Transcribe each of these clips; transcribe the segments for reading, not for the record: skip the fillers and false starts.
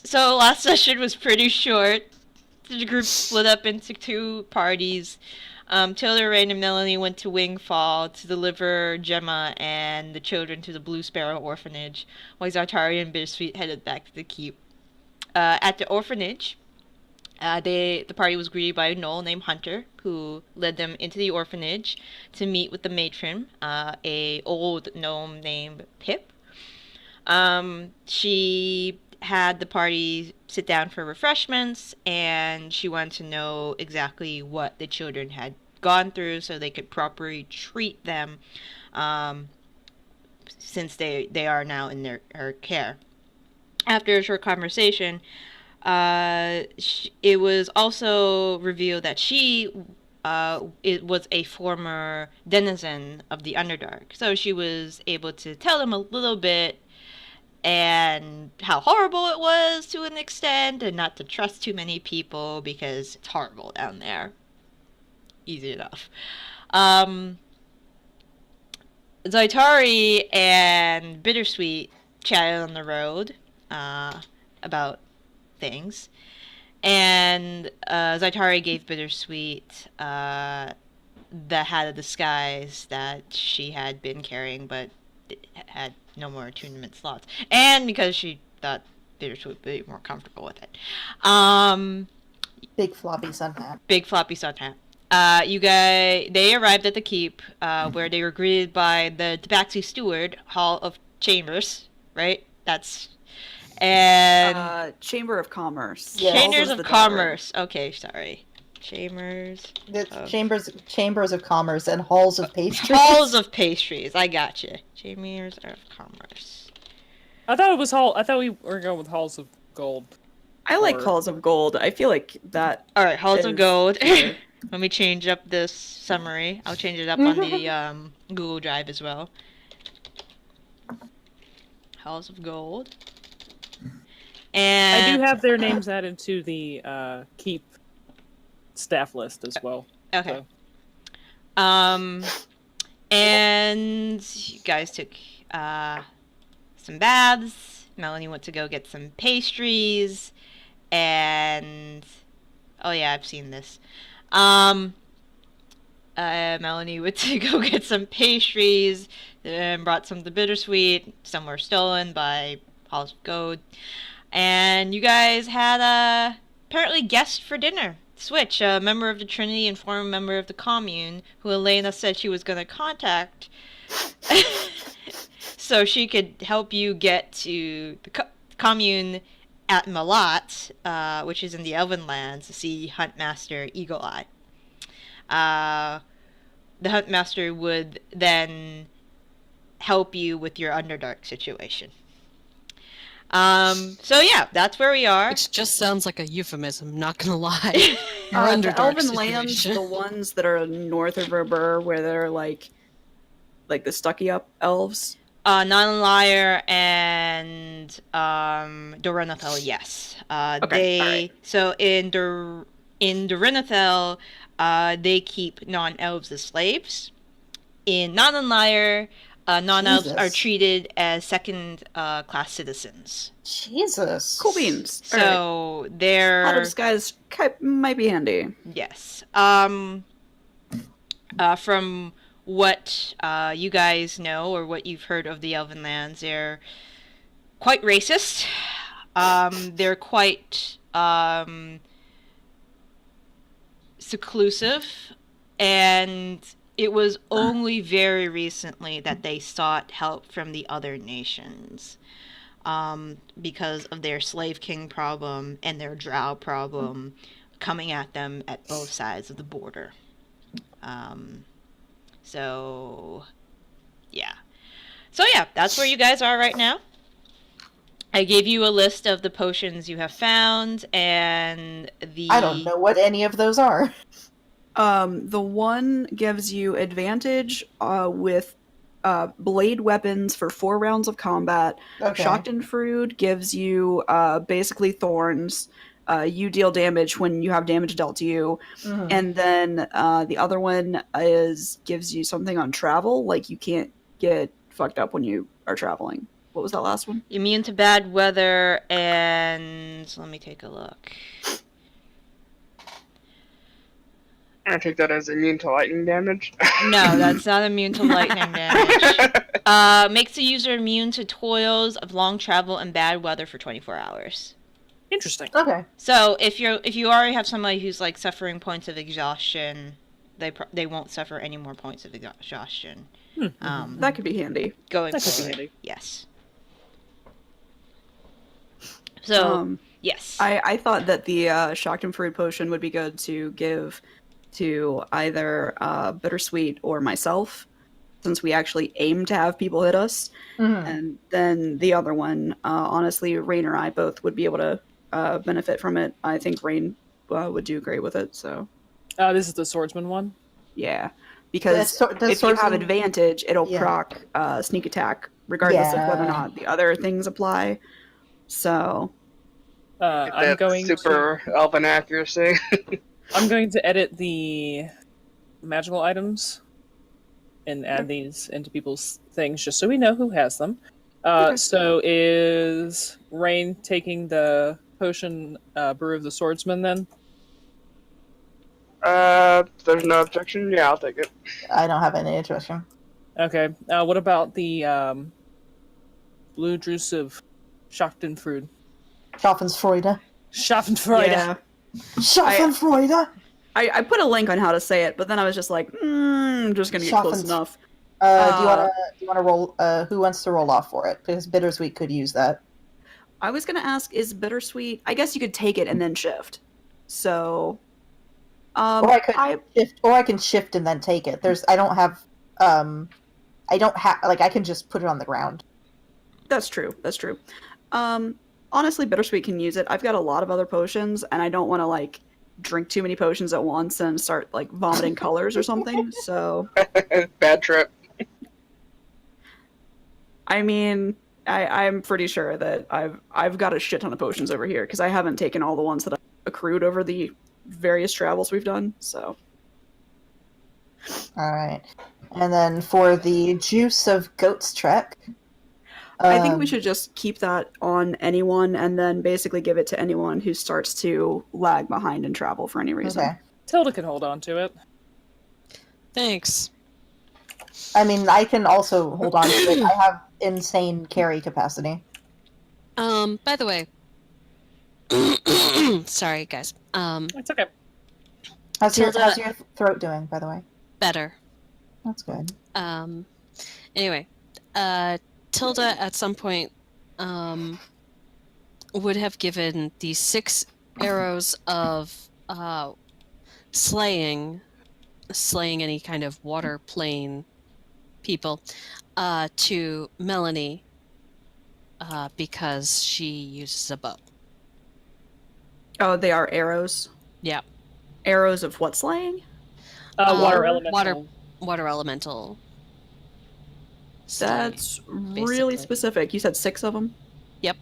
So last session was pretty short. The group split up into two parties. Tilda, Raine, and Melanie went to Wingfall to deliver Gemma and the children to the Blue Sparrow Orphanage, while Zaitari and Bittersweet headed back to the keep. At the orphanage, the party was greeted by a gnoll named Hunter, who led them into the orphanage to meet with the matron, a old gnome named Pip. She had the party sit down for refreshments, and she wanted to know exactly what the children had gone through so they could properly treat them, since they are now in her care. After a short conversation, it was also revealed that it was a former denizen of the Underdark. So she was able to tell them a little bit and how horrible it was to an extent, and not to trust too many people because it's horrible down there. Easy enough. Zaitari and Bittersweet chatted on the road about things, and Zaitari gave Bittersweet the hat of disguise that she had been carrying, but had no more attunement slots, and because she thought Bittersweet would be more comfortable with it. Big floppy sun hat. Big floppy sun hat. They arrived at the keep, where they were greeted by the Tabaxi steward, Hall of Chambers, right? And Chamber of Commerce. Yeah. Chambers of Commerce. Okay, sorry. Chambers of Commerce and halls of pastries. Halls of pastries. I gotcha. Chambers of Commerce. I thought we were going with halls of gold. I like halls of gold. I feel like that. All right, halls of gold. Let me change up this summary. I'll change it up on the Google Drive as well. Halls of gold. And I do have their names added to the keep staff list as well. Okay. So. And you guys took some baths. Melanie went to go get some pastries, and oh yeah, I've seen this. Melanie went to go get some pastries and brought some to Bittersweet. Some were stolen by Halls of Gold. And you guys had apparently guests for dinner. Switch, a member of the Trinity and former member of the Commune, who Elena said she was going to contact so she could help you get to the Commune at Malat, which is in the Elven Lands, to see Huntmaster Eagle Eye. The Huntmaster would then help you with your Underdark situation. So yeah, that's where we are. Which just sounds like a euphemism, not gonna lie. The Elven Lands, the ones that are north of Rubber, where they're like the stucky up elves. Non-Liar and Dorenethel, yes. Okay, so in Dorenethel, they keep non-elves as slaves. In Non-Liar, non-elves are treated as second-class citizens. Jesus. Cool beans. So they're... Out of disguise might be handy. Yes. From what you guys know, or what you've heard of the Elven Lands, they're quite racist. They're quite seclusive, and it was only very recently that they sought help from the other nations, because of their slave king problem and their drow problem coming at them at both sides of the border. So yeah, that's where you guys are right now. I gave you a list of the potions you have found, and I don't know what any of those are. The one gives you advantage with blade weapons for 4 rounds of combat. Okay. Shocked and Fruit gives you basically thorns. You deal damage when you have damage dealt to you. Mm-hmm. And then the other one gives you something on travel, like you can't get fucked up when you are traveling. What was that last one? Immune to bad weather, and let me take a look. I take that as immune to lightning damage. No, that's not immune to lightning damage. Makes the user immune to toils of long travel and bad weather for 24 hours. Interesting. Okay. So if you already have somebody who's like suffering points of exhaustion, they won't suffer any more points of exhaustion. That could be handy. Going That could be forward. handy. Yes. So yes, I thought that the shocked and fruit potion would be good to give to either Bittersweet or myself, since we actually aim to have people hit us. And then the other one, honestly, Raine or I both would be able to benefit from it. I think Raine would do great with it. So This is the swordsman one. yeah, because The if you have swordsman- advantage, it'll Yeah. proc sneak attack regardless of whether or Yeah. not the other things apply. So I'm That going super elven accuracy. I'm going to edit the magical items and add these into people's things just so we know who has them. So is Raine taking the potion brew of the swordsman then? There's no objection. Yeah, I'll take it. I don't have any objection. Okay. What about the blue juice of Schadenfreude? Schadenfreude. Schadenfreude. yeah. Schadenfreude. I put a link on how to say it, but then I was just like, I'm just gonna get close Schaffens- enough. Do you want to roll? Who wants to roll off for it? Because Bittersweet could use that. I was gonna ask, is Bittersweet? I guess you could take it and then shift. So, Or I could shift, or I can shift and then take it. I don't have like I can just put it on the ground. That's true. That's true. Honestly, Bittersweet can use it. I've got a lot of other potions, and I don't want to like drink too many potions at once and start like vomiting colors or something. So, Bad trip. I mean, I'm pretty sure that I've got a shit ton of potions over here because I haven't taken all the ones that I've accrued over the various travels we've done. So, All right, and then for the juice of Goat's Trek, I think we should just keep that on anyone and then basically give it to anyone who starts to lag behind in travel for any reason. Okay. Tilda can hold on to it. Thanks. I mean, I can also hold on to it. I have insane carry capacity. By the way, sorry guys. It's okay. How's your Tilda- throat doing, by the way? Better. That's good. Anyway, Tilda at some point would have given the 6 arrows of slaying any kind of water plane people to Melanie because she uses a bow. Oh, they are arrows. Yeah. Arrows of what slaying? Water elemental. Water elemental. That's really basically. specific. You said 6 of them? Yep.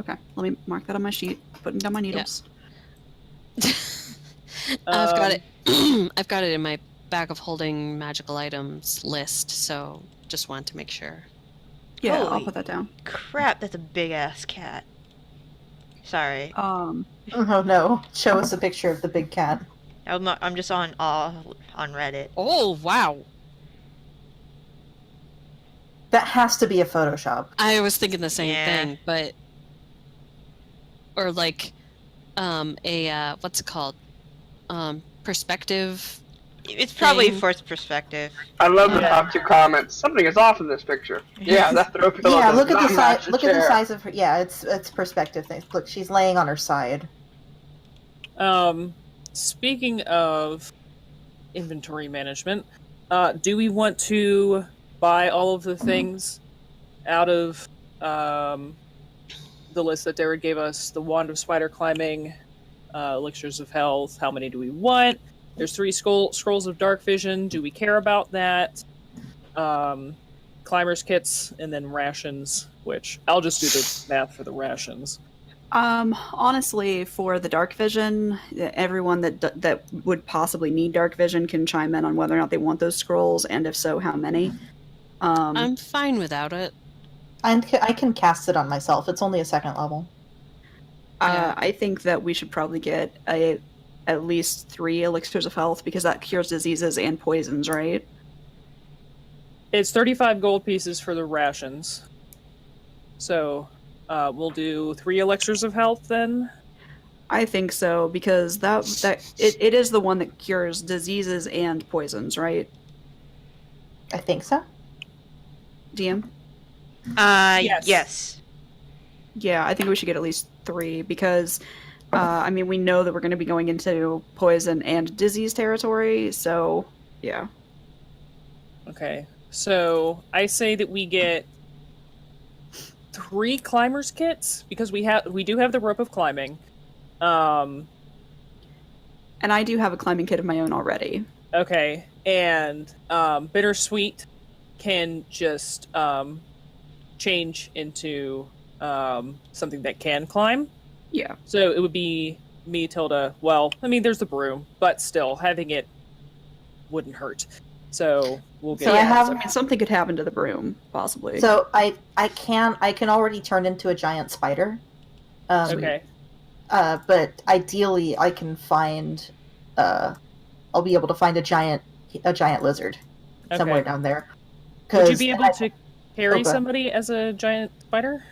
Okay, let me mark that on my sheet. Putting down my needles. I've got it. I've got it in my bag of holding magical items list, so just wanted to make sure. Yeah, I'll Holy put that down. crap! That's a big ass cat. Sorry, Oh no! Show us a picture of the big cat. I'm just on Reddit. Oh wow! That has to be a Photoshop. I was thinking the same Yeah. thing, but or like a what's it called? Perspective. It's probably Thing. forced perspective. I love the Yeah. top 2 comments. Something is off in this picture. Yeah, that throw pillow Yeah, does look at not the match size. the Look at the chair. size of her. Yeah, it's perspective things. Look, she's laying on her side. Speaking of inventory management, do we want to buy all of the things out of the list that Derek gave us? The Wand of Spider Climbing, Elixirs of Health. How many do we want? There's 3 scrolls of Dark Vision. Do we care about that? Climbers kits, and then rations, which I'll just do the math for the rations. Honestly, for the dark vision, everyone that would possibly need dark vision can chime in on whether or not they want those scrolls, and if so, how many. I'm fine without it. I can cast it on myself. It's only a 2nd level. Yeah. I think that we should probably get at least 3 elixirs of health because that cures diseases and poisons, right? It's 35 gold pieces for the rations. So, we'll do 3 elixirs of health then. I think so because it is the one that cures diseases and poisons, right? I think so. DM? Yes. Yeah, I think we should get at least 3 because, we know that we're going to be going into poison and disease territory, so yeah. Okay. So, I say that we get 3 climbers kits because we do have the rope of climbing. And I do have a climbing kit of my own already. Okay. And Bittersweet can just change into something that can climb. Yeah. So it would be me, Tilda. Well, there's the broom, but still, having it wouldn't hurt. So we'll get. So I have- something could happen to the broom, possibly. So I can already turn into a giant spider. Okay. But ideally, I can find. I'll be able to find a giant lizard somewhere down there. Would you be able to carry Okay. somebody as a giant spider?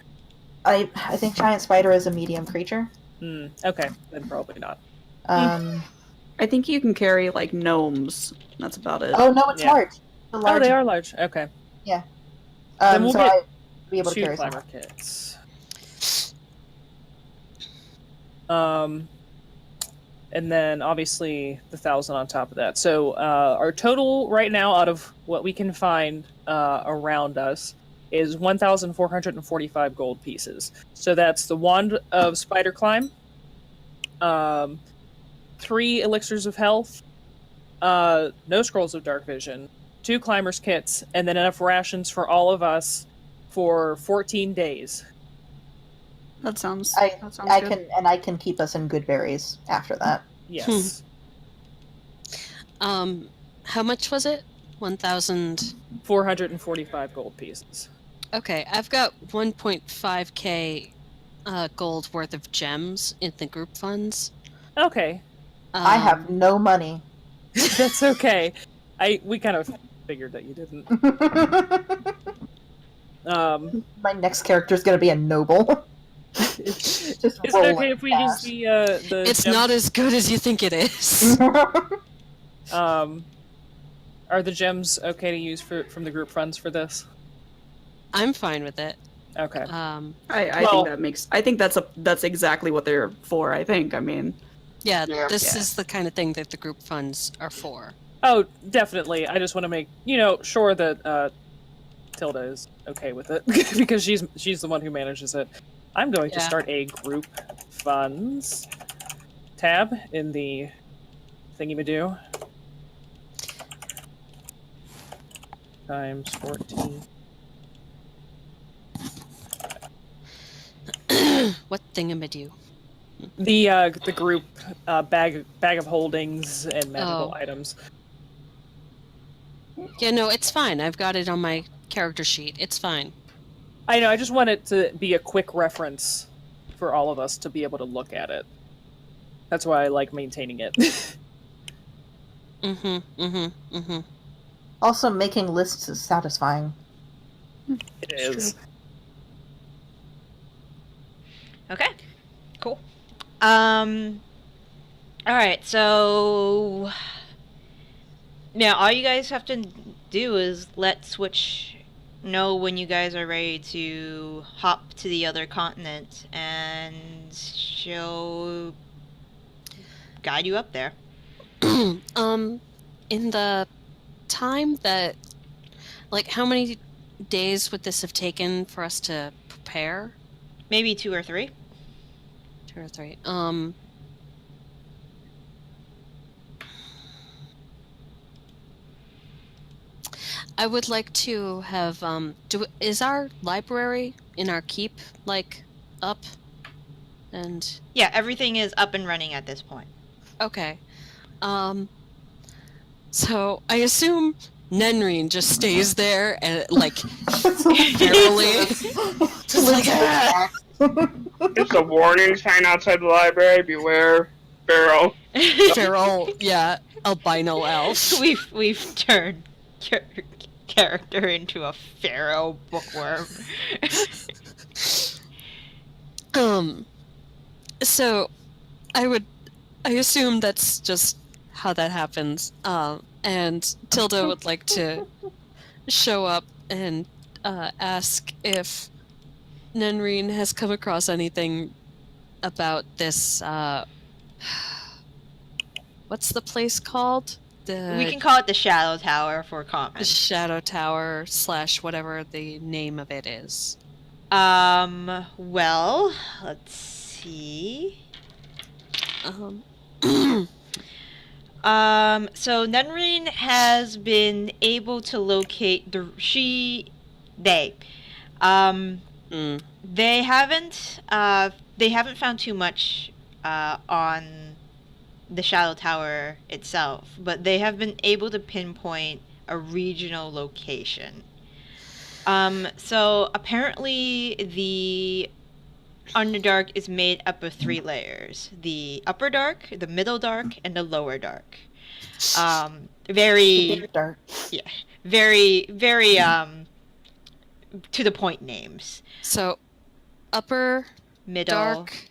I think giant spider is a medium creature. Okay, then probably not. I think you can carry like gnomes. That's about it. Oh no, it's Yeah. large. Oh, they are large. Okay. Then we'll so get I'd be able to 2 carry climber some. kits. And then obviously the 1,000 on top of that. So our total right now, out of what we can find around us, is 1,445 gold pieces. So that's the wand of spider climb, 3 elixirs of health, no scrolls of dark vision, 2 climbers kits, and then enough rations for all of us for 14 days. That sounds. I good. can keep us in good berries after that. Yes. How much was it? 1,000. 445 gold pieces. Okay, I've got 1.5k gold worth of gems in the group funds. Okay. I have no money. That's okay. We kind of figured that you didn't. My next character is going to be a noble. Is Just it roll okay like if we cash. use the It's gems? not as good as you think it is. Are the gems okay to use from the group funds for this? I'm fine with it. Okay. I think that's exactly what they're for. I think. Yeah, Yeah. this is the kind of thing that the group funds are for. Oh, definitely. I just want to make sure that Tilda is okay with it because she's the one who manages it. I'm going to Yeah. start a group funds tab in the thingy-ma-do. Times 14. What thingamadio? The group bag of holdings and magical Oh. items. Yeah, no, it's fine. I've got it on my character sheet. It's fine. I know. I just want it to be a quick reference for all of us to be able to look at it. That's why I like maintaining it. Also, making lists is satisfying. It is. Okay. Cool. Alright, so now all you guys have to do is let Switch know when you guys are ready to hop to the other continent, and she'll guide you up there. In the time that, like, how many days would this have taken for us to prepare? Maybe 2 or 3. 2 or 3. I would like to have, is our library in our keep, like, up? And, Yeah, everything is up and running at this point. okay. So, I assume Nenrine just stays there and like barely just like Just a warning sign outside the library. Beware, Pharaoh. feral, yeah, albino elf. We've turned character into a pharaoh bookworm. So I assume that's just how that happens. And Tilda would like to show up and ask if Nenrine has come across anything about this. What's the place called? We can call it the Shadow Tower for The common. Shadow Tower / whatever the name of it is. Well, let's see. So Nenrine has been able to locate they haven't found too much on the Shadow Tower itself, but they have been able to pinpoint a regional location. So apparently the Underdark is made up of 3 layers: the upper dark, the middle dark, and the lower dark. Very Dark. yeah, very to the point names. So, upper Middle, dark,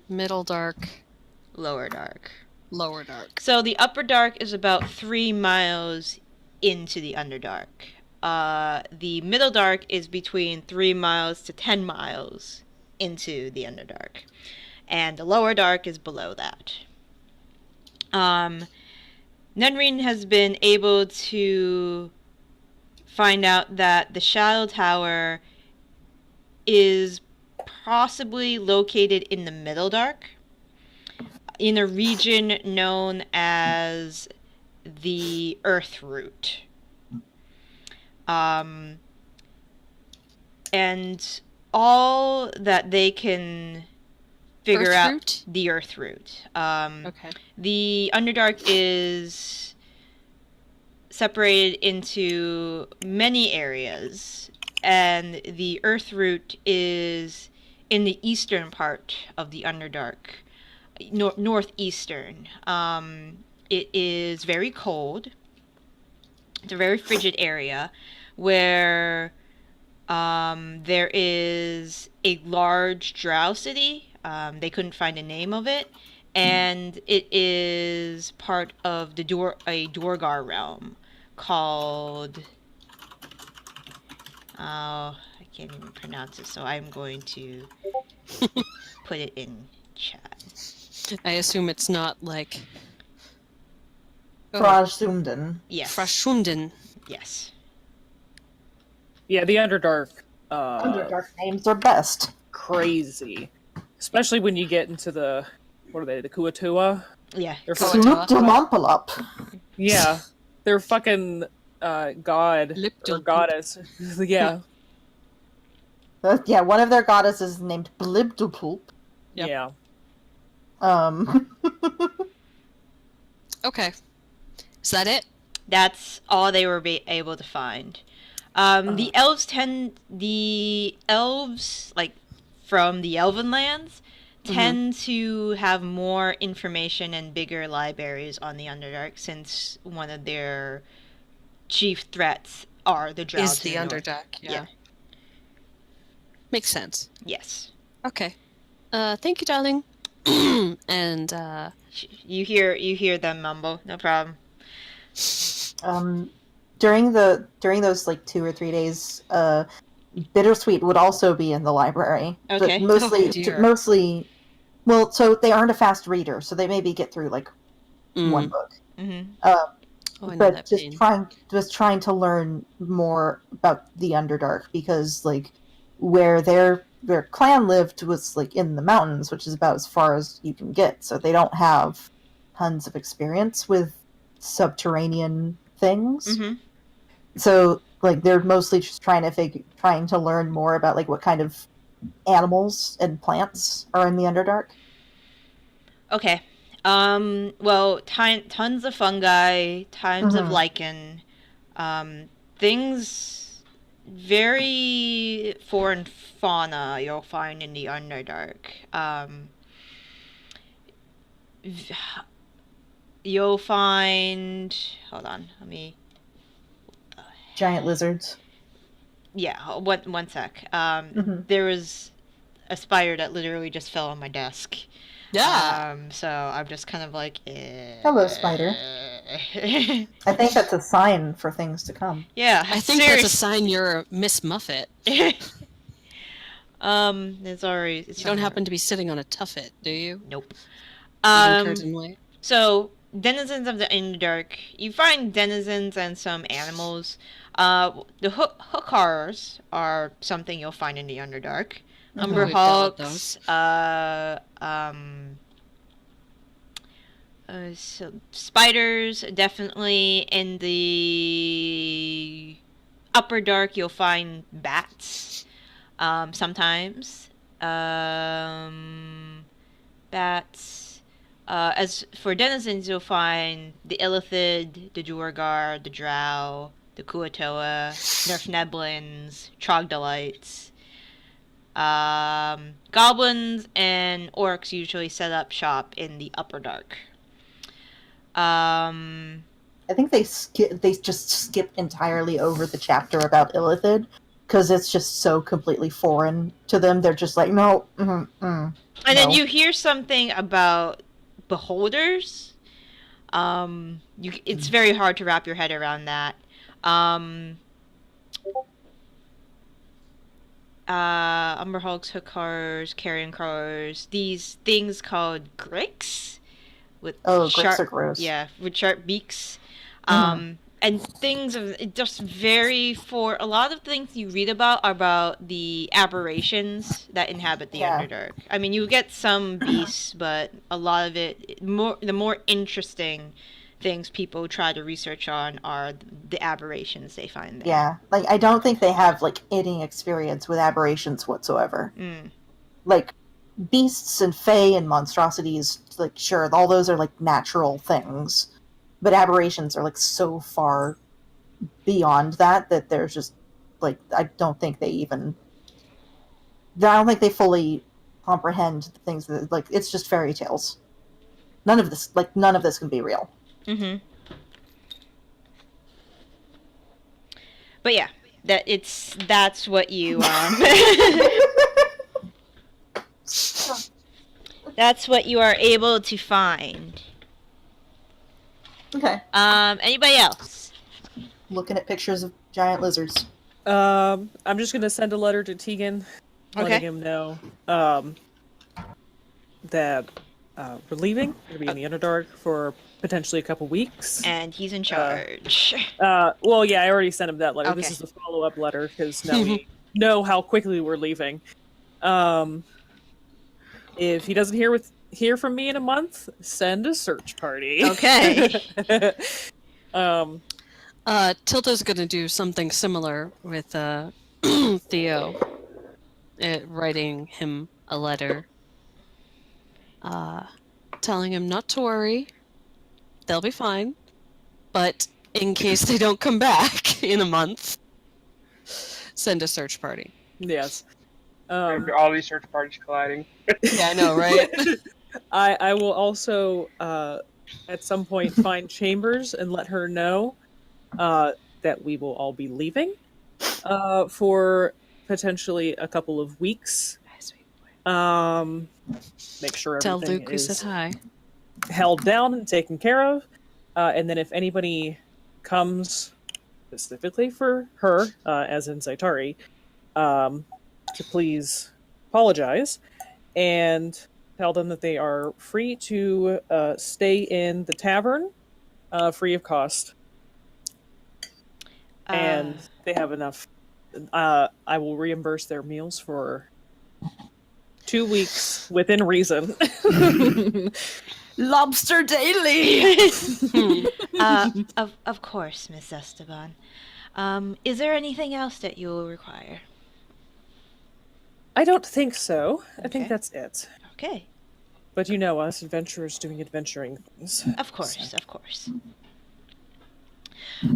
middle dark, lower dark. lower dark. So the upper dark is about 3 miles into the Underdark. The middle dark is between 3 miles to 10 miles into the Underdark, and the lower dark is below that. Nenrine has been able to find out that the Shadow Tower is possibly located in the middle dark, in a region known as the Earth Root. And all that they can figure Earth out Root? the Earth Root. Okay. The Underdark is separated into many areas, and the Earth Root is in the eastern part of the Underdark, northeastern. It is very cold. It's a very frigid area where there is a large drow city. They couldn't find a name of it, and it is part of the a Dorgar realm called. I can't even pronounce it, so I'm going to put it in chat. I assume it's not like Frasumden. Yes. Frashunden. Yes. Yeah, the Underdark. Underdark names are best. Crazy. Especially when you get into the, what are they, the Kuatua? Yeah. They're Kuatua. fucking, Slupdumumpalop. yeah. They're fucking god or Lipdul- goddess. Yeah. Yeah, one of their goddesses is named Blibdupulp. Yep. Yeah. Okay. Is that it? That's all they were able to find. The elves, like from the Elven lands, tend to have more information and bigger libraries on the Underdark, since one of their chief threats are the drow. Is to the north. Underdark? Yeah. Makes sense. Yes. Okay. Thank you, darling. And You hear them mumble. No problem. During those like 2 or 3 days, Bittersweet would also be in the library. Okay. But mostly, Oh, dear. well, so they aren't a fast reader, so they maybe get through like one book. Mm-hmm. oh, I know But that just pain. trying to learn more about the Underdark, because like where their clan lived was like in the mountains, which is about as far as you can get. So they don't have tons of experience with subterranean things. Mm-hmm. So like they're mostly just trying to learn more about like what kind of animals and plants are in the Underdark. Okay. Well, tons of fungi, tons of lichen, Things very foreign fauna you'll find in the Underdark. You'll find. Hold on, let me. Giant lizards. Yeah, one sec. There was a spider that literally just fell on my desk. Yeah. So I'm just kind of like, Hello, spider. I think that's a sign for things to come. Yeah, I think that's a sign you're Miss Muffet. It's already. You don't happen to be sitting on a tuffet, do you? Nope. Even curtain way. So denizens of the Underdark, you find denizens and some animals. The hookars are something you'll find in the Underdark. Umber We've dealt with hawks, so spiders, definitely. In the upper dark, you'll find bats. Sometimes. Bats. As for denizens, you'll find the illithid, the duergar, the drow, the kuatoa, nerfneblins, trogdolites. Goblins and orcs usually set up shop in the upper dark. I think they just skip entirely over the chapter about illithid because it's just so completely foreign to them. They're just like, no. And then you hear something about beholders. It's very hard to wrap your head around that. Umberhulks, hookars, carrion crawlers, these things called gricks with gricks are gross. Yeah, with sharp beaks. And things of it just vary. For a lot of things you read about the aberrations that inhabit the Underdark. I mean, you get some beasts, but a lot of it, the more interesting things people try to research on are the aberrations they find there. Yeah, like I don't think they have like any experience with aberrations whatsoever. Like beasts and fae and monstrosities, like sure, all those are like natural things, but aberrations are like so far beyond that there's just like I don't think they fully comprehend the things that like it's just fairy tales. None of this can be real. But yeah, that's what you that's what you are able to find. Okay. Anybody else? Looking at pictures of giant lizards. I'm just gonna send a letter to Tegan, letting him know that we're leaving. We're gonna be in the Underdark for potentially a couple weeks. And he's in charge. Well, yeah, I already sent him that letter. Okay. This is the follow-up letter because now we know how quickly we're leaving. If he doesn't hear from me in a month, send a search party. Okay. Tilda's gonna do something similar with Theo, writing him a letter, telling him not to worry, they'll be fine, but in case they don't come back in a month, send a search party. Yes. All these search parties colliding. Yeah, I know, right? I will also at some point find Chambers and let her know that we will all be leaving for potentially a couple of weeks. Make sure Tell everything Luke we said is hi. held down and taken care of. And then if anybody comes specifically for her, as in Zaitari, to please apologize and tell them that they are free to stay in the tavern free of cost. And they have enough. I will reimburse their meals for 2 weeks within reason. Lobster daily! Of course, Miss Esteban. Is there anything else that you will require? I don't think so. I Okay. think that's it. Okay. But you know us, adventurers doing adventuring things. Of course, of course.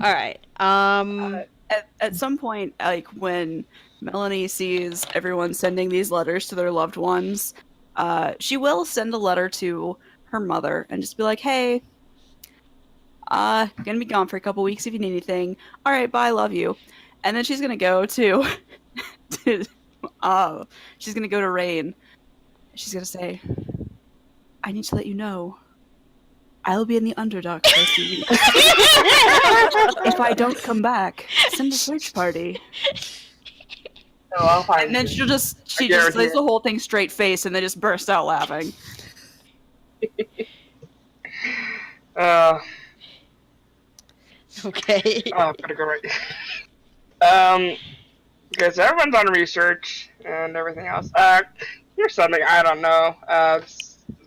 All right. At some point, like when Melanie sees everyone sending these letters to their loved ones, she will send a letter to her mother and just be like, "Hey, gonna be gone for a couple weeks if you need anything. All right, bye, love you." And then she's gonna go to, she's gonna go to Raine. She's gonna say, "I need to let you know, I'll be in the Underdark for a few weeks. If I don't come back, send a search party." Oh, I'll find And then you. she just guarantee lays it. the whole thing straight face and then just burst out laughing. Okay. I'm gonna go right. Okay, so everyone's on research and everything else. Here's something I don't know.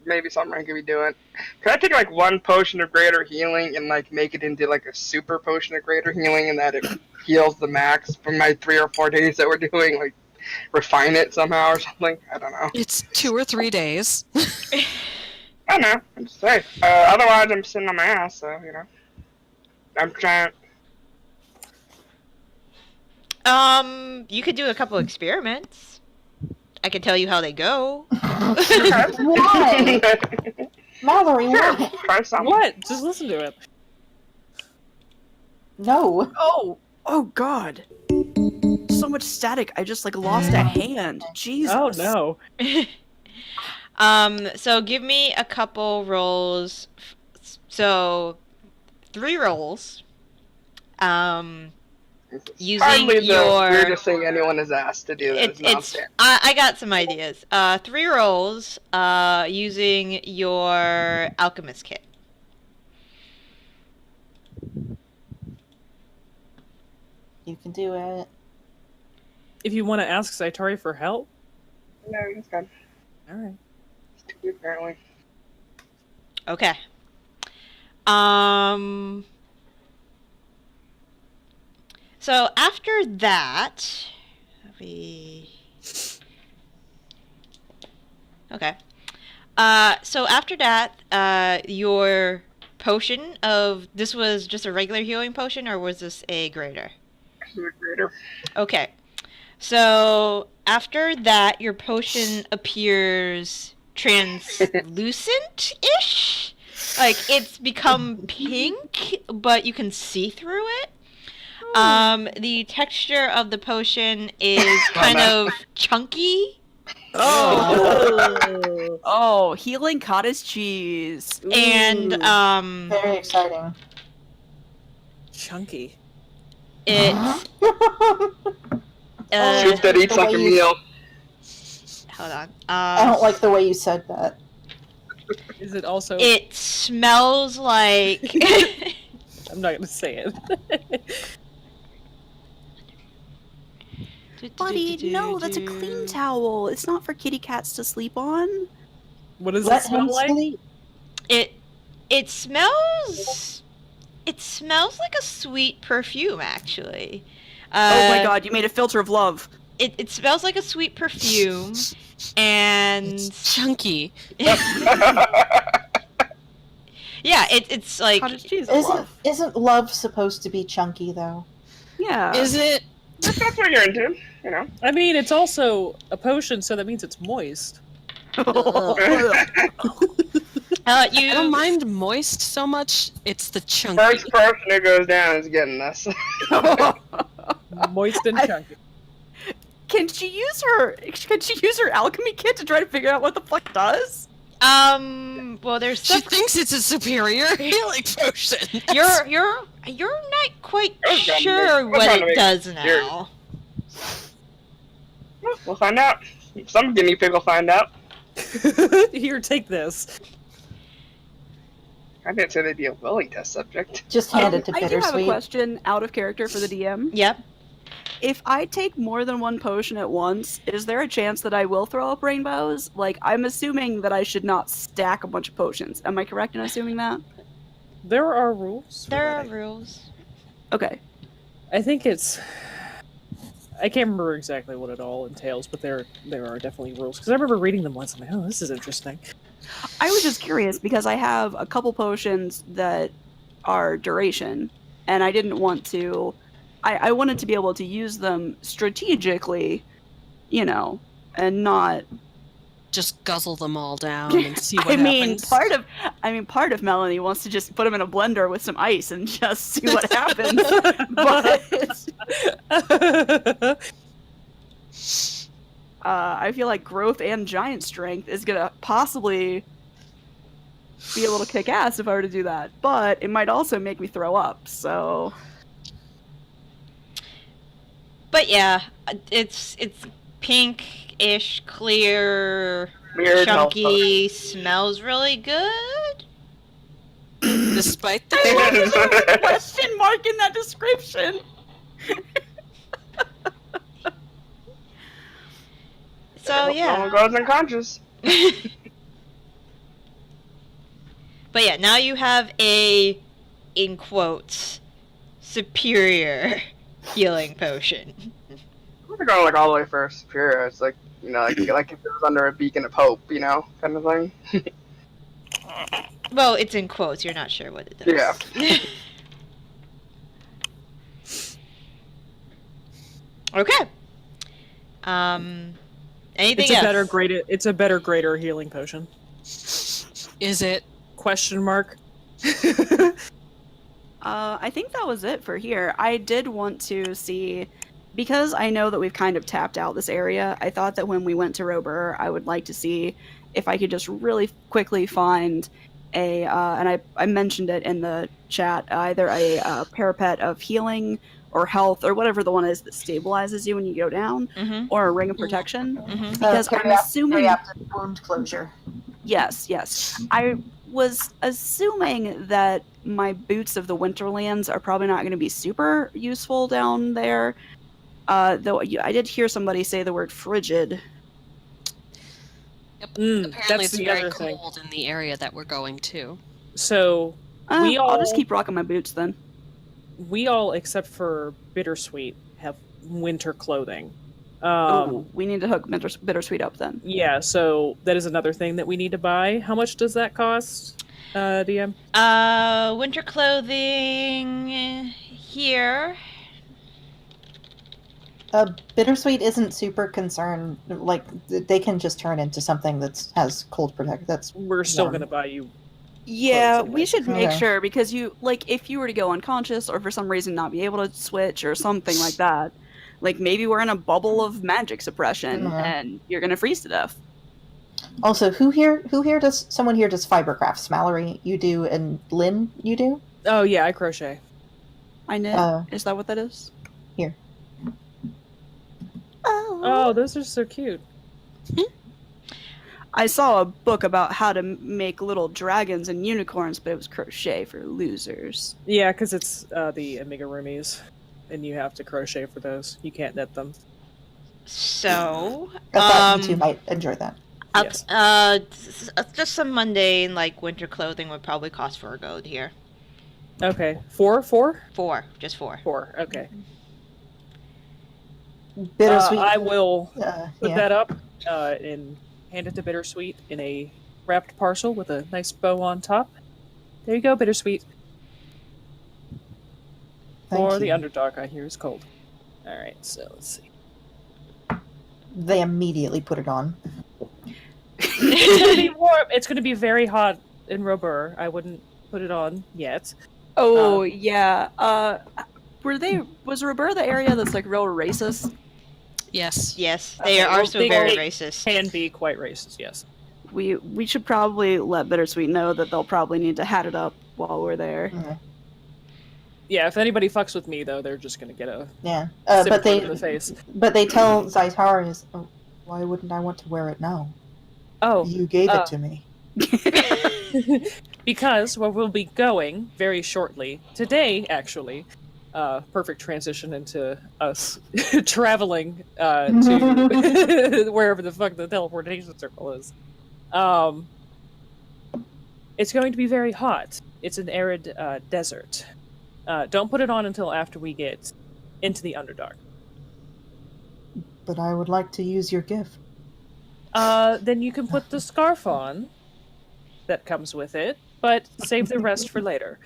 Maybe something I could be doing. Could I take like one potion of greater healing and like make it into like a super potion of greater healing, and that it heals the max from my 3 or 4 days that we're doing? Like refine it somehow or something. I don't know. It's 2 or 3 days. I don't know. I'm just saying. Otherwise, I'm sitting on my ass. So you know, I'm trying. You could do a couple experiments. I can tell you how they go. Why? Mallory, why? Try something. What? Just listen to it. No. Oh god. So much static, I just like lost a hand. Jesus. Oh no. So give me a couple rolls. So 3 rolls. Using Hardly the your weirdest thing anyone has asked to do. That is I got some ideas. 3 rolls. Using your alchemist kit. You can do it. If you want to ask Zaitari for help, No, it's fine. all right. It's too good, apparently. Okay. So after that, okay. So after that, your potion of this was just a regular healing potion, or was this a greater? Greater. Okay. So after that, your potion appears translucent-ish. Like it's become pink, but you can see through it. The texture of the potion is kind of chunky. Oh. Oh, healing cottage cheese. And Very exciting. Chunky. it Soup that eats the like way a you- meal. hold on. I don't like the way you said that. Is it also? It smells like I'm not gonna say it. Buddy, no, that's a clean towel. It's not for kitty cats to sleep on. What does Let it smell him like? sleep. It smells like a sweet perfume, actually. Oh my god, you made a filter of love. It smells like a sweet perfume, and Chunky. yeah, it's like Cottage cheese of love. Isn't love supposed to be chunky though? Yeah. Is it? That's what you're into, you know. I mean, it's also a potion, so that means it's moist. you. I don't mind moist so much. It's the chunky. First person who goes down is getting this. Moist and chunky. Can she use her alchemy kit to try to figure out what the fuck it does? Well, there's She thinks it's a superior healing potion. you're not quite I was trying to sure make- what I was trying to it make does it now. We'll find out. Some guinea pig will find out. Here, take this. I didn't say they'd be a willing test subject. Just hand it to I do have a Bittersweet. question out of character for the DM. Yep. If I take more than one potion at once, is there a chance that I will throw up rainbows? Like, I'm assuming that I should not stack a bunch of potions. Am I correct in assuming that? There are rules. for There that, are rules. Okay. I think it's. I can't remember exactly what it all entails, but there are definitely rules. Because I remember reading them once. I'm like, oh, this is interesting. I was just curious because I have a couple potions that are duration, and I didn't want to. I wanted to be able to use them strategically, and not Just guzzle them all down and see what I mean, happens. part of Melanie wants to just put them in a blender with some ice and just see what happens. But I feel like growth and giant strength is gonna possibly be a little kick-ass if I were to do that. But it might also make me throw up. So, But yeah, it's pink-ish, clear, Weird chunky, smells really good. Despite the there's a question mark in that description. So No yeah. one goes unconscious. But yeah, now you have a, in quotes, superior healing potion. I'm going like all the way for superior. It's like like if it was under a beacon of hope, kind of thing. Well, it's in quotes. You're not sure what it does. Yeah. Okay. Anything else? It's a better greater healing potion. Is it? Question mark. I think that was it for here. I did want to see, because I know that we've kind of tapped out this area, I thought that when we went to Robur, I would like to see if I could just really quickly find and I mentioned it in the chat, either a parapet of healing or health or whatever the one is that stabilizes you when you go down, Mm-hmm. or a ring of protection. Mm-hmm. Because I'm assuming... Periaptic wound closure. Yes. I was assuming that my boots of the Winterlands are probably not going to be super useful down there. Though I did hear somebody say the word frigid. Yep. Apparently Apparently it's the very other thing. cold in the area that we're going to. So I'll just keep rocking my boots then. we all, except for Bittersweet, have winter clothing. Ooh, we need to hook Bittersweet up then. Yeah, so that is another thing that we need to buy. How much does that cost, DM? Winter clothing here. Bittersweet isn't super concerned. Like, they can just turn into something that has cold protect. That's We're still warm. going to buy you. Yeah, Clothes we should make Okay. sure, because if you were to go unconscious or for some reason not be able to switch or something like that, like maybe we're in a bubble of magic suppression Mhm. and you're gonna freeze to death. Also, someone here does fiber crafts? Mallory, you do, and Lynn, you do? Oh, yeah, I crochet. I knit. Is that what that is? Here. Oh, those are so cute. I saw a book about how to make little dragons and unicorns, but it was crochet for losers. Yeah, because it's the amigurumis, and you have to crochet for those. You can't knit them. So, I thought you two might enjoy that. Yes. Just some mundane, like, winter clothing would probably cost 4 gold here. Okay. Four? 4. Just 4. 4. Okay. Bittersweet. I will put yeah. that up and hand it to Bittersweet in a wrapped parcel with a nice bow on top. There you go, Bittersweet. Thank For the you. Underdark, I hear is cold. Alright, so let's see. They immediately put it on. It's gonna be warm. It's gonna be very hot in Robur. I wouldn't put it on yet. Oh, yeah. Was Robur the area that's like real racist? Yes. Yes, they are well, also they very can- racist. Can be quite racist, yes. We should probably let Bittersweet know that they'll probably need to hat it up while we're there. Mhm. Yeah, if anybody fucks with me, though, they're just gonna get a Yeah. sip But in the face. they tell Zaitari, oh, why wouldn't I want to wear it now? Oh, You gave it to me. because where we'll be going very shortly, today actually, perfect transition into us traveling to wherever the fuck the teleportation circle is. It's going to be very hot. It's an arid desert. Don't put it on until after we get into the Underdark. But I would like to use your gift. Then you can put the scarf on that comes with it, but save the rest for later.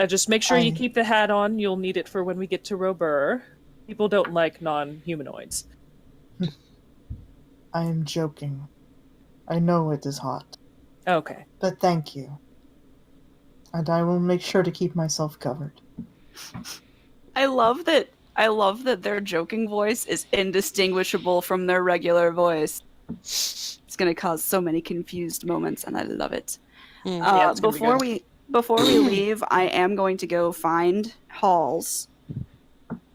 Just make sure you keep the hat on. You'll need it for when we get to Robur. People don't like non-humanoids. I am joking. I know it is hot. Okay. But thank you. And I will make sure to keep myself covered. I love that their joking voice is indistinguishable from their regular voice. It's going to cause so many confused moments, and I love it. Yeah, it's gonna be good. Before we leave, I am going to go find Halls.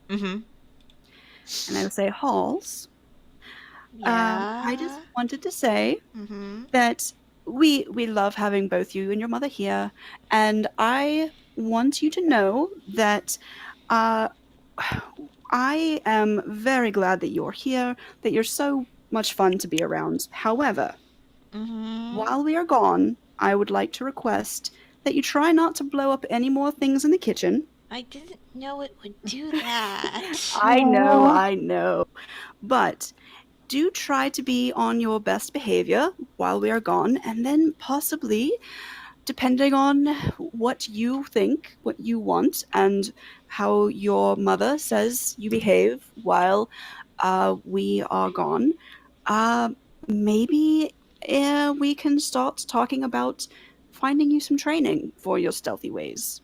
Mm-hmm. And I would say, Halls, I just wanted to say that we love having both you and your mother here, and I want you to know that I am very glad that you're here, that you're so much fun to be around. However, while we are gone, I would like to request that you try not to blow up any more things in the kitchen. I didn't know it would do that. I know. But do try to be on your best behavior while we are gone, and then possibly, depending on what you think, what you want, and how your mother says you behave while we are gone, maybe we can start talking about finding you some training for your stealthy ways.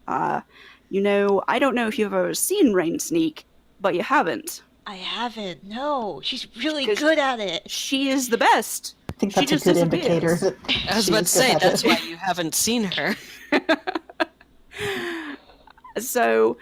I don't know if you've ever seen Raine sneak, but you haven't. I haven't. No, she's really good at it. She is the best. I think that's a good indicator. That I was she about is to say, good at that's it. why you haven't seen her. So,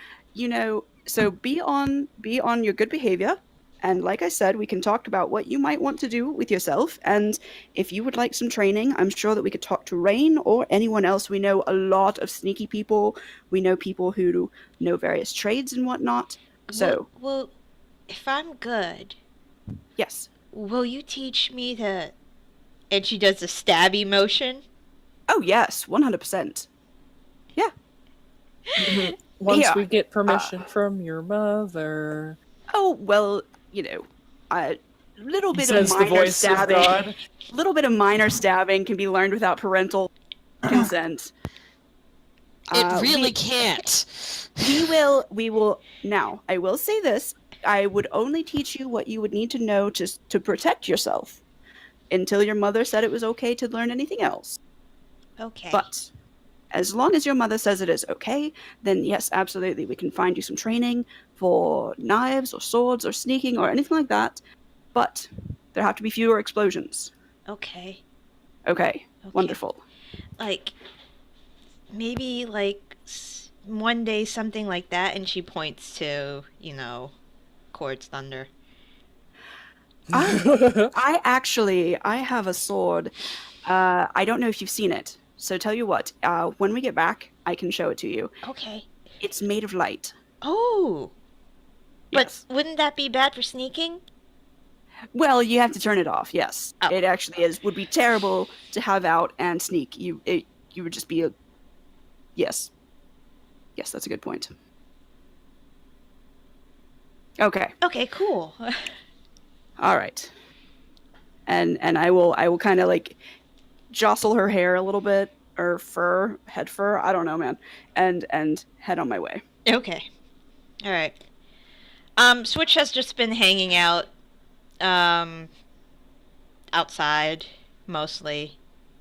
so be on your good behavior. And like I said, we can talk about what you might want to do with yourself. And if you would like some training, I'm sure that we could talk to Raine or anyone else. We know a lot of sneaky people. We know people who know various trades and whatnot. So, well, if I'm good, yes. will you teach me to... And she does the stabby motion. Oh, yes, 100%. Yeah. Once we get permission from your mother. Oh, well, a little bit Says of the minor voice of stabbing. God. A little bit of minor stabbing can be learned without parental consent. It really can't. We will. Now, I will say this. I would only teach you what you would need to know to protect yourself until your mother said it was okay to learn anything else. Okay. But as long as your mother says it is okay, then yes, absolutely, we can find you some training for knives or swords or sneaking or anything like that. But there have to be fewer explosions. Okay. Okay. Wonderful. Maybe one day something like that, and she points to, Cord's Thunder. I have a sword. I don't know if you've seen it. So tell you what, when we get back, I can show it to you. Okay. It's made of light. Oh! Yes. But wouldn't that be bad for sneaking? Well, you have to turn it off, yes. Oh. It actually would be terrible to have out and sneak. You would just be a... Yes. Yes, that's a good point. Okay. Okay, cool. All right. And I will kind of jostle her hair a little bit, or head fur, I don't know, man, and head on my way. Okay. All right. Switch has just been hanging out, outside, mostly.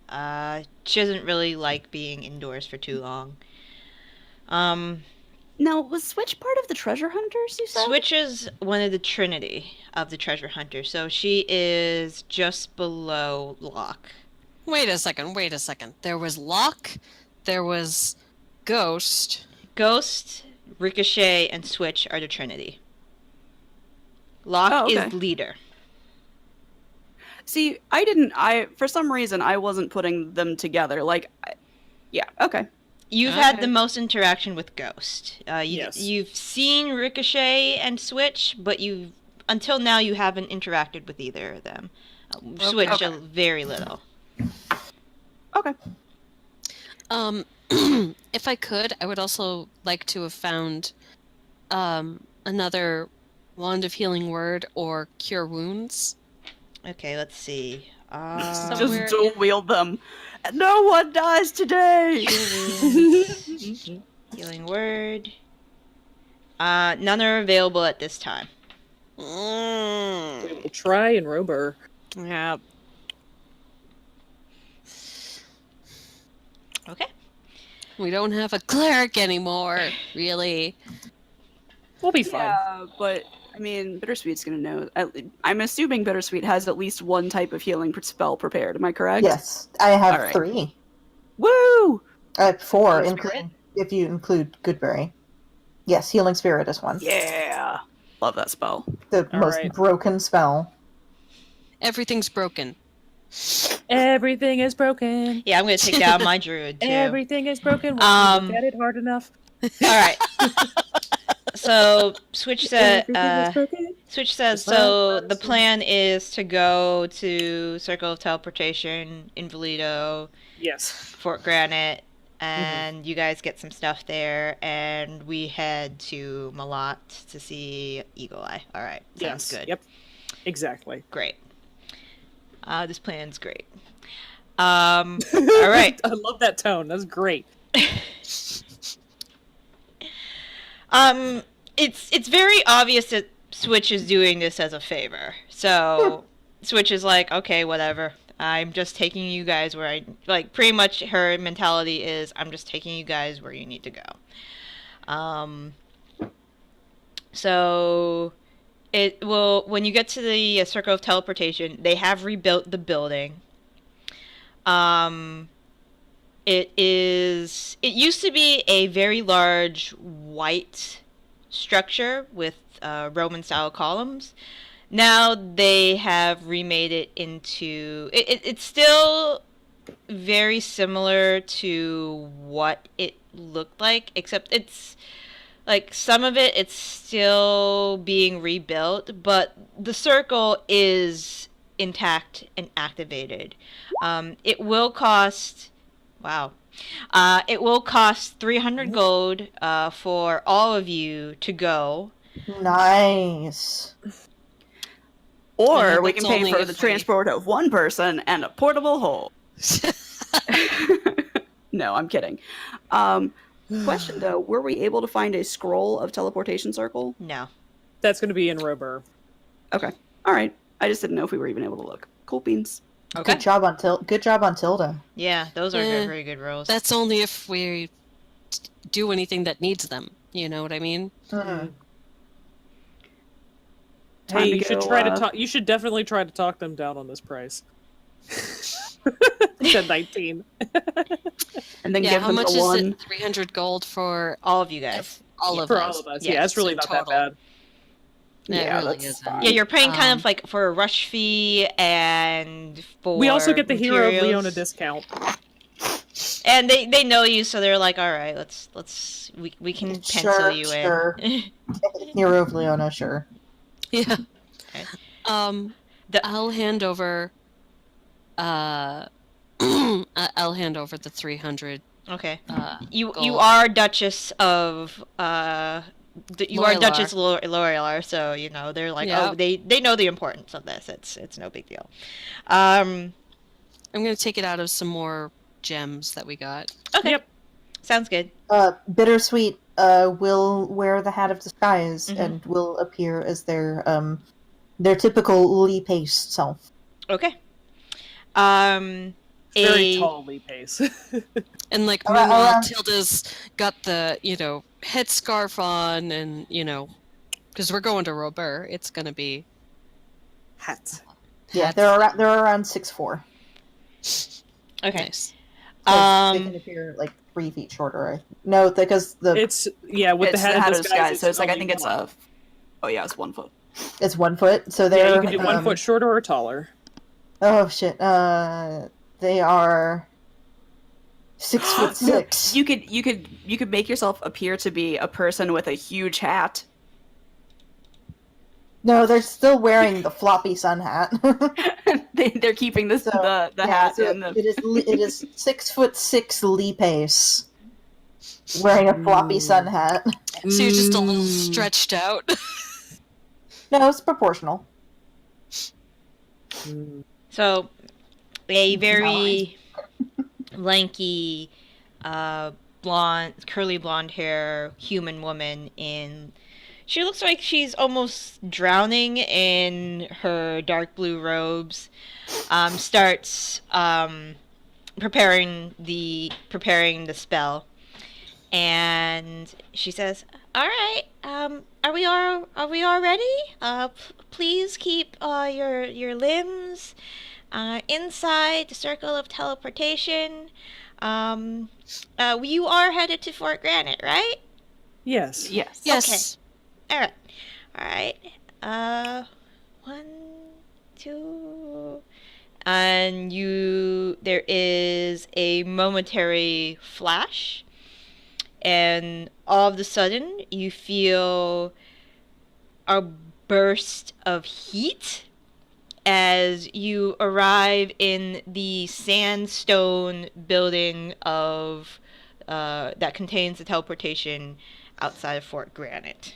She doesn't really like being indoors for too long. Now, was Switch part of the treasure hunters, you said? Switch is one of the trinity of the treasure hunters, so she is just below Locke. Wait a second. There was Locke, there was Ghost. Ghost, Ricochet, and Switch are the trinity. Locke is leader. See, for some reason, I wasn't putting them together. Yeah, okay. You've had the most interaction with Ghost. Yes. You've seen Ricochet and Switch, but until now you haven't interacted with either of them. Switch very little. Okay. If I could, I would also like to have found another Wand of Healing Word or Cure Wounds. Okay, let's see. Just dual wield them. No one dies today! Healing word. None are available at this time. We will try and Rober. Yeah. Okay. We don't have a cleric anymore, really. We'll be fine. Yeah, but I mean, Bittersweet's gonna know. I'm assuming Bittersweet has at least one type of healing spell prepared. Am I correct? Yes, I have All right. 3. Woo! 4, Healing including if you include Goodberry. Yes, Healing Spirit is 1. Yeah, love that spell. The All most right. broken spell. Everything's broken. Everything is broken. Yeah, I'm gonna take down my druid too. Everything is broken once you look at it hard enough. Alright. So Switch says Everything is broken. Switch says Just so like the plan is to go to Circle of Teleportation, Invalido, Yes. Fort Granite, and you guys get some stuff there, and we head to Malat to see Eagle Eye. Alright. Sounds good. Yep. Exactly. Great. This plan's great. Alright. I love that tone. That's great. It's very obvious that Switch is doing this as a favor. So Switch is like, okay, whatever. I'm just taking you guys where I like. Pretty much, her mentality is, I'm just taking you guys where you need to go. So it will when you get to the Circle of Teleportation, they have rebuilt the building. It used to be a very large white structure with Roman style columns. Now they have remade it into it's still very similar to what it looked like, except it's like some of it's still being rebuilt, but the circle is intact and activated. It will cost it will cost 300 gold for all of you to go. Nice. Or Yeah, we that's can pay only for if the we- transport of one person and a portable hole. No, I'm kidding. Question though, were we able to find a scroll of teleportation circle? No. That's going to be in Rober. Okay. All right. I just didn't know if we were even able to look. Cool beans. Okay. Good job on Tilda. Yeah, those are Eh, very good rolls. That's only if we do anything that needs them. You know what I mean? Mhm. Time Hey, to you should go, try to talk. You should definitely try to talk them down on this price. Said 19. and then Yeah, give how them much the is one. it? 300 gold for All of you guys. all of For us. all of us. Yeah, Yeah, it's really so not that total. bad. It Yeah, really that's isn't. fine. Yeah, you're paying kind Um, of like for a rush fee and for We also get the Hero of materials. Leona discount. And they know you, so they're like, all right, we can pencil Sure, you sure. in. Hero of Leona, sure. Yeah. Okay. I'll hand over. I'll hand over the 300. Okay. You Gold. are Duchess of you are Lorelar. Duchess Lorelar, so you know they're like, Yeah. oh, they know the importance of this. It's no big deal. I'm gonna take it out of some more gems that we got. Okay. Yep. Sounds good. Bittersweet will wear the hat of disguise Mhm. and will appear as their typical Lee Pace self. Okay. Very tall Lee Pace. And like Around- meanwhile, around- Tilda's got the headscarf on, and because we're going to Robert, it's gonna be Hats. Yeah, hats. they're around 6'4". Okay. Nice. They can appear like 3 feet shorter. No, because with It's with It's the hat of disguise. so it's like I only think it's one. a. Oh yeah, it's 1 foot. it's 1 foot, so they're Yeah, you can do 1 foot shorter or taller. Oh shit! They are 6'6". You could make yourself appear to be a person with a huge hat. No, they're still wearing the floppy sun hat. They're keeping this So, the yeah, hat so and the. it is 6'6" Lee Pace wearing a floppy sun hat. So you're just a little stretched out. No, it's proportional. So, a very lanky, blonde, curly blonde hair human woman in. She looks like she's almost drowning in her dark blue robes. Starts preparing the spell, and she says, "All right, are we all ready? Please keep your limbs inside the circle of teleportation. You are headed to Fort Granite, right? Yes. Yes. Yes. All right, all right. One, two." And there is a momentary flash, and all of a sudden you feel a burst of heat as you arrive in the sandstone building of that contains the teleportation outside of Fort Granite.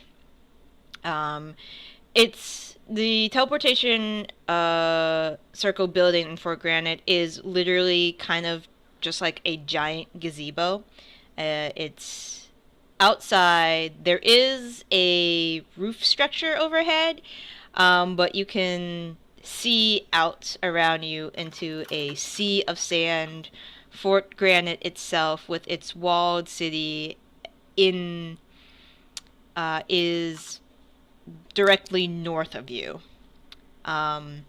It's the teleportation circle building in Fort Granite is literally kind of just like a giant gazebo. It's outside. There is a roof structure overhead, but you can see out around you into a sea of sand. Fort Granite itself, with its walled city, is directly north of you. And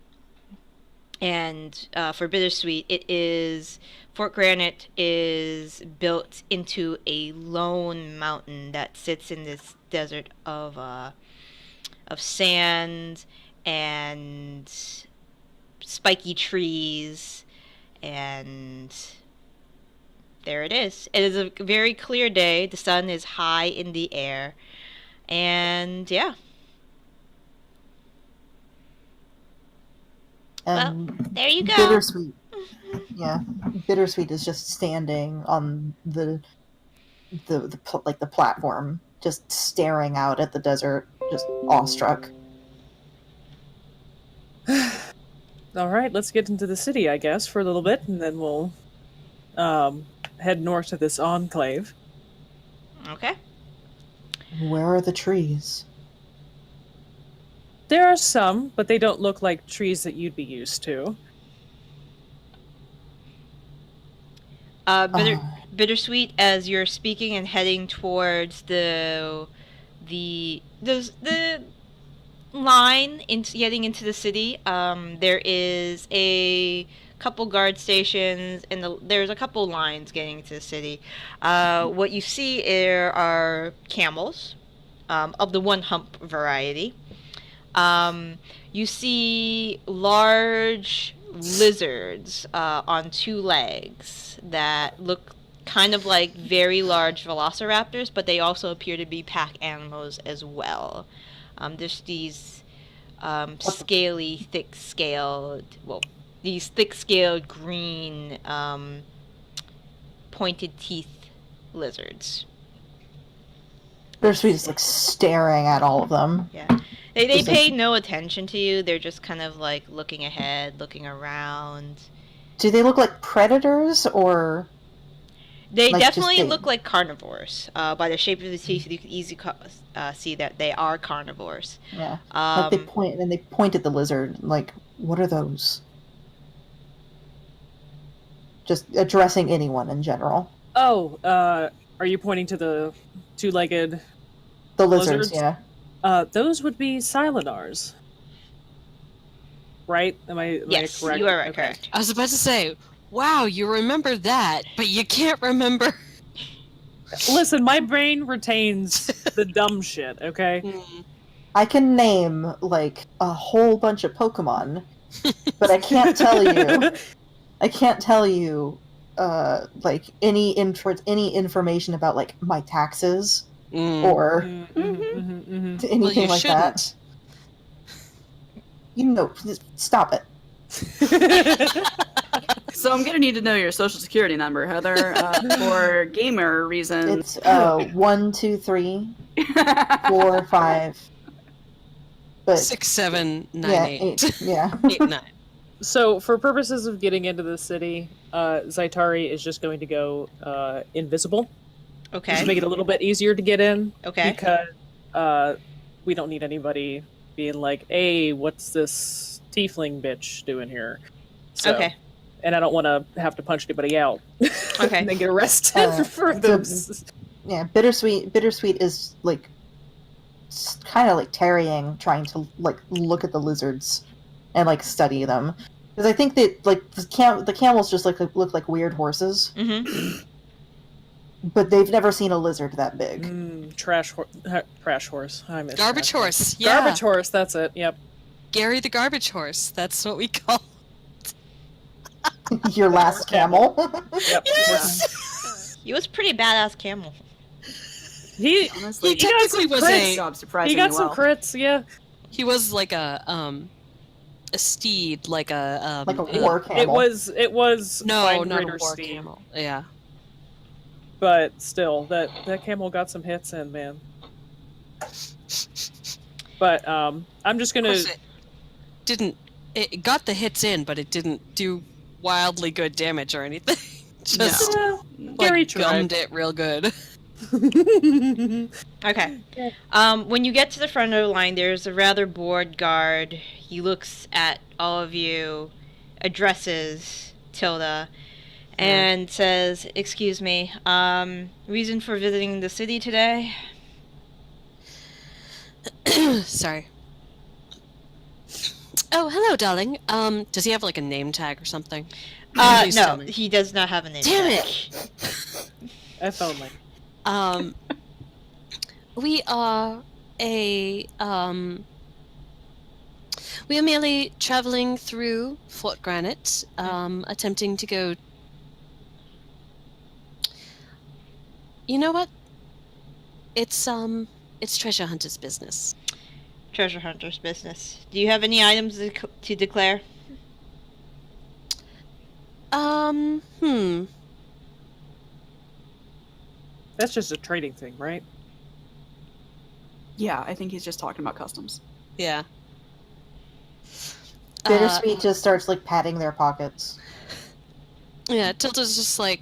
for Bittersweet, Fort Granite is built into a lone mountain that sits in this desert of sand and spiky trees, and there it is. It is a very clear day. The sun is high in the air, and yeah. And There you go. Bittersweet. Yeah, Bittersweet is just standing on the platform, just staring out at the desert, just awestruck. All right, let's get into the city, I guess, for a little bit, and then we'll head north to this enclave. Okay. Where are the trees? There are some, but they don't look like trees that you'd be used to. Bittersweet, as you're speaking and heading towards the line into getting into the city, there is a couple guard stations and there's a couple lines getting into the city. What you see there are camels, of the one hump variety. You see large lizards on two legs that look kind of like very large velociraptors, but they also appear to be pack animals as well. There's these thick-scaled green pointed teeth lizards. Bittersweet is like staring at all of them. Yeah. They pay no attention to you. They're just kind of like looking ahead, looking around. Do they look like predators or? They like definitely just look like carnivores. By the shape of the teeth, you can easily see that they are carnivores. Yeah. Like they point at the lizard. Like, what are those? Just addressing anyone in general. Oh, are you pointing to the two-legged The lizards, lizards? yeah. Those would be Silenars. Right? Am I Yes, correct? you are right, Okay. correct. I was about to say, wow, you remember that, but you can't remember. Listen, my brain retains the dumb shit, okay? I can name like a whole bunch of Pokemon, but I can't tell you. I can't tell you like any information about like my taxes or anything Well, you like shouldn't. that. You know, stop it. So I'm gonna need to know your social security number, Heather, for gamer reasons. It's 1, 2, 3, 4, 5. But 6, 7, 9, yeah, 8. 8. Yeah. 8, 9. So, for purposes of getting into the city, Zaitari is just going to go invisible. Just to Okay. make it a little bit easier to get in. Okay. Because we don't need anybody being like, hey, what's this tiefling bitch doing here? So, Okay. And I don't want to have to punch anybody out. Okay. And then get arrested for them. Yeah, Bittersweet is like kind of like tarrying, trying to like look at the lizards and like study them, because I think that like the camels just like look like weird horses, but they've never seen a lizard that big. Trash horse. I miss Garbage trash horse. Yeah. Garbage horse. That's it. Yep. Gary the garbage horse. That's what we call. Your last camel. Yep. Yes. He was pretty badass camel. He Honestly, technically was a- job he surprisingly got some well. crits. Yeah. He was like a steed, like a Like a war camel. It was No, Mind not a Raider war steed. camel. Yeah. But still, that camel got some hits in, man. But I'm just Of gonna. course it got the hits in, but it didn't do wildly good damage or anything. Just Gary like tried. gummed it real good. Okay. When you get to the front of the line, there's a rather bored guard. He looks at all of you, addresses Tilda, and says, "Excuse me, reason for visiting the city today?" Sorry. Oh, hello, darling. Does he have like a name tag or something? Please tell No, me. he does not have a name. Damn tag. it! If only. We are we are merely traveling through Fort Granite, attempting to go. You know what? It's treasure hunter's business. Treasure hunter's business. Do you have any items to declare? That's just a trading thing, right? Yeah, I think he's just talking about customs. Yeah. Bittersweet just starts like patting their pockets. Yeah, Tilda's just like,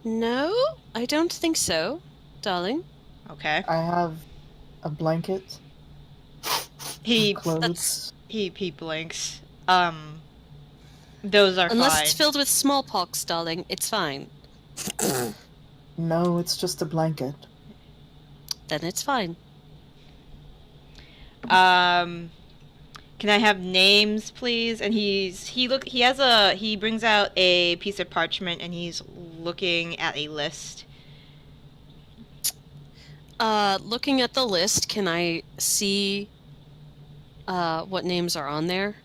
no, I don't think so, darling. Okay. I have a blanket. He Clothes. he blinks. Those are Unless fine. it's filled with smallpox, darling, it's fine. No, it's just a blanket. Then it's fine. Can I have names, please? And he brings out a piece of parchment and he's looking at a list. Looking at the list, can I see what names are on there?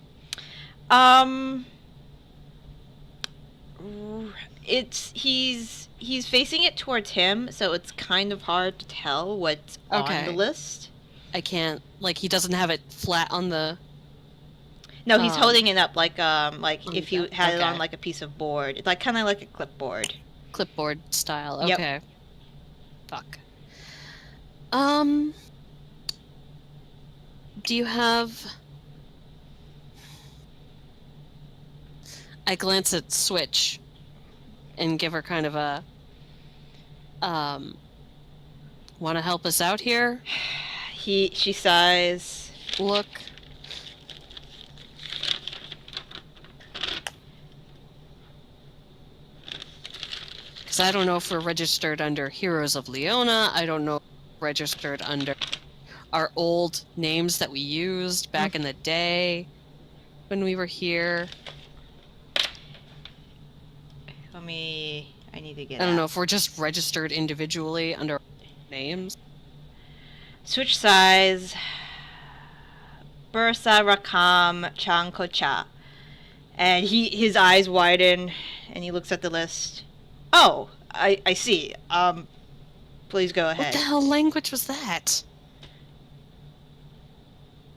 He's facing it towards him, so it's kind of hard to tell what's on Okay. the list. I can't, like, he doesn't have it flat on the... No, he's holding it up like if you had it on okay. like a piece of board. It's like kind of like a clipboard. clipboard style. Yep. Okay. Fuck. Do you have... I glance at Switch and give her kind of a, want to help us out here? She sighs. Look. Because I don't know if we're registered under Heroes of Leona. I don't know if we're registered under our old names that we used back in the day when we were here. I need to get I don't out. know if we're just registered individually under names. Switch size. Bursa Rakam Chankocha. And his eyes widen and he looks at the list. Oh, I see. Please go What ahead. the hell language was that?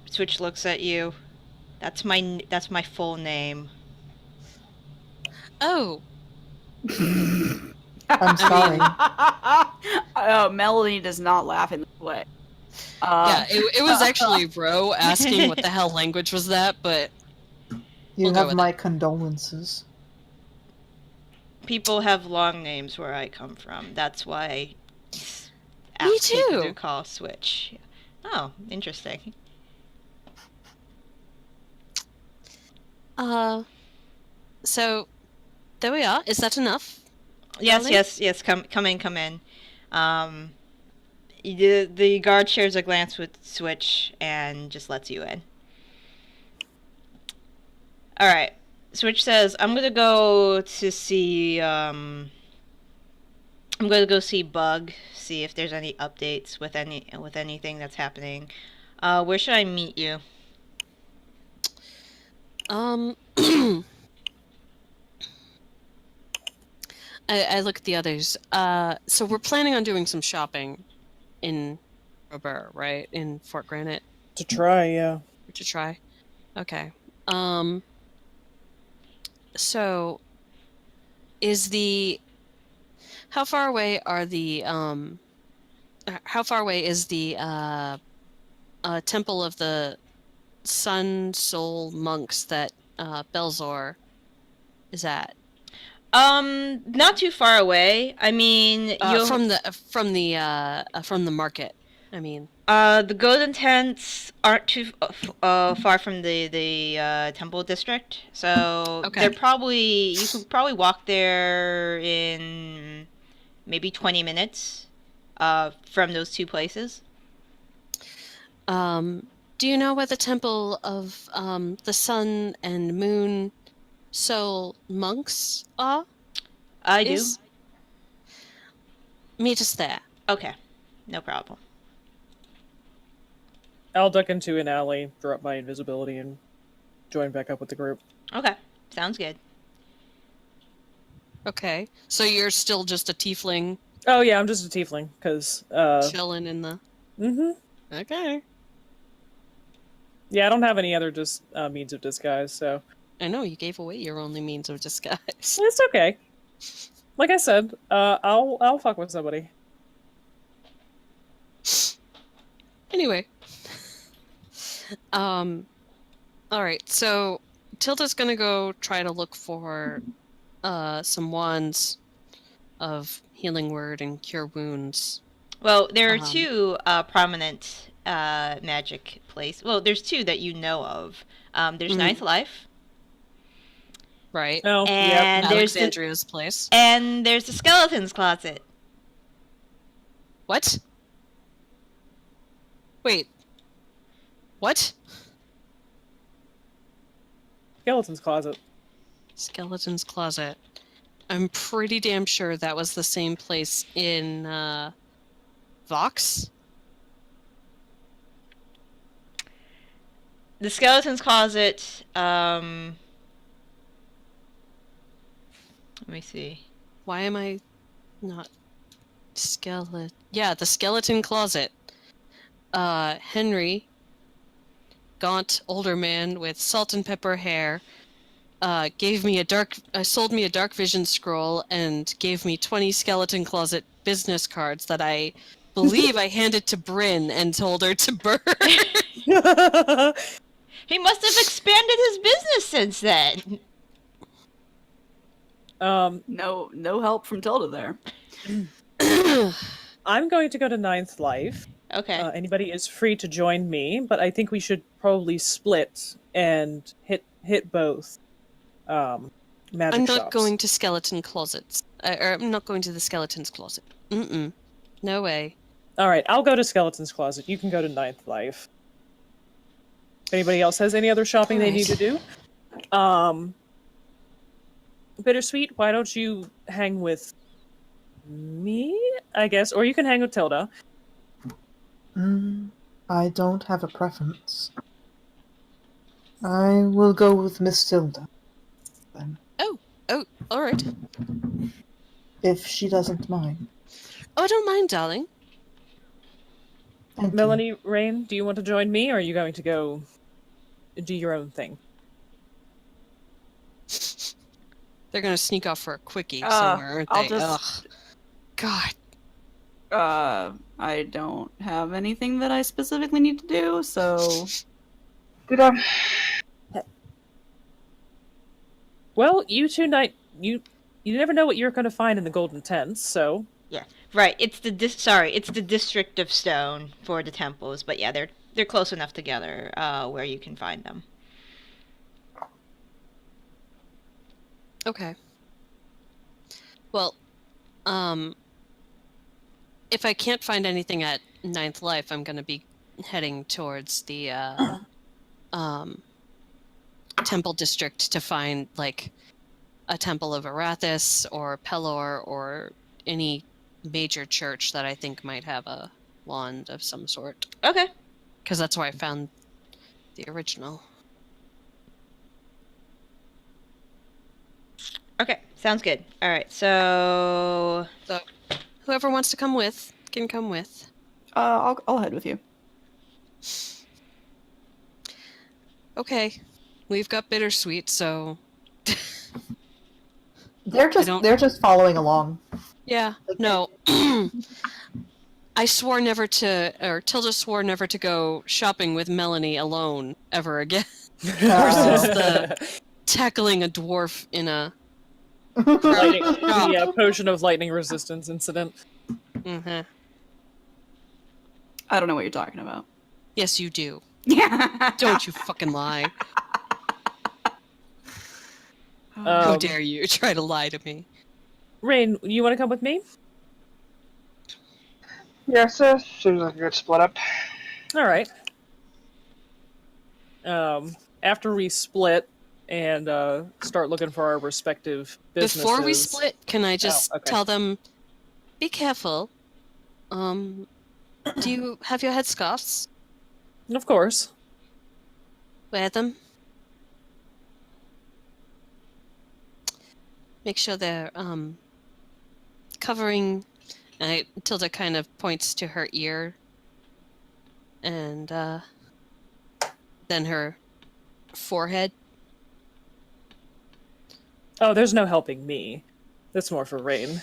Switch looks at you. That's my full name. Oh, I'm sorry. Melanie does not laugh in this way. yeah, it was actually Ro asking what the hell language was that, but You We'll go have with my condolences. People have long names where I come from. That's why I Me ask people to too. call Switch. Oh, interesting. So there we are. Is that enough? Yes, Darling? yes. Come in. The guard shares a glance with Switch and just lets you in. All right. Switch says, "I'm gonna go to see. I'm gonna go see Bug. See if there's any updates with anything that's happening. Where should I meet you?" I look at the others. So we're planning on doing some shopping in Robert, right? In Fort Granite To try, yeah. to try. Okay. So how far away are the how far away is the temple of the Sun Soul monks that Belzor is at? Not too far away. I mean, From the market. I mean, the golden tents aren't too far from the temple district, so Okay. they're probably you could probably walk there in maybe 20 minutes from those two places. do you know where the temple of the Sun and Moon Soul monks are? I do. Meet us there. Okay, no problem. I'll duck into an alley, drop my invisibility, and join back up with the group. Okay, sounds good. Okay, so you're still just a tiefling Oh yeah, I'm just a tiefling, because, chilling in the... Mm-hmm. Okay. Yeah, I don't have any other means of disguise, so... I know, you gave away your only means of disguise. It's okay. Like I said, I'll fuck with somebody. Anyway. Alright, so Tilda's gonna go try to look for some wands of healing word and cure wounds. Well, there are two prominent magic place. Well, there's two that you know of. There's Ninth Life. Right. Oh, And yep. there's Alexandria's place. And there's the skeleton's closet. What? Wait. What? Skeleton's closet. Skeleton's closet. I'm pretty damn sure that was the same place in Vox. The skeleton's closet, let me see. Why am I not skeleton? Yeah, the skeleton closet. Henry, gaunt older man with salt and pepper hair, sold me a dark vision scroll and gave me 20 skeleton closet business cards that I believe I handed to Bryn and told her to burn. He must have expanded his business since then. No help from Tilda there. I'm going to go to Ninth Life. Okay. Anybody is free to join me, but I think we should probably split and hit both magic I'm not shops. going to skeleton closets. Or I'm not going to the skeleton's closet. No way. All right, I'll go to Skeleton's Closet. You can go to Ninth Life. If anybody else has any other shopping they need to do? Bittersweet, why don't you hang with me, I guess? Or you can hang with Tilda. I don't have a preference. I will go with Miss Tilda, then. Oh, alright. If she doesn't mind. Oh, I don't mind, darling. Thank you. Melanie, Raine, do you want to join me, or are you going to go do your own thing? They're gonna sneak off for a quickie somewhere, aren't they? I'll just... Ugh. God. I don't have anything that I specifically need to do, so... Did Well, you two you never know what you're going to find in the Golden Tents, so Yeah, right. It's the it's the district of stone for the temples, but yeah, they're close enough together where you can find them. Okay. Well, if I can't find anything at Ninth Life, I'm going to be heading towards the temple district to find like a temple of Arathis or Pelor or any major church that I think might have a wand of some sort. Okay. Because that's where I found the original. Okay, sounds good. All right, so Whoever wants to come with can come with. I'll head with you. Okay, we've got Bittersweet, so They're just following along. yeah. No, I swore never to, or Tilda swore never to go shopping with Melanie alone ever again. Versus the tackling a dwarf in a the potion of lightning resistance incident. Mm-hmm. I don't know what you're talking about. Yes, you do. Yeah. Don't you fucking lie. How dare you try to lie to me. Raine, you want to come with me? Yeah, so seems like a good split up. All right. After we split and start looking for our respective businesses. Before we split, can I just okay. tell them, be careful. Do you have your headscarves? Of course. Wear them. Make sure they're covering. Tilda kind of points to her ear, and then her forehead. Oh, there's no helping me. That's more for Raine.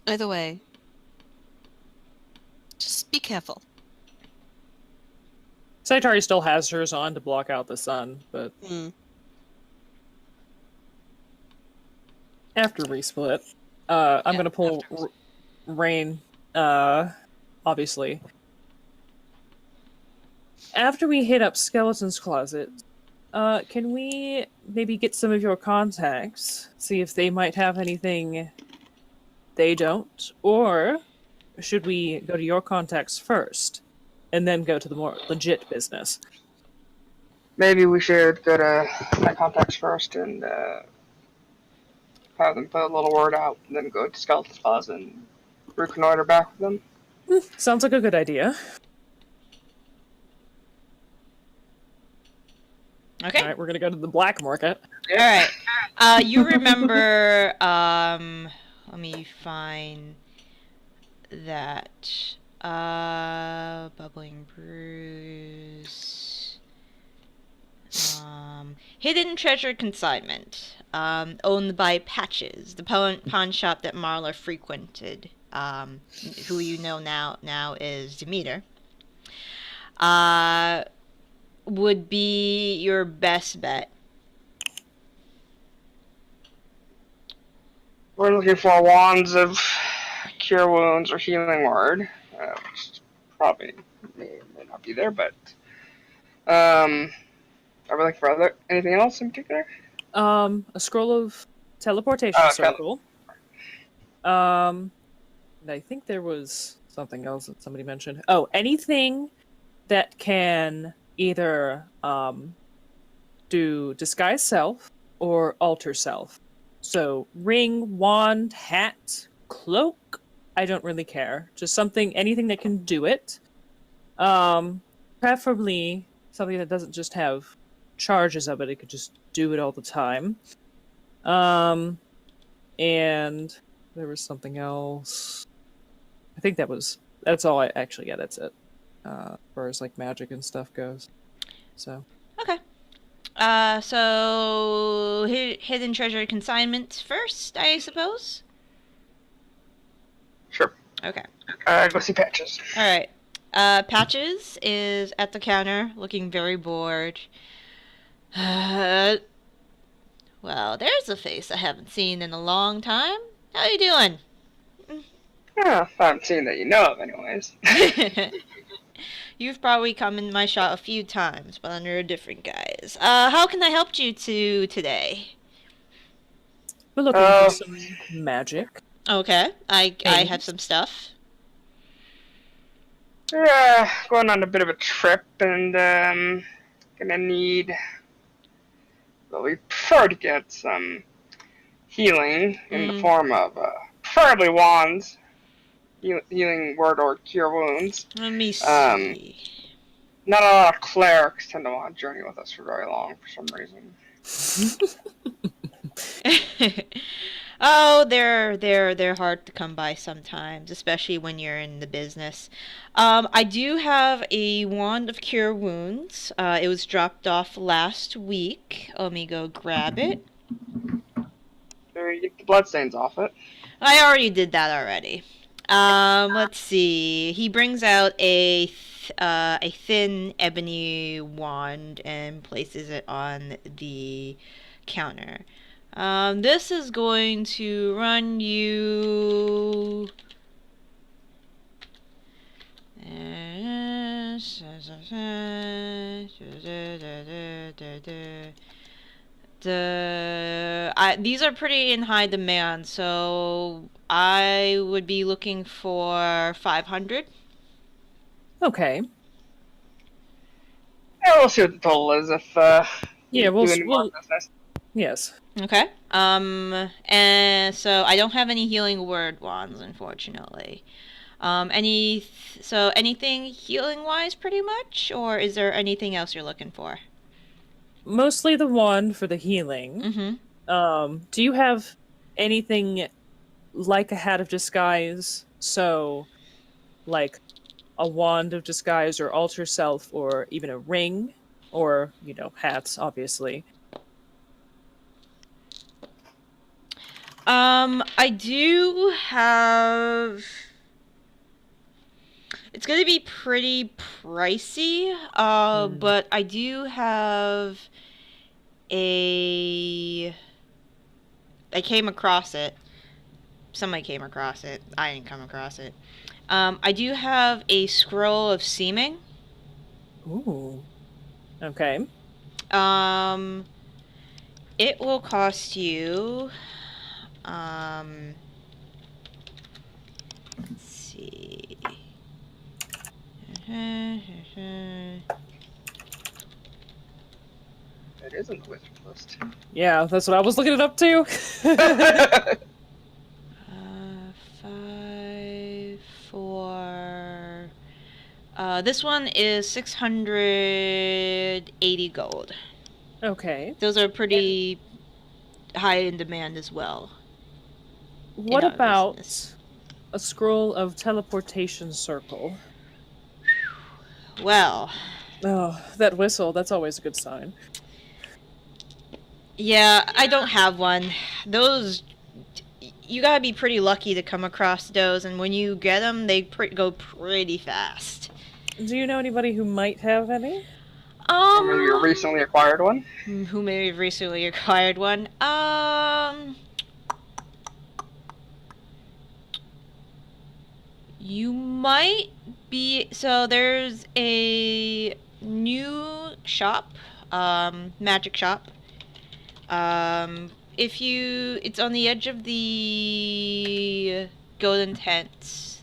Either way, just be careful. Zaitari still has hers on to block out the sun, but after we split, I'm gonna pull Raine, obviously. After we hit up Skeleton's closet, can we maybe get some of your contacts, see if they might have anything they don't? Or should we go to your contacts first, and then go to the more legit business? Maybe we should go to my contacts first and have them put a little word out, and then go to Skeleton's Closet and reconnoiter back with them. Sounds like a good idea. Okay. Alright, we're gonna go to the black market. All right. You remember? Let me find that. Bubbling Brews. Hidden Treasure Consignment. Owned by Patches, the pawn shop that Marla frequented. Who you know now is Demeter. Would be your best bet. We're looking for wands of cure wounds or healing word, which probably may not be there, but are we looking for anything else in particular? A scroll of teleportation circle. And I think there was something else that somebody mentioned. Oh, anything that can either do disguise self or alter self. So ring, wand, hat, cloak, I don't really care. Just anything that can do it. Preferably something that doesn't just have charges of it, it could just do it all the time. And there was something else. I think that's all that's it. As far as like magic and stuff goes. So Okay. So hidden treasure consignment first, I suppose. Sure. Okay. Go see Patches. All right. Patches is at the counter, looking very bored. Well, there's a face I haven't seen in a long time. How you doing? Yeah, I haven't seen that you know of, anyways. You've probably come in my shop a few times, but under a different guise. How can I help you today? We're looking for some magic. Okay, I Things. have some stuff. Yeah, going on a bit of a trip, and gonna need. Well, we prefer to get some healing in the form of preferably wands, healing word or cure wounds. Let me see. Not a lot of clerics tend to want to journey with us for very long for some reason. Oh, they're hard to come by sometimes, especially when you're in the business. I do have a wand of cure wounds. It was dropped off last week. Let me go grab it. So you get the bloodstains off it. I already did that already. Let's see. He brings out a thin ebony wand and places it on the counter. This is going to run you. These are pretty in high demand, so I would be looking for 500. Yeah, Okay. we'll see what the total is if Yeah, do any more business. Yes. Okay. And so I don't have any healing word wands, unfortunately. Anything healing wise, pretty much, or is there anything else you're looking for? Mostly the wand for the healing. Mm-hmm. Do you have anything like a hat of disguise? So, like a wand of disguise or alter self or even a ring? Or, hats, obviously. I do have. It's gonna be pretty pricey, but I do have I came across it. Somebody came across it. I didn't come across it. I do have a scroll of seeming. Ooh. Okay. It will cost you. Let's see. It is in the wizard list. Yeah, that's what I was looking it up too. 5, 4. This one is 680 gold. Okay. Those are pretty high in demand as well. What our about business. a scroll of teleportation circle? Well, Oh, that whistle, that's always a good sign. yeah, I don't have one. Those, you gotta be pretty lucky to come across those, and when you get them, they go pretty fast. Do you know anybody who might have any? Or maybe you recently acquired one? Who may have recently acquired one? You might be. So there's a new shop, magic shop. It's on the edge of the Golden Tents.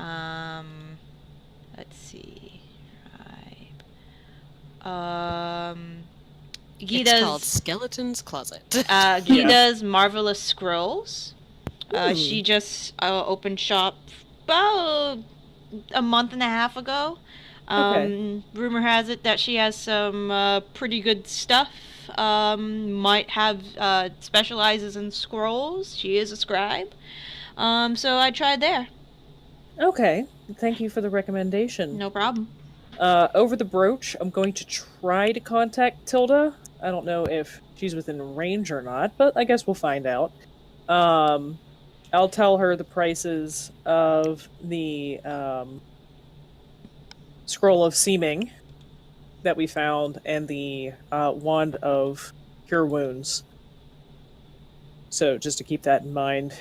Let's see. It's called Skeleton's Closet. Gida's Marvelous Scrolls. She just opened shop about a month and a half ago. Okay. Rumor has it that she has some pretty good stuff. Might have specializes in scrolls. She is a scribe. So I tried there. Okay. Thank you for the recommendation. No problem. Over the brooch, I'm going to try to contact Tilda. I don't know if she's within range or not, but I guess we'll find out. I'll tell her the prices of the scroll of seeming that we found and the wand of cure wounds. So just to keep that in mind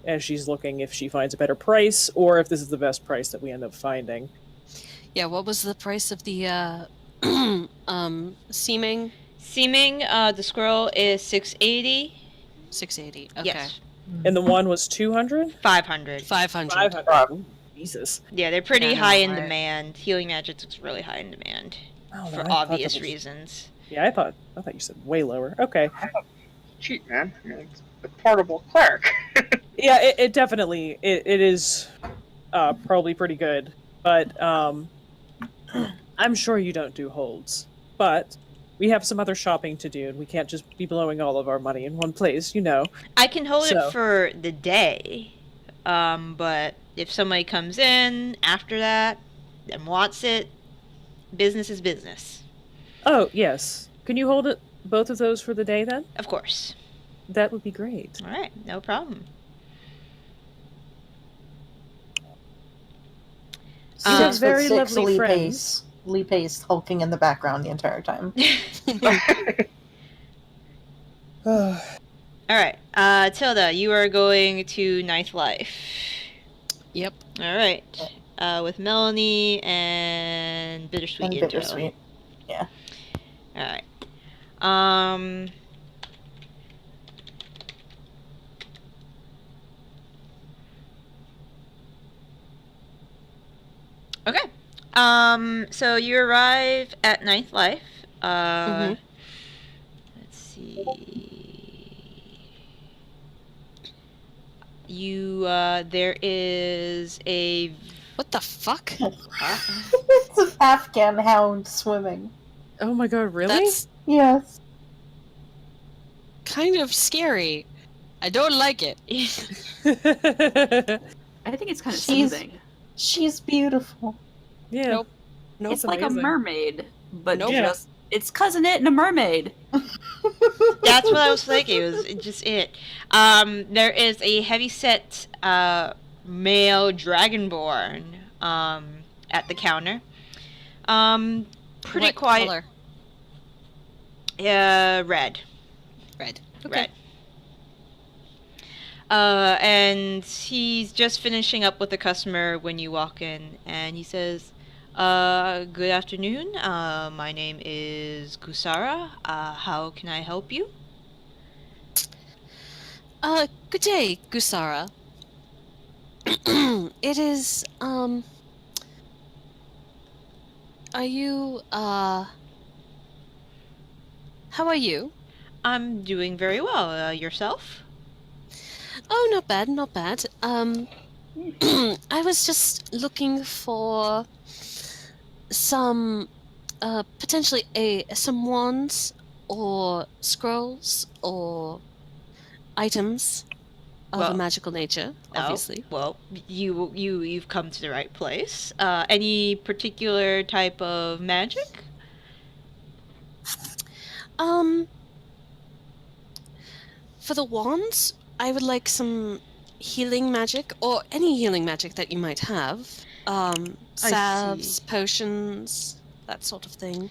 as she's looking if she finds a better price or if this is the best price that we end up finding. Yeah, what was the price of the seeming? Seeming, the scroll is 680. 680. Okay. Yes. And the one was 200? 500. 500. 500. Ooh, Jesus. Yeah, they're pretty Yeah, I know, high in right? demand. Healing magic is really high in demand Oh, for I thought obvious that was- reasons. Yeah, I thought you said way lower. Okay. Cheap, man. I mean, it's a portable cleric. Yeah, it definitely it is probably pretty good, but I'm sure you don't do holds. But we have some other shopping to do, and we can't just be blowing all of our money in one place, you know. I can hold So- it for the day, but if somebody comes in after that and wants it, business is business. Oh yes, can you hold it both of those for the day then? Of course. That would be great. All right, no problem. Six very foot six lovely Lee friends. Pace. Lee Pace hulking in the background the entire time. All right, Tilda, you are going to Ninth Life. Yep. All right, with Melanie and Bittersweet. And Bittersweet. Yeah. All right. Okay. So you arrive at Ninth Life. Mhm. Let's see. There is a. What the fuck? It's an Afghan hound swimming. Oh my god, really? That's Yes. kind of scary. I don't like it. I think it's kind of She's- soothing. She's beautiful. Yeah. Nope. Nope. It's like amazing. a mermaid, but Nope. just it's cousin it and a mermaid. That's what I was thinking. It was just it. There is a heavyset male dragonborn at the counter. Pretty What quiet. color? Red. Red. Red. And he's just finishing up with the customer when you walk in, and he says, good afternoon. My name is Gusara. How can I help you? Good day, Gusara. It is, are you, how are you? I'm doing very well. Yourself? Oh, not bad, not bad. I was just looking for some, potentially some wands or scrolls or items of Well- a magical nature, obviously. Oh, well, you've come to the right place. Any particular type of magic? For the wands, I would like some healing magic, or any healing magic that you might have. Salves, see. potions, that sort of thing.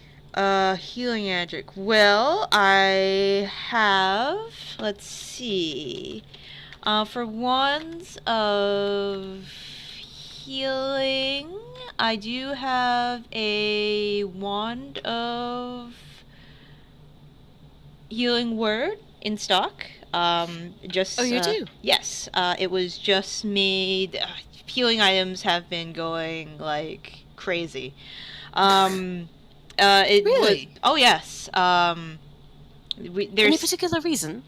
Healing magic. Well, I have. Let's see. For wands of healing, I do have a wand of healing word in stock. Just. Oh, you do? Yes. It was just made. Healing items have been going like crazy. Really? Oh yes. Any There's particular reason?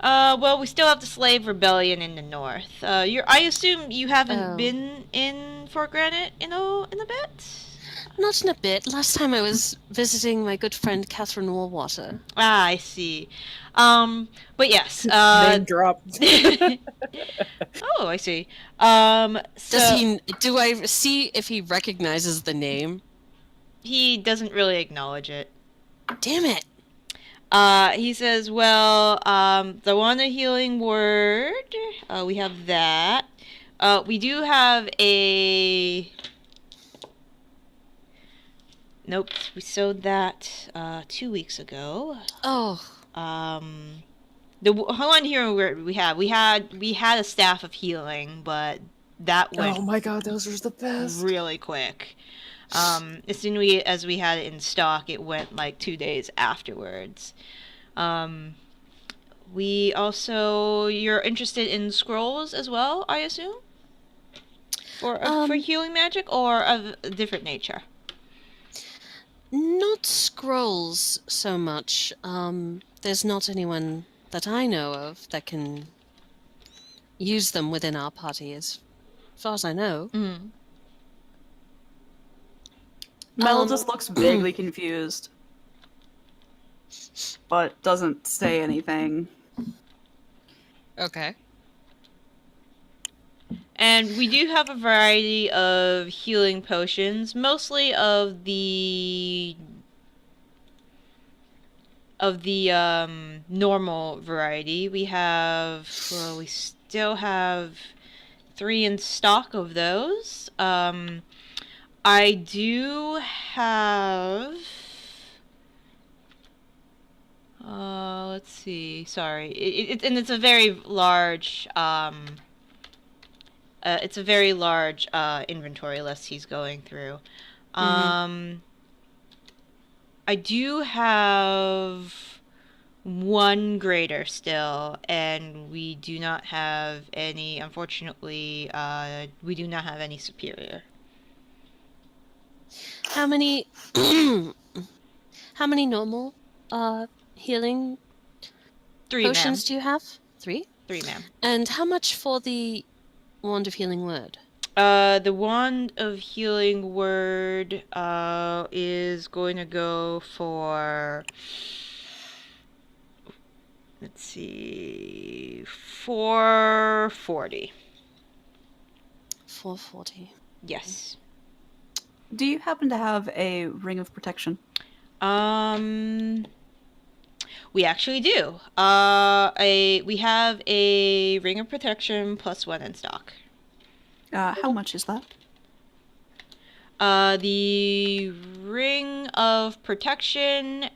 well, we still have the slave rebellion in the north. I assume you haven't Oh. been in Fort Granite in a bit. Not in a bit. Last time I was visiting my good friend Catherine Warwater. Ah, I see. But yes. Name drop. Oh, I see. So Do I see if he recognizes the name? he doesn't really acknowledge it. Damn it! He says, well, the one a healing word, we have that. We do have a Nope, we sewed that 2 weeks ago. Oh, The one here we had a staff of healing, but that went Oh my god, those are the best. really quick. As soon as we had it in stock, it went like 2 days afterwards. We also, you're interested in scrolls as well, I assume, for healing magic, or of a different nature. not scrolls so much. There's not anyone that I know of that can use them within our party, as far as I know. Mm. Mel just looks vaguely confused, but doesn't say anything. Okay. And we do have a variety of healing potions, mostly of the normal variety. We still have 3 in stock of those. I do have. Let's see. Sorry, it's a very large. It's a very large inventory list he's going through. I do have 1 greater still, and we do not have any. Unfortunately, we do not have any superior. How many how many normal healing 3, ma'am. potions do you have? 3? 3, ma'am. And how much for the Wand of Healing Word? The Wand of Healing Word is going to go for, let's see, 440. 440. Yes. Do you happen to have a ring of protection? We actually do. We have a Ring of Protection +1 in stock. How much is that? The Ring of Protection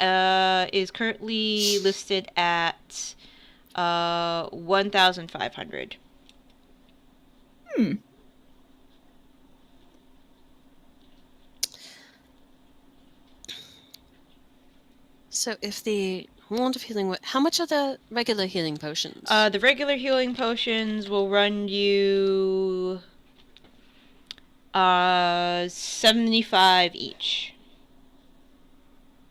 is currently listed at 1,500. So if the Wand of Healing Word... How much are the regular healing potions? The regular healing potions will run you 75 each.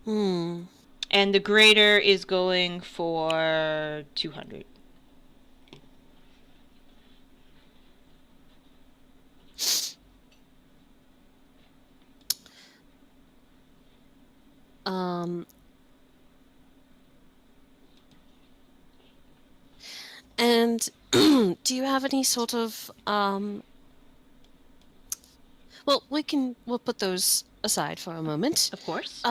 And the greater is going for 200. And do you have any sort of well, we'll put those aside for a moment. Of course.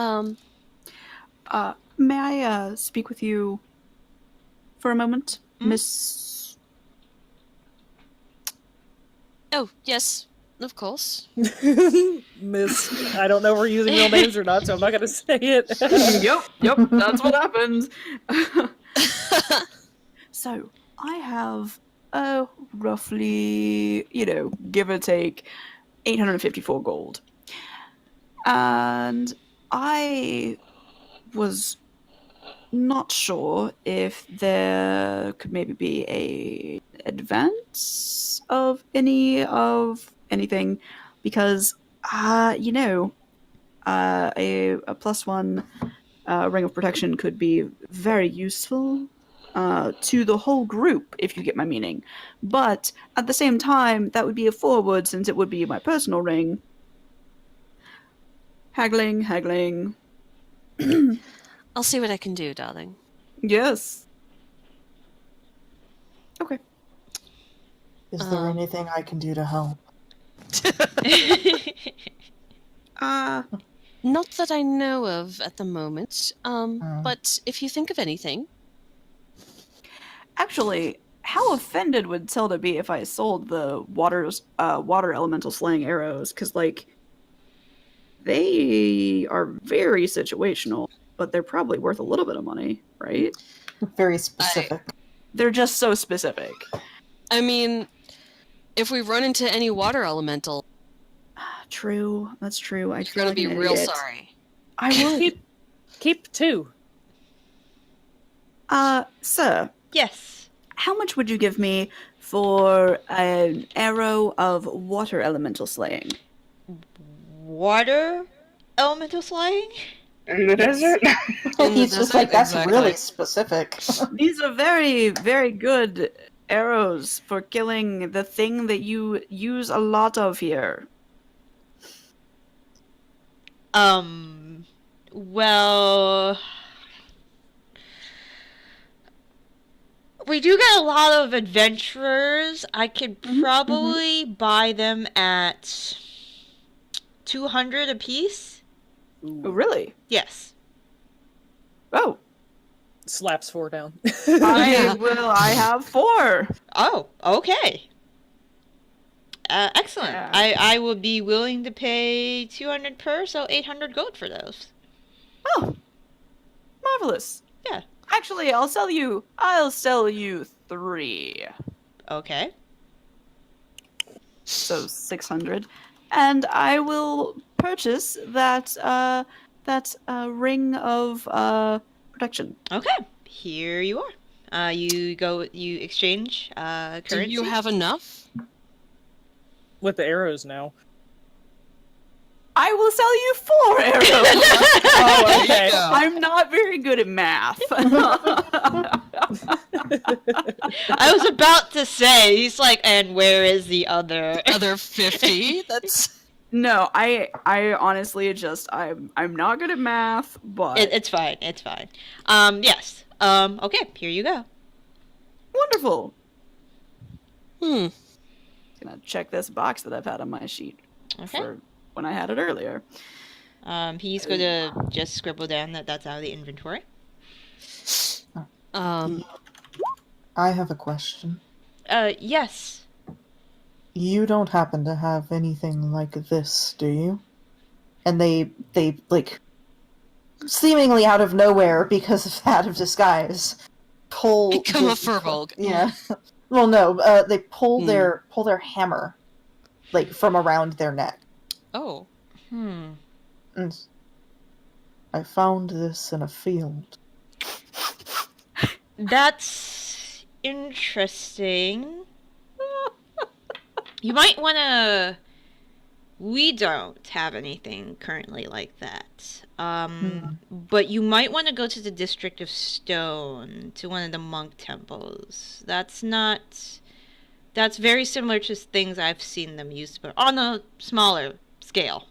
May I speak with you for a moment, Miss? Oh, yes, of course. Miss, I don't know if we're using real names or not, so I'm not going to say it. Yep, that's what happens. So, I have, roughly, give or take, 854 gold. And I was not sure if there could maybe be a advance of anything, because, a +1 ring of protection could be very useful to the whole group, if you get my meaning. But at the same time, that would be a forward, since it would be my personal ring. Haggling. I'll see what I can do, darling. Yes. Okay. Is there anything I can do to help? Not that I know of at the moment. But if you think of anything... Actually, how offended would Tilda be if I sold the water elemental slaying arrows? Because, They are very situational, but they're probably worth a little bit of money, right? Very specific. They're just so specific. I mean, if we run into any water elemental, True, that's true. I'd you're feel gonna like be an real idiot. sorry. I would. Keep 2. Sir, Yes. how much would you give me for an arrow of water elemental slaying? Water elemental slaying? In the desert? In the He's just like, desert, that's exactly. really specific. These are very, very good arrows for killing the thing that you use a lot of here. Well, we do get a lot of adventurers. I could probably buy them at 200 apiece. Oh, really? Yes. Oh, Slaps 4 down. I have 4. Oh, okay. Excellent. Yeah. I would be willing to pay 200 per, so 800 gold for those. Oh, marvelous. Yeah. Actually, I'll sell you 3. Okay. So 600. And I will purchase that ring of protection. Okay. Here you are. You exchange Do currency. you have enough? With the arrows now. I will sell you 4 arrows. Oh, okay. I'm not very good at math. I was about to say, he's like, and where is the other? Other 50? That's No, I honestly just I'm not good at math, but It's fine. It's fine. Yes. Okay. Here you go. wonderful. hmm. Gonna check this box that I've had on my sheet Okay. for when I had it earlier. He's gonna just scribble down that that's out of the inventory. Um, I have a question. Yes. You don't happen to have anything like this, do you? And they like, seemingly out of nowhere because of that of disguise, pull become a this- furbolg. Yeah. Well, no. They pull their hammer, like, from around their neck. Oh. And I found this in a field. That's interesting. You might want to... We don't have anything currently like that. But you might want to go to the District of Stone, to one of the monk temples. That's very similar to things I've seen them use, but on a smaller scale.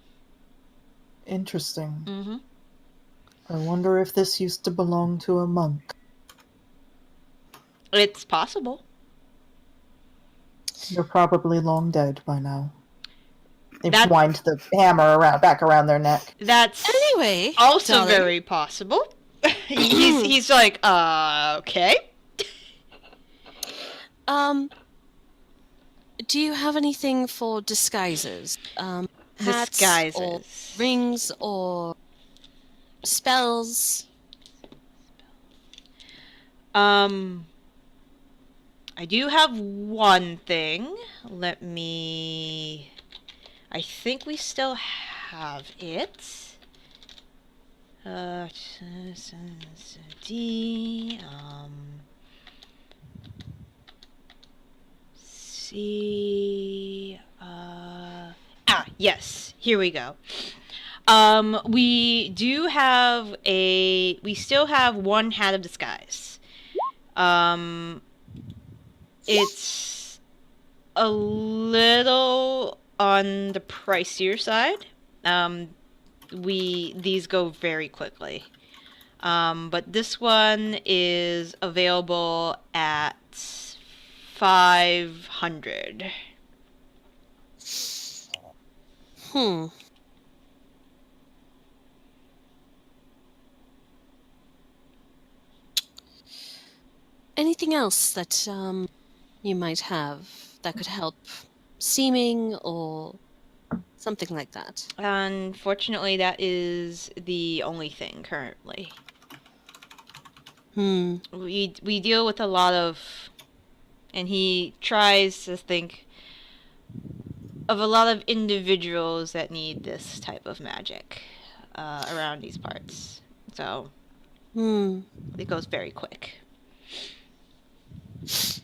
Interesting. Mm-hmm. I wonder if this used to belong to a monk. It's possible. They're probably long dead by now. They've That- wind the hammer back around their neck. That's Anyway, also darling. very possible. he's like, okay. Do you have anything for disguises? Hats Disguises. or rings or spells? I do have one thing. I think we still have it. Yes, here we go. We still have one hat of disguise. It's a little on the pricier side. These go very quickly. But this one is available at 500. Anything else that you might have that could help seeming or Something like that. Unfortunately, that is the only thing currently. We deal with a lot of, and he tries to think of a lot of individuals that need this type of magic around these parts. So it goes very quick. Is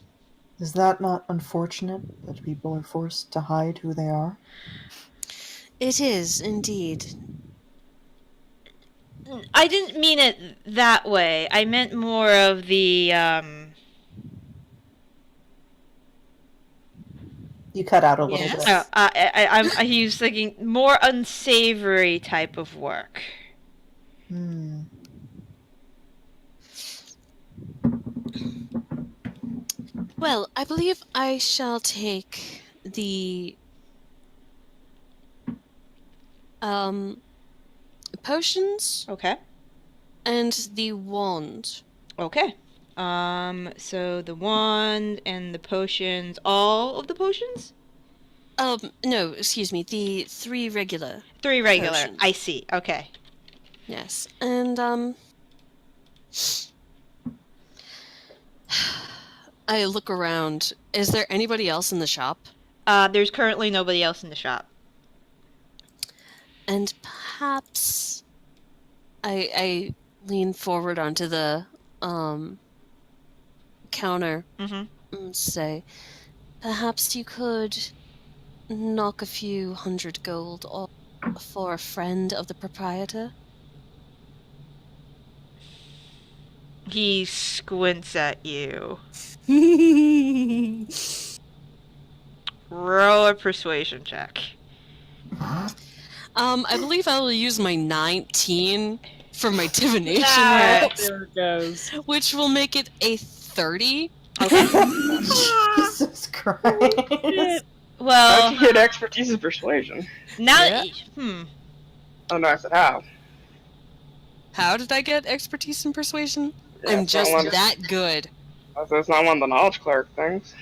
that not unfortunate that people are forced to hide who they are? It is, indeed. I didn't mean it that way. I meant more of the You cut out a little Yes? bit. he was thinking more unsavory type of work. Well, I believe I shall take the potions Okay. and the wand. Okay. So the wand and the potions, all of the potions? No, excuse me, the 3 regular. 3 regular. Potions. I see. Okay. Yes, and I look around. Is there anybody else in the shop? There's currently nobody else in the shop. And perhaps I lean forward onto the counter and say, perhaps you could knock a few hundred gold off for a friend of the proprietor. He squints at you. Roll a persuasion check. I believe I will use my 19 for my divination Ah, roll, There it goes. which will make it a 30. Okay. Jesus Christ. Well, How'd you get expertise in persuasion? now Yeah. Oh no, I said how. How did I get expertise in persuasion? Yeah, I'm it's not just one of- that good. I said it's not one of the knowledge cleric things.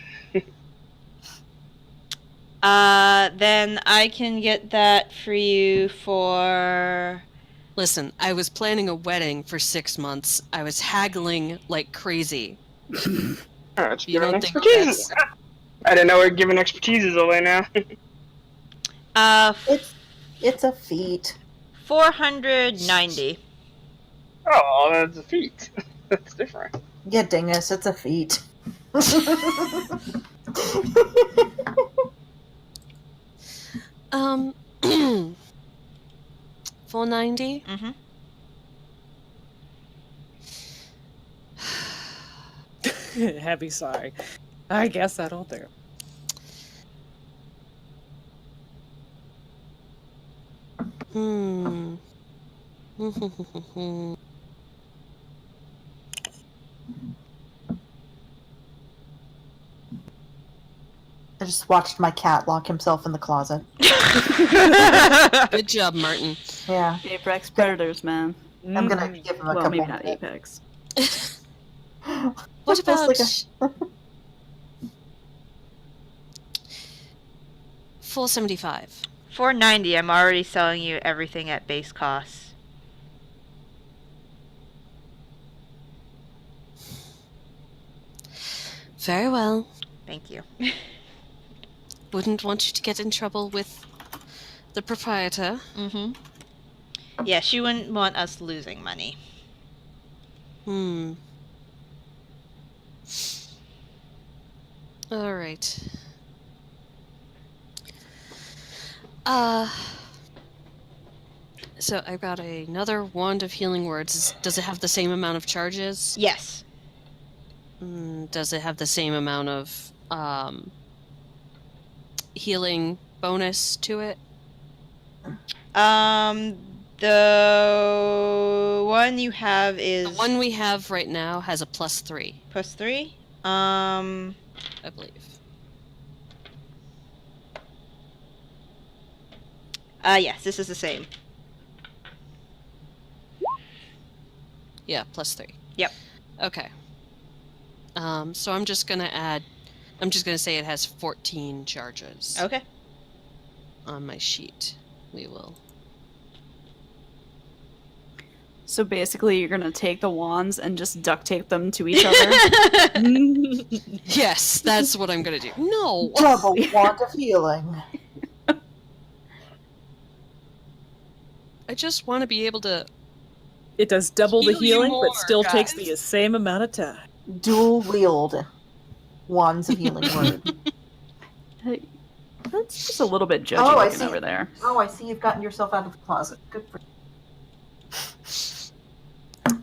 then I can get that for you for... Listen, I was planning a wedding for 6 months. I was haggling like crazy. Alright, You giving don't think expertise. that's... I didn't know we were giving expertises away now. It's a feat. 490. Oh, that's a feat. That's different. Yeah, dingus, it's a feat. 490? Heavy sigh. I guess that'll do. I just watched my cat lock himself in the closet. Good job, Martin. Yeah. Apex predators, man. I'm gonna give him a Well, couple maybe not minutes. Apex. What Just about... like 475? 490, I'm already selling you everything at base cost. Very well. Thank you. Wouldn't want you to get in trouble with the proprietor. Yeah, she wouldn't want us losing money. Alright. So I got another wand of healing words. Does it have the same amount of charges? Yes. Does it have the same amount of healing bonus to it? The one you have is The one we have right now has a +3, +3. I believe. Yes, this is the same. Yeah, +3. Yep. Okay. So I'm just gonna say it has 14 charges. Okay. on my sheet. We will. So basically, you're gonna take the wands and just duct tape them to each other. Yes, that's what I'm gonna do. No! Double wand of healing. I just want to be able to... It does double the Heal you healing, more, but still takes guys. the same amount of time. Dual wield wands of healing word. Hey, that's just a little bit judgy Oh, I looking see. over there. Oh, I see you've gotten yourself out of the closet. Good for you.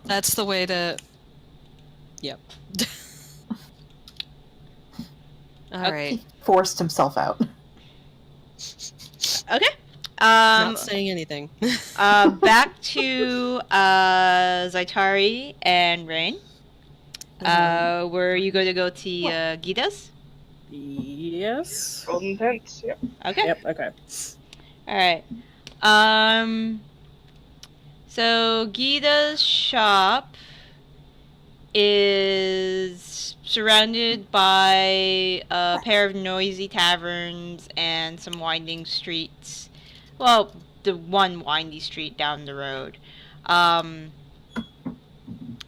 That's the way to... Yep. Alright. He forced himself out. Okay. Not saying anything. Back to Zaitari and Raine. Were you going to go to Gita's? Yes. Golden tents. Yep. Okay. Yep. Okay. All right. So Gita's shop is surrounded by a pair of noisy taverns and some winding streets. Well, the one windy street down the road.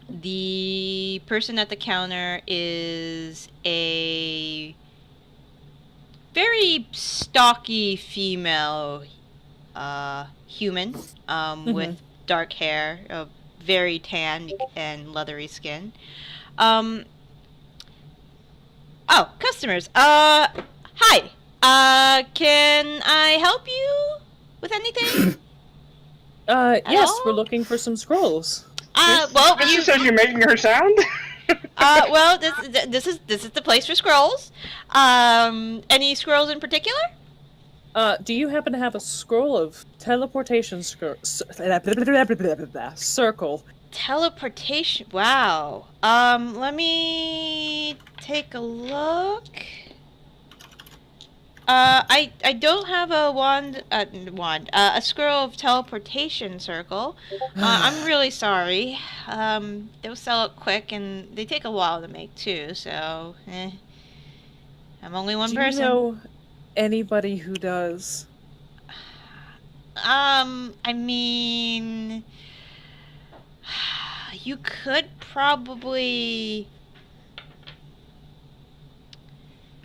The person at the counter is a very stocky female human with dark hair, very tan and leathery skin. Oh, customers. Hi. Can I help you with anything? Yes, all? we're looking for some scrolls. Well, This you. says you're making her sound. Well, this is the place for scrolls. Any scrolls in particular? Do you happen to have a scroll of teleportation circle? Teleportation. Wow. Let me take a look. I don't have a a scroll of teleportation circle. I'm really sorry. They'll sell it quick, and they take a while to make too. So, I'm only one person. Do you know anybody who does? I mean, you could probably.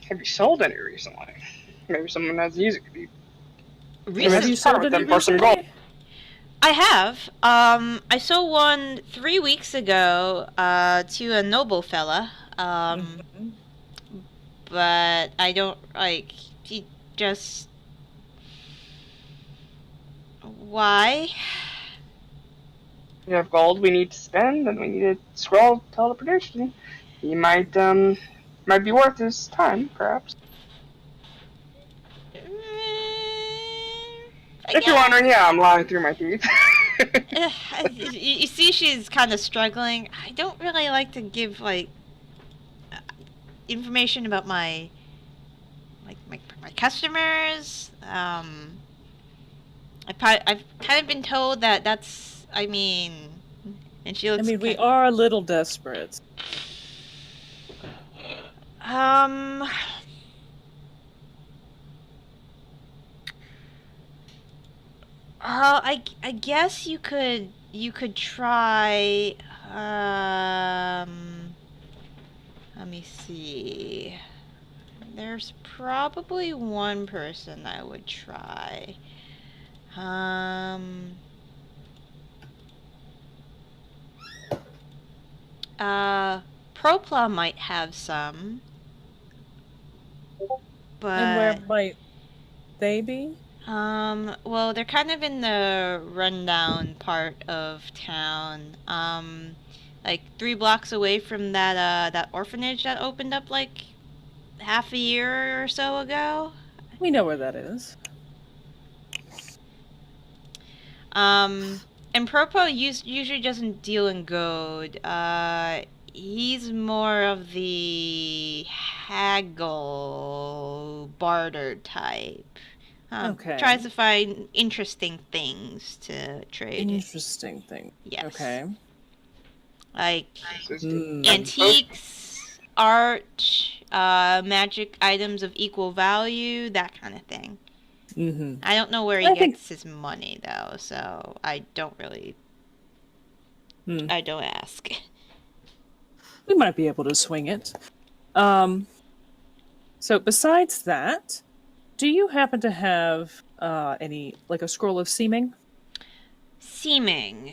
Have you sold any recently? Maybe someone has used it. Could be Have you sold with any them for some gold. recently? I have. I sold one 3 weeks ago to a noble fella. But I don't like. He just. Why? We have gold we need to spend, and we need a scroll of teleportation. He might be worth his time, perhaps. If you're wondering, yeah, I'm lying through my teeth. You see, she's kind of struggling. I don't really like to give information about my customers. I've kind of been told that that's. I mean, and she looks. I mean, we are a little desperate. I guess you could try. Let me see. There's probably one person I would try. Propla might have some. But And where might they be? well, they're kind of in the rundown part of town. Like 3 blocks away from that orphanage that opened up like half a year or so ago. We know where that is. And Propo usually doesn't deal in gold. He's more of the haggle barter type. Okay. Tries to find interesting things to trade. Interesting thing. Yes. Okay. Like Mm. antiques, art, magic items of equal value, that kind of thing. Mm-hmm. I don't know where he gets his money though, so I don't really. I don't ask. We might be able to swing it. So besides that, do you happen to have any, like a scroll of seeming? Seeming.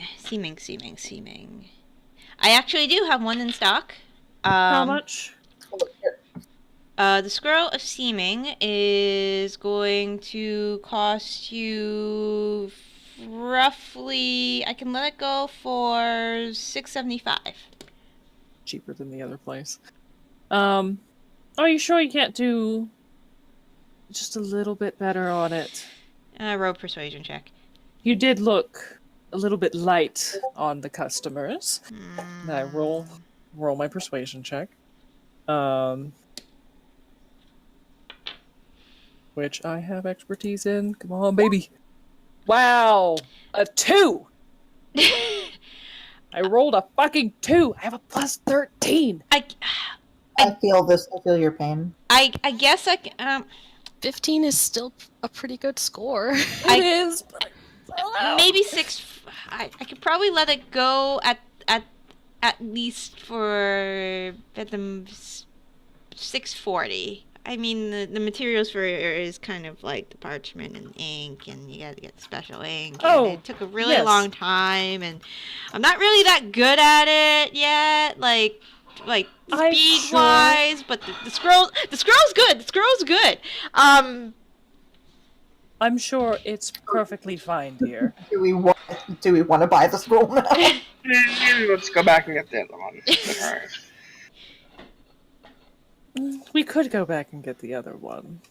I actually do have one in stock. How much? The scroll of seeming is going to cost you roughly. I can let it go for $6.75. Cheaper than the other place. Are you sure you can't do just a little bit better on it? Roll persuasion check. You did look a little bit light on the customers. And I roll my persuasion check. Which I have expertise in. Come on, baby. Wow! A 2! I rolled a fucking 2! I have a plus 13! I feel your pain. I guess I can. 15 is still a pretty good score. It is. Maybe 6. I could probably let it go at least for at the 640. I mean, the materials for it is kind of like the parchment and ink, and you gotta get special ink. Oh, and it took a really long time, and I'm not really that good at it yet. Like speed wise, but the scroll's good. The scroll's good. I'm sure it's perfectly fine, dear. Do we want to buy the scroll now? Let's go back and get the other one. Alright. We could go back and get the other one.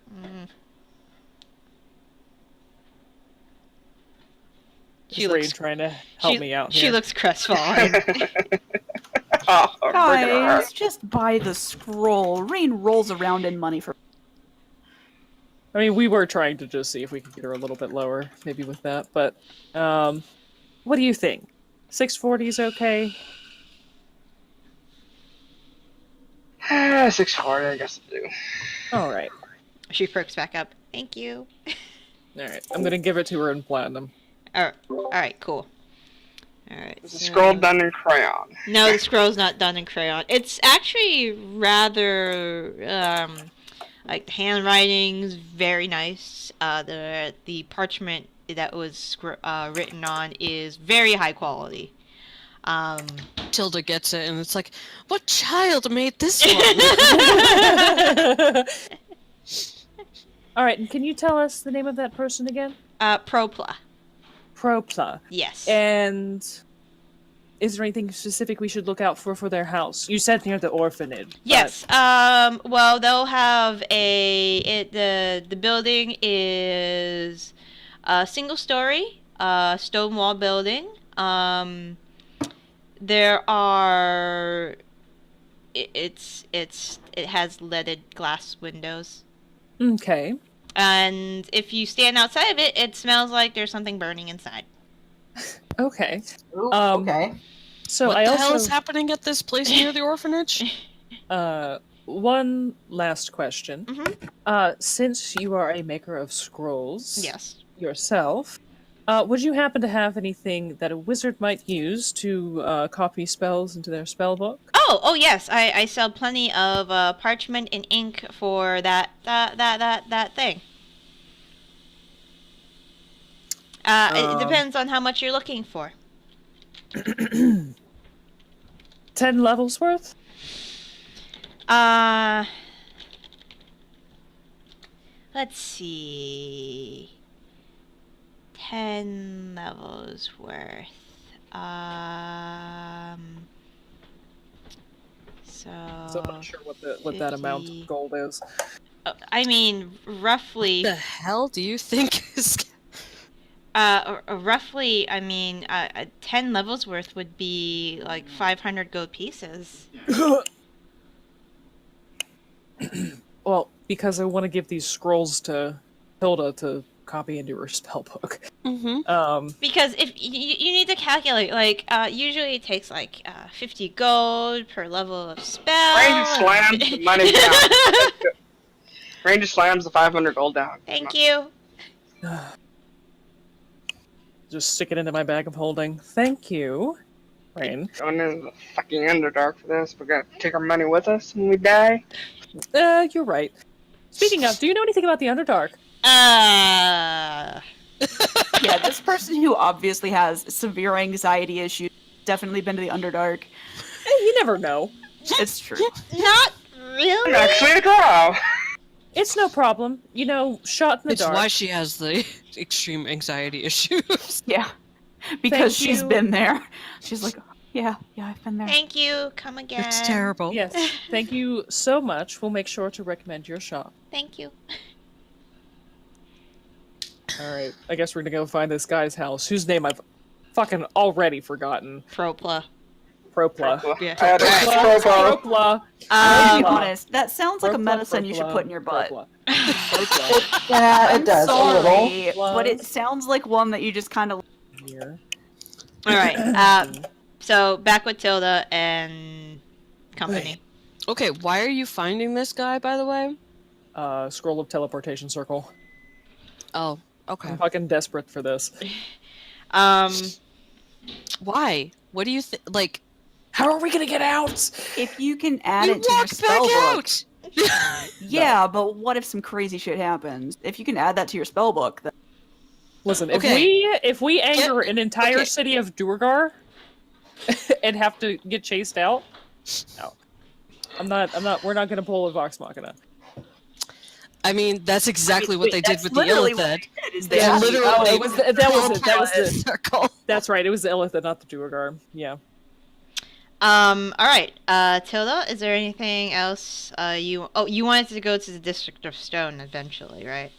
She Raine looks trying to help me out here. She looks crestfallen. Guys, just buy the scroll. Raine rolls around in money for. I mean, we were trying to just see if we could get her a little bit lower, maybe with that, but, what do you think? 640 is okay? 640, I guess I'll do. Alright. She perks back up. Thank you. Alright, I'm gonna give it to her in platinum. Alright, cool. Alright. Is the scroll done in crayon? No, the scroll's not done in crayon. It's actually rather, like, the handwriting's very nice. The parchment that was written on is very high quality. Tilda gets it, and it's like, what child made this one? Alright, and can you tell us the name of that person again? Propla. Propla. Yes. And is there anything specific we should look out for their house? You said near the orphanage. Yes. Well, they'll have the building is a single story, stone wall building. There are. It has leaded glass windows. Okay. And if you stand outside of it, it smells like there's something burning inside. Okay. Ooh, okay. So what the hell is happening at this place near the orphanage? One last question. Mm-hmm. Since you are a maker of scrolls Yes. yourself, would you happen to have anything that a wizard might use to copy spells into their spell book? Oh yes. I sell plenty of parchment and ink for that thing. It depends on how much you're looking for. 10 levels worth? Let's see. 10 levels worth. So I'm not sure what that amount of gold is. I mean, roughly. The hell do you think is? Roughly, I mean, 10 levels worth would be like 500 gold pieces. Well, because I want to give these scrolls to Tilda to copy into her spellbook. Mm-hmm. Because if you need to calculate, like, usually it takes like 50 gold per level of spell. Raine just slams the money down. Raine just slams the 500 gold down. Thank you. Just stick it into my bag of holding. Thank you, Raine. Going into the fucking Underdark for this. We're gonna take our money with us when we die. You're right. Speaking of, do you know anything about the Underdark? Uh, Yeah, this person who obviously has severe anxiety issues, definitely been to the Underdark. You never know. It's true. not I'm really. actually a girl. It's no problem. You know, shot in the It's dark. why she has the extreme anxiety issues. Yeah. Because Thank she's you. been there. She's like, yeah, I've been there. Thank you. Come again. It's terrible. Yes, thank you so much. We'll make sure to recommend your shop. Thank you. Alright, I guess we're gonna go find this guy's house, whose name I've fucking already forgotten. Propla. Propla. Yeah. I had a Propla. Propla. I'll be Um, honest, that sounds like a medicine you should put in your butt. Propla. Propla. Yeah, I'm it does a little. sorry, but it sounds like one that you just kind of... Here. all right. So back with Tilda and company. Okay, why are you finding this guy, by the way? Scroll of teleportation circle. Oh, okay. I'm fucking desperate for this. Why? What do you think? Like, How are we gonna get out? If you can add you it to your walk spell back book... out! Yeah, but what if some crazy shit happens? If you can add that to your spell book, then... Listen, Okay. if we anger an entire okay. city of Duergar and have to get chased out, no. We're not gonna pull a Vox Machina. I mean, that's exactly what they did That's with the literally what Illithid. they did, is They they added- literally Oh, that was it. circle. That's right, it was the Illithid, not the Duergar. Yeah. All right. Tilda, is there anything else you wanted to go to the District of Stone eventually, right?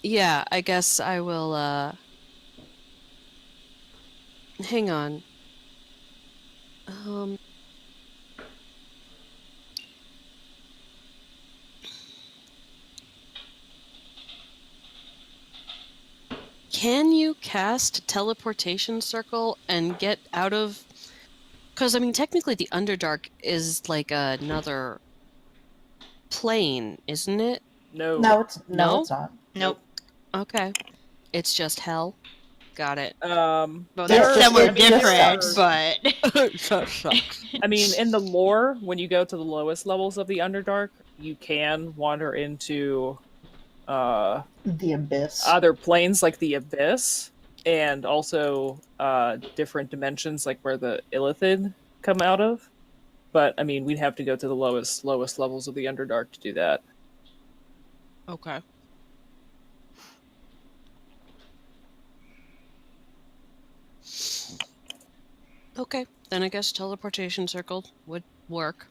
Yeah, I guess I will, hang on. Can you cast teleportation circle and get out of... Because, I mean, technically the Underdark is like another plane, isn't it? No. No, it's No? it's not. Nope. Okay. It's just hell. Got it. Well, Yeah, that's it- somewhere it just different, sucks. but I mean, in the lore, when you go to the lowest levels of the Underdark, you can wander into The abyss. other planes like the Abyss, and also different dimensions like where the Illithid come out of. But I mean, we'd have to go to the lowest levels of the Underdark to do that. Okay. Okay, then I guess teleportation circle would work.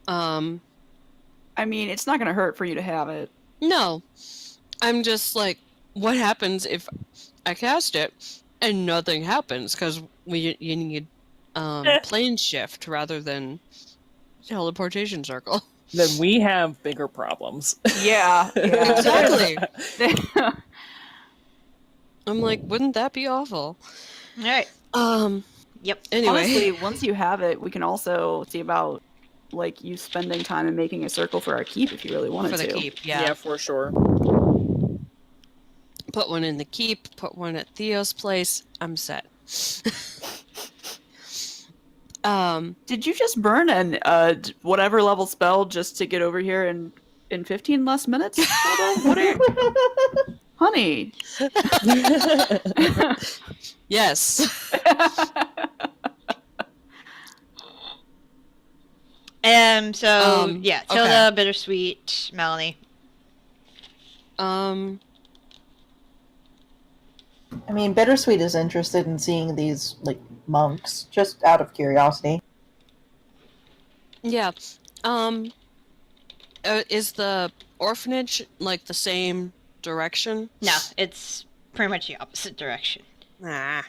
I mean, it's not going to hurt for you to have it. No. I'm just like, what happens if I cast it and nothing happens? Because you need plane shift rather than teleportation circle. Then we have bigger problems. Yeah. Exactly. I'm like, wouldn't that be awful? all right. Yep. Anyway. Honestly, once you have it, we can also see about like you spending time and making a circle for our keep if you really wanted For the to. keep, yeah. For sure. Put one in the keep, put one at Theo's place. I'm set. Did you just burn an whatever level spell just to get over here in 15 less minutes? What are you... Honey. Yes. So yeah, Tilda, okay. Bittersweet, Melanie. I mean, Bittersweet is interested in seeing these like monks, just out of curiosity. Yeah. Is the orphanage like the same direction? No, it's pretty much the opposite direction. Ah.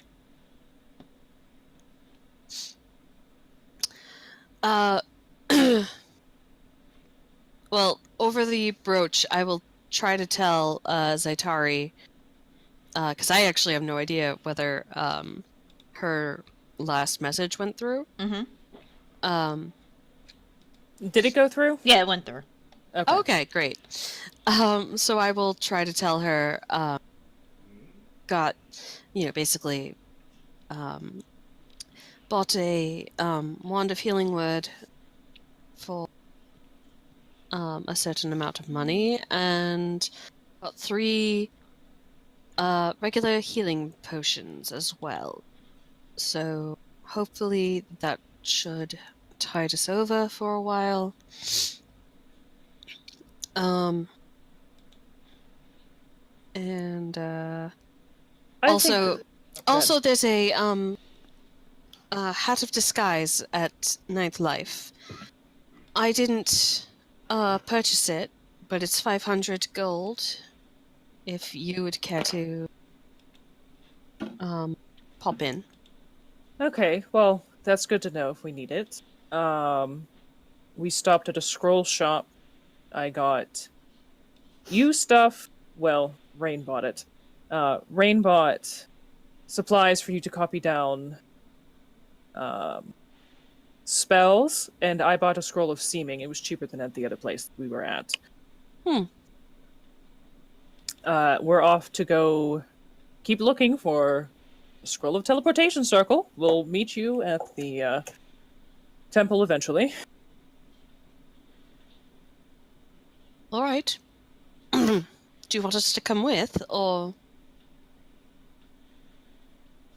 Well, over the brooch, I will try to tell Zaitari, because I actually have no idea whether her last message went through. Mm-hmm. Um, Did it go through? Yeah, it went through. Okay, great. So I will try to tell her, got, basically, bought a wand of healing word for a certain amount of money, and got 3 regular healing potions as well. So hopefully that should tide us over for a while. And also there's a hat of disguise at Ninth Life. I didn't purchase it, but it's 500 gold. If you would care to pop in. Okay, well, that's good to know if we need it. We stopped at a scroll shop. I got you stuff. Well, Raine bought it. Raine bought supplies for you to copy down spells, and I bought a scroll of seeming. It was cheaper than at the other place we were at. We're off to go keep looking for a scroll of teleportation circle. We'll meet you at the temple eventually. All right. Do you want us to come with, or?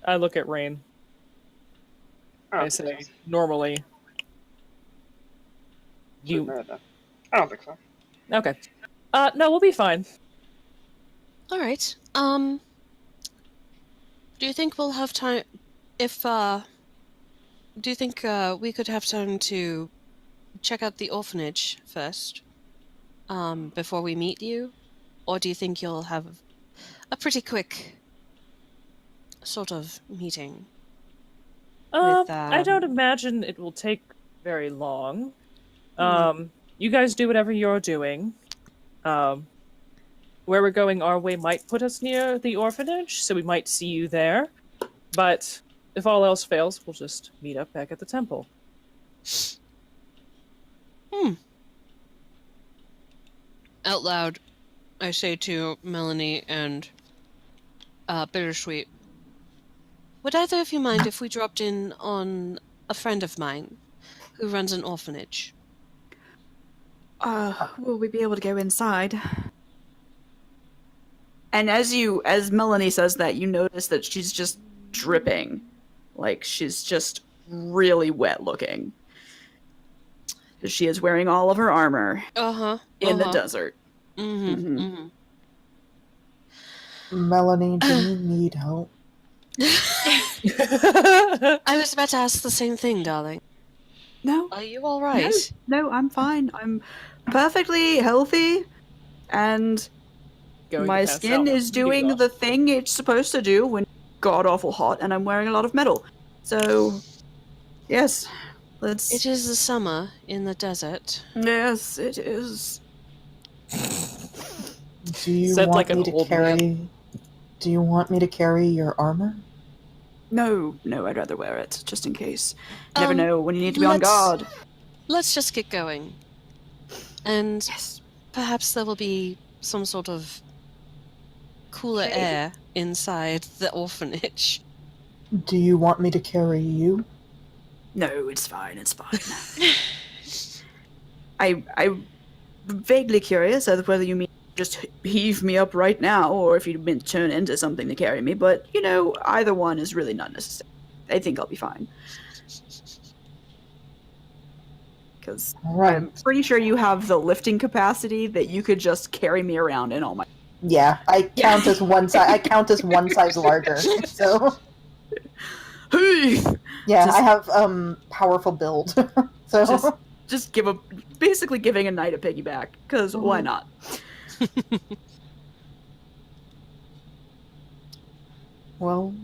I look at Raine. I say, normally. You. I don't think so. Okay. No, we'll be fine. All right. Do you think we'll have time? Do you think we could have time to check out the orphanage first, before we meet you, or do you think you'll have a pretty quick sort of meeting? I don't imagine it will take very long. You guys do whatever you're doing. Where we're going our way might put us near the orphanage, so we might see you there. But if all else fails, we'll just meet up back at the temple. Out loud, I say to Melanie and Bittersweet, would either of you mind if we dropped in on a friend of mine who runs an orphanage? Will we be able to go inside? And as Melanie says that, you notice that she's just dripping. Like, she's just really wet looking. Because she is wearing all of her armor in the desert. Melanie, do you need help? I was about to ask the same thing, darling. No. Are you all right? No, I'm fine. I'm perfectly healthy, and my skin is doing the thing it's supposed to do when god-awful hot, and I'm wearing a lot of metal. So, yes, let's... It is the summer in the desert. Yes, it is. Do you want me to carry... Do you want me to carry your armor? No, I'd rather wear it, just in case. You never know when you need to be on guard. Let's just get going. And perhaps there will be some sort of cooler air inside the orphanage. Do you want me to carry you? No, it's fine. I'm vaguely curious as to whether you mean just heave me up right now, or if you'd been turned into something to carry me, but, either one is really not necessary. I think I'll be fine. Because I'm pretty sure you have the lifting capacity that you could just carry me around in all my... Yeah, I count as one size. I count as one size larger. So, yeah, I have powerful build. So just basically giving a knight a piggyback, because why not? Well,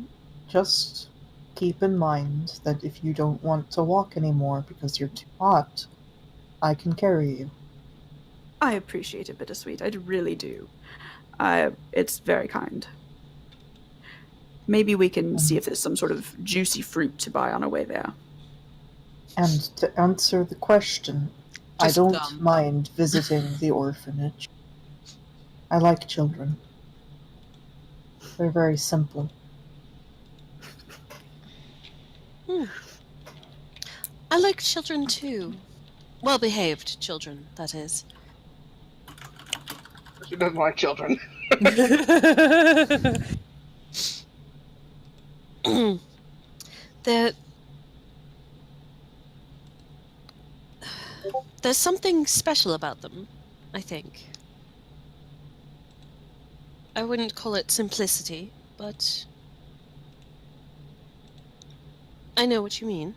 just keep in mind that if you don't want to walk anymore because you're too hot, I can carry you. I appreciate it, Bittersweet. I really do. It's very kind. Maybe we can see if there's some sort of juicy fruit to buy on our way there. And to answer the question, I Just don't gum. mind visiting the orphanage. I like children. They're very simple. I like children too. Well-behaved children, that is. She doesn't like children. There, there's something special about them, I think. I wouldn't call it simplicity, but I know what you mean.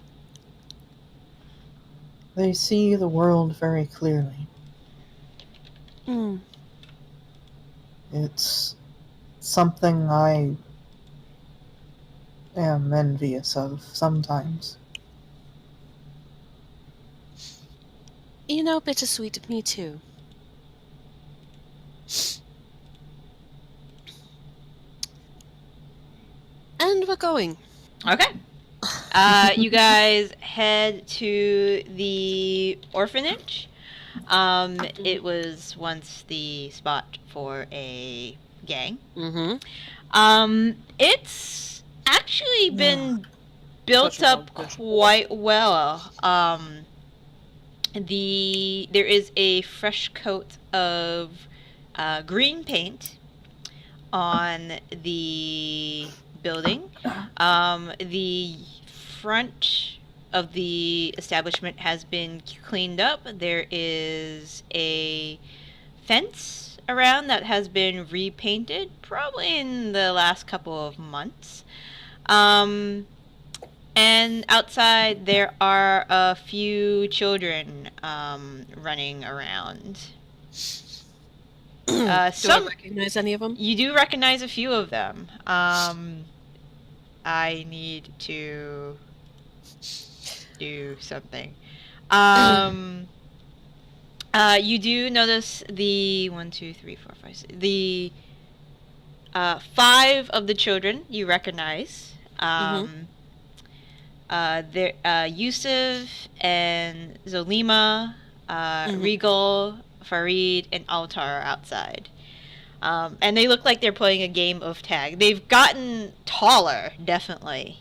They see the world very clearly. Hmm. It's something I am envious of sometimes. You know, Bittersweet, me too. And we're going. Okay. You guys head to the orphanage. It was once the spot for a gang. It's actually been built Such a up long visual. quite well. There is a fresh coat of green paint on the building. The front of the establishment has been cleaned up. There is a fence around that has been repainted, probably in the last couple of months. And outside there are a few children running around. Do I Some recognize any of them? you do recognize a few of them. I need to do something. You do notice the 1, 2, 3, 4, 5, 6, the 5 of the children you recognize. There, Yusuf and Zolima, Regal, Farid, and Altar are outside. And they look like they're playing a game of tag. They've gotten taller, definitely.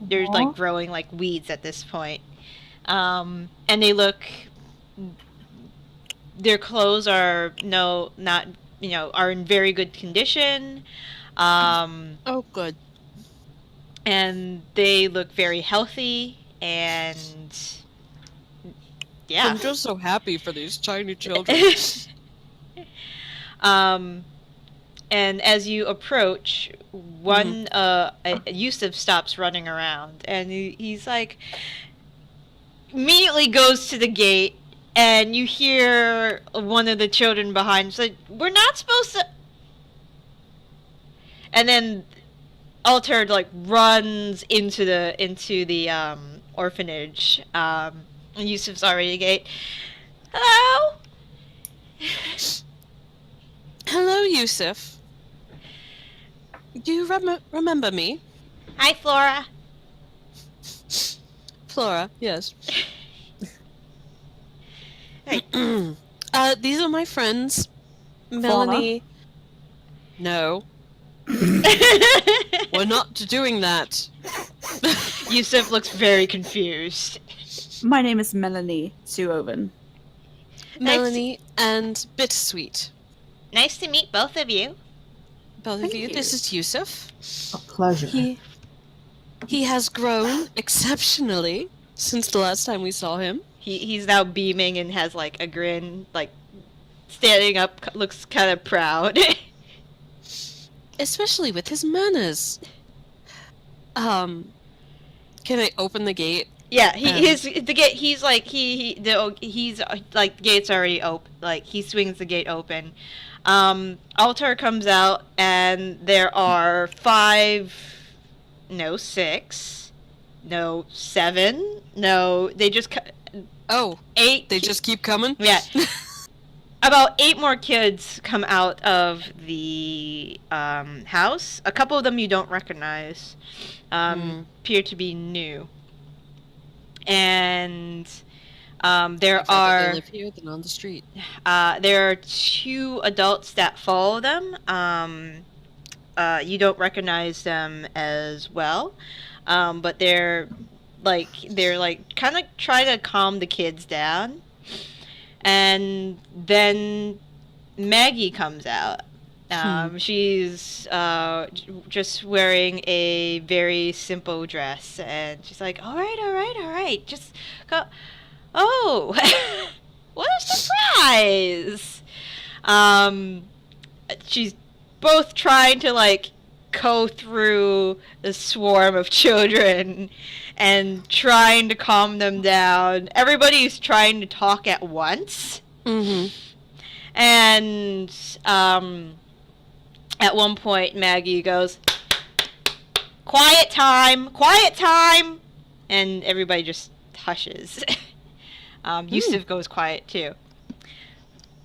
They're like growing like weeds at this point. And they look. Their clothes are are in very good condition. Oh, good. And they look very healthy and yeah. I'm just so happy for these tiny children. And as you approach, Yusuf stops running around, and he's like, immediately goes to the gate, and you hear one of the children behind say, "We're not supposed to." And then Alter like runs into the orphanage. And Yusuf's already at the gate. Hello. Hello, Yusuf. Do you remember me? Hi, Flora. Flora, yes. Hey. These are my friends. Melanie. No. We're not doing that. Yusuf looks very confused. My name is Melanie Suoven. Melanie and Bittersweet. Nice to meet both of you. Both Thank of you. you. This is Yusuf. A pleasure. He has grown exceptionally since the last time we saw him. He's now beaming and has like a grin, like standing up, looks kind of proud. Especially with his manners. Can I open the gate? Yeah, the gate. He's like the gate's already open. Like he swings the gate open. Altar comes out, and there are 5, no 6, no 7, no. They just 8. They just keep coming? Yeah. About 8 more kids come out of the house. A couple of them you don't recognize. Appear to be new. And There I'd rather they are live here than on the street. there are 2 adults that follow them. You don't recognize them as well, but they're kind of try to calm the kids down, and then Maggie comes out. She's just wearing a very simple dress, and she's like, "All right, all right, all right, just go." Oh, what a surprise! She's both trying to like go through the swarm of children and trying to calm them down. Everybody's trying to talk at once. Mm-hmm. And at one point, Maggie goes, quiet time! And everybody just hushes. Yusuf goes quiet too.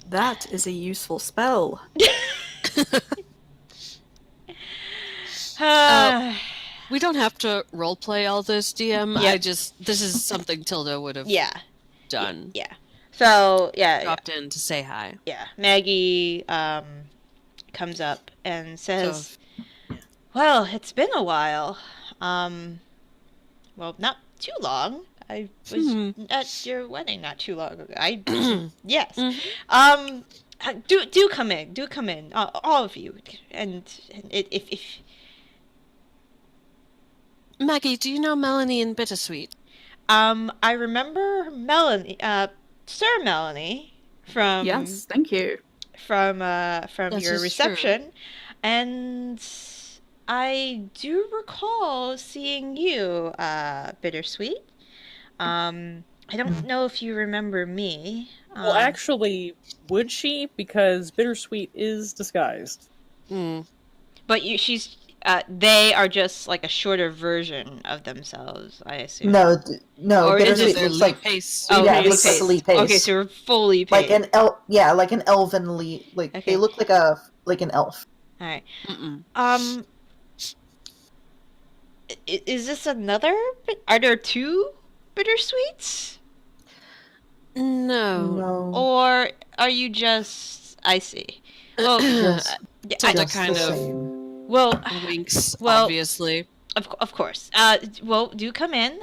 That is a useful spell. We don't have to roleplay all this, DM. Yep. This is something Tilda would have done. Yeah. So, Dropped in to say hi. Yeah. Maggie comes up and says, well, it's been a while. Well, not too long. I was at your wedding not too long ago. Yes. Do come in, all of you. And if Maggie, do you know Melanie and Bittersweet? I remember Melanie, Sir Melanie from Yes, thank you. from That your is reception, true. and I do recall seeing you, Bittersweet. I don't know if you remember me. Well, actually, would she? Because Bittersweet is disguised. But they are just like a shorter version of themselves, I assume. No, Or is it Bittersweet Their looks leap like pace. Oh, yeah, okay, it looks like a leap pace. Okay, so we're fully paid. like an elven leap. Like Okay. they look like an elf. All right. Mm-mm. Is this another? Are there 2 Bittersweets? No. No, Or are you just... I see. Well, just, Tilda just kind the of same. well, winks, well, obviously. of course. Well, do come in.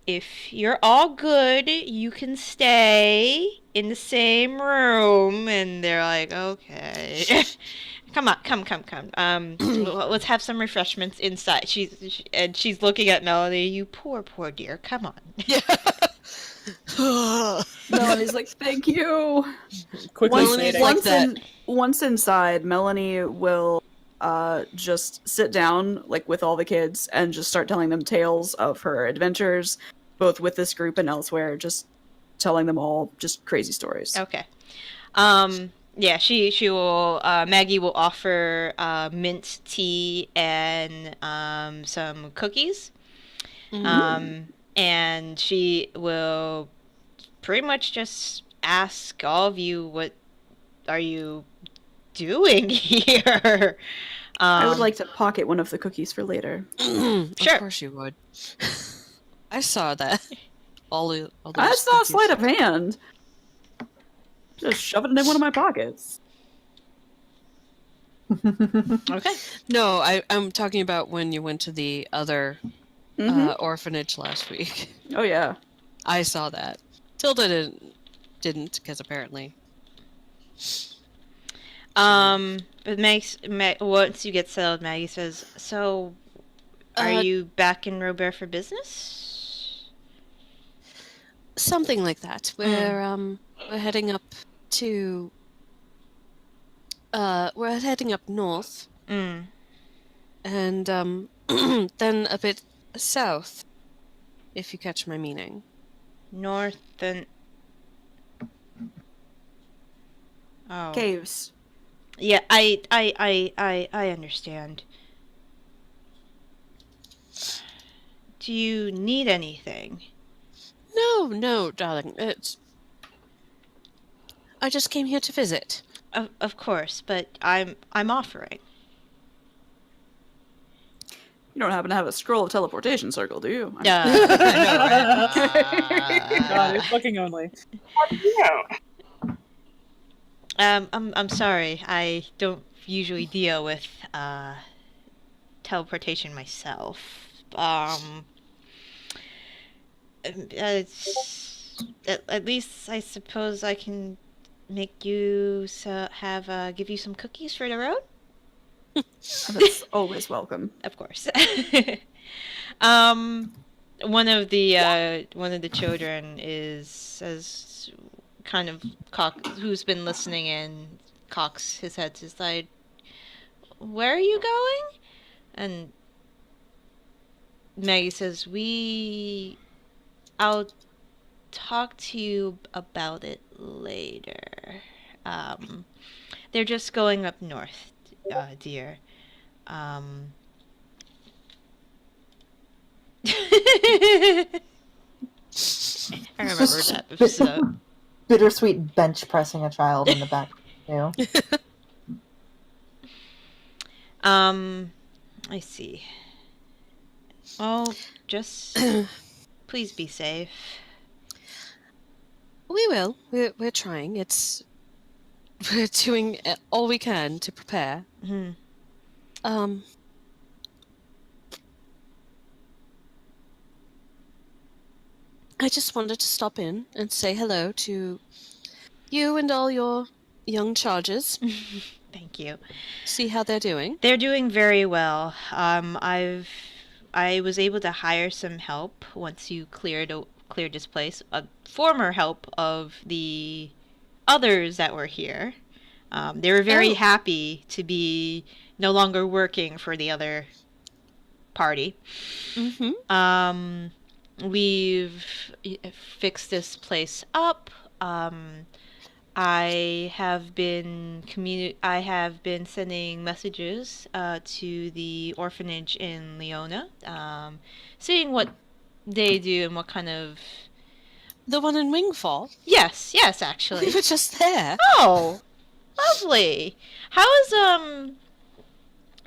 If you're all good, you can stay in the same room. And they're like, okay. Come on, come. Let's have some refreshments inside. She's looking at Melanie. You poor dear. Come on. Yeah. Melanie's like, thank you. Quickly Melanie's fading. like- Once inside, Melanie will just sit down like with all the kids and just start telling them tales of her adventures, both with this group and elsewhere, just telling them all just crazy stories. Okay. Yeah, she will. Maggie will offer mint tea and some cookies. And she will pretty much just ask all of you, what are you doing here? I would like to pocket one of the cookies for later. Sure. Of course you would. I saw that. All those That's not cookies. sleight of hand. Just shove it in one of my pockets. Okay. No, I'm talking about when you went to the other orphanage last week. Oh yeah. I saw that. Tilda didn't, because apparently. But once you get settled, Maggie says, so, are you back in Robert for business? Something like that. We're heading up to. We're heading up north, and then a bit south, if you catch my meaning. North and... Oh. Caves. Yeah, I understand. Do you need anything? No, darling. I just came here to visit. Of course, but I'm offering. You don't happen to have a scroll of teleportation circle, do you? God, it's fucking only. Yeah. I'm sorry. I don't usually deal with teleportation myself. At least I suppose I can make you give you some cookies for the road. That's always welcome. Of course. One of the children is kind of who's been listening in, cocks his head to the side. Where are you going? And Maggie says, I'll talk to you about it later. They're just going up north, dear. I remember that episode. Bittersweet bench pressing a child in the back. I see. Oh, just please be safe. We will. We're trying. We're doing all we can to prepare. Mm-hmm. I just wanted to stop in and say hello to you and all your young charges. Thank you. See how they're doing. They're doing very well. I was able to hire some help once you cleared this place. A former help of the others that were here. They were very happy to be no longer working for the other party. Mm-hmm. We've fixed this place up. I have been sending messages to the orphanage in Leona, seeing what they do and what kind of. The one in Wingfall? Yes, actually. We were just there. Oh, lovely. How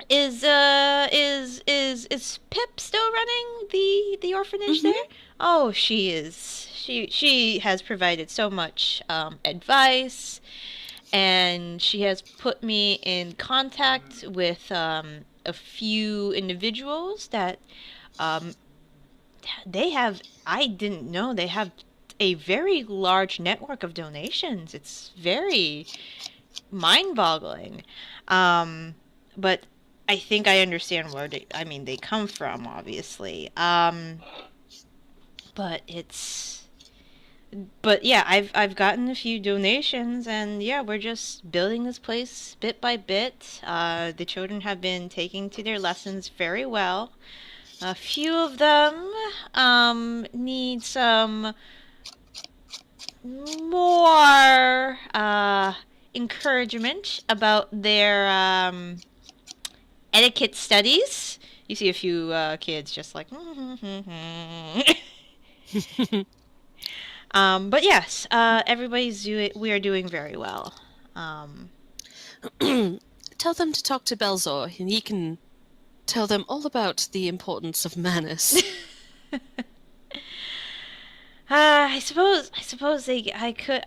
is Pip still running the orphanage there? Oh, she is. She has provided so much advice, and she has put me in contact with a few individuals that they have. I didn't know they have a very large network of donations. It's very mind-boggling. But I think I understand where they come from, obviously. But yeah, I've gotten a few donations, and yeah, we're just building this place bit by bit. The children have been taking to their lessons very well. A few of them need some more encouragement about their etiquette studies. You see a few kids just like. But yes, we are doing very well. Tell them to talk to Belzor, and he can tell them all about the importance of manners. I suppose I could.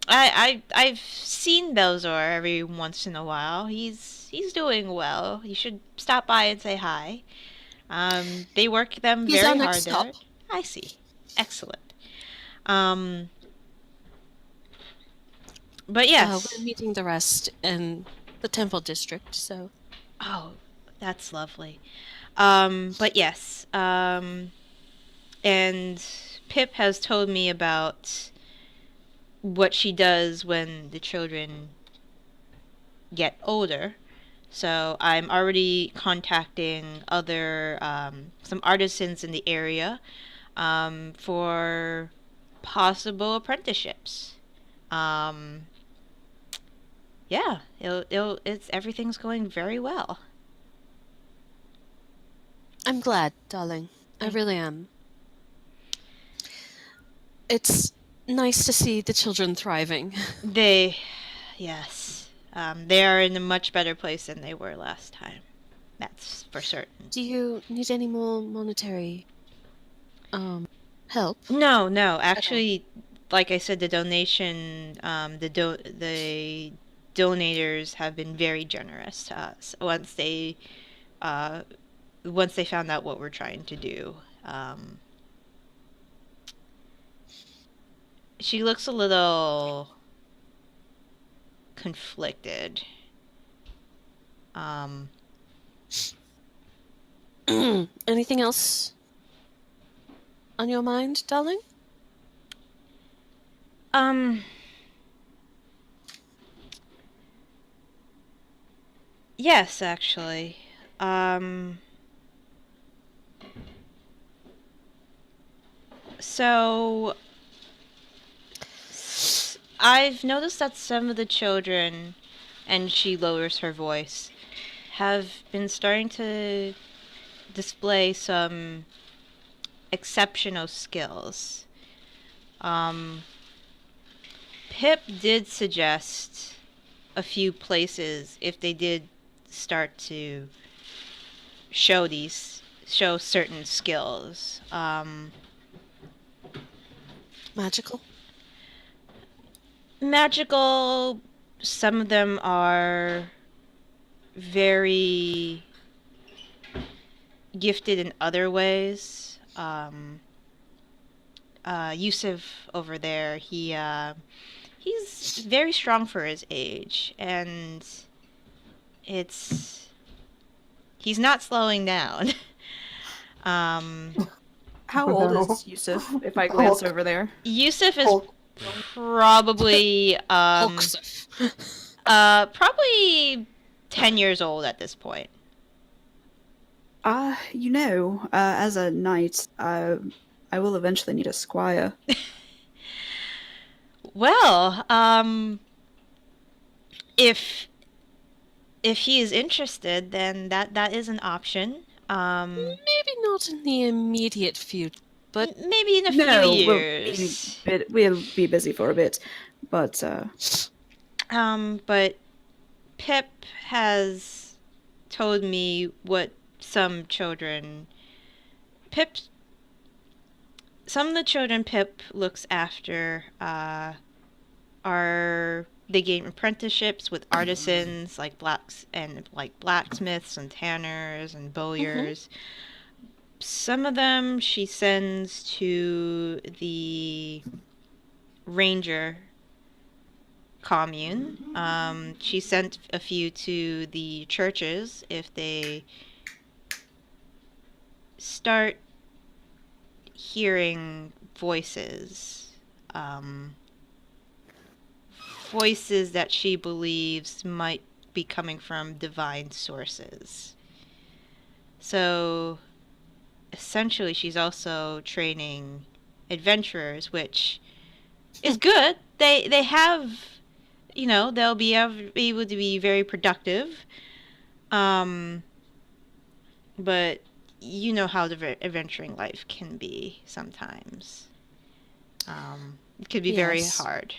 I've seen Belzor every once in a while. He's doing well. You should stop by and say hi. They work them He's very our hard next there. stop. I see. Excellent. But yes. We're meeting the rest in the Temple District, so. Oh, that's lovely. But yes. And Pip has told me about what she does when the children get older. So I'm already contacting some artisans in the area for possible apprenticeships. Yeah, everything's going very well. I'm glad, darling. I really am. It's nice to see the children thriving. Yes. They are in a much better place than they were last time. That's for certain. Do you need any more monetary help? No. Actually, like I said, the donation, the donators have been very generous to us once they found out what we're trying to do. She looks a little conflicted. Anything else on your mind, darling? Yes, actually. So I've noticed that some of the children, and she lowers her voice, have been starting to display some exceptional skills. Pip did suggest a few places if they did start to show certain skills. Magical. Some of them are very gifted in other ways. Yusuf over there, he's very strong for his age, and he's not slowing down. How old is Yusuf, if I glance over there? Yusuf is probably probably 10 years old at this point. As a knight, I will eventually need a squire. Well, if he is interested, then that is an option. Maybe not in the immediate future, but maybe in a few years. We'll be busy for a bit, but But Pip has told me what some of the children Pip looks after they gain apprenticeships with artisans like blacksmiths and tanners and bowyers. Some of them she sends to the ranger commune. She sent a few to the churches if they start hearing voices. Voices that she believes might be coming from divine sources. So essentially she's also training adventurers, which is good. They have, they'll be able to be very productive. But you know how the adventuring life can be sometimes. It could be very hard.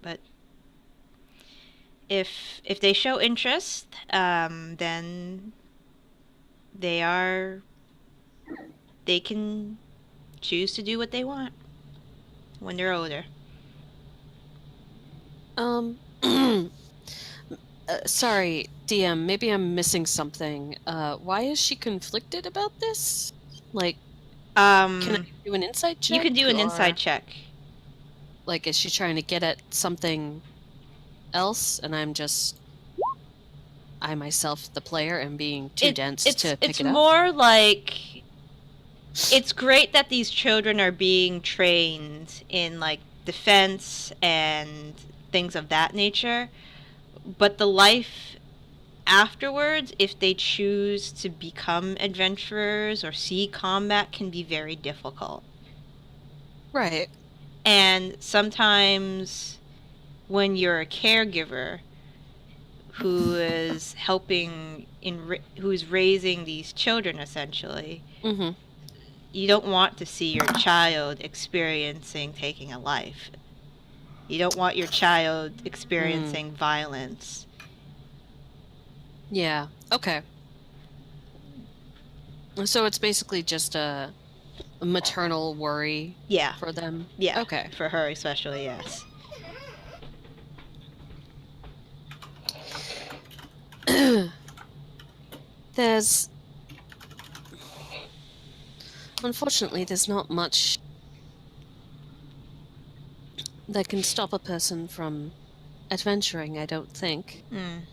But if they show interest, then they can choose to do what they want when they're older. Sorry, DM, maybe I'm missing something. Why is she conflicted about this? Like, can I do an insight check? You can do an insight check. Like, is she trying to get at something else, and I myself, the player, am being too dense to pick it up? It's more like, it's great that these children are being trained in, like, defense and things of that nature, but the life afterwards, if they choose to become adventurers or see combat, can be very difficult. Right. And sometimes when you're a caregiver who is who's raising these children essentially, you don't want to see your child taking a life. You don't want your child experiencing violence. Yeah. Okay. So it's basically just a maternal worry Yeah. for them. Yeah. Okay. For her especially, yes. There's unfortunately there's not much that can stop a person from adventuring, I don't think. Mm.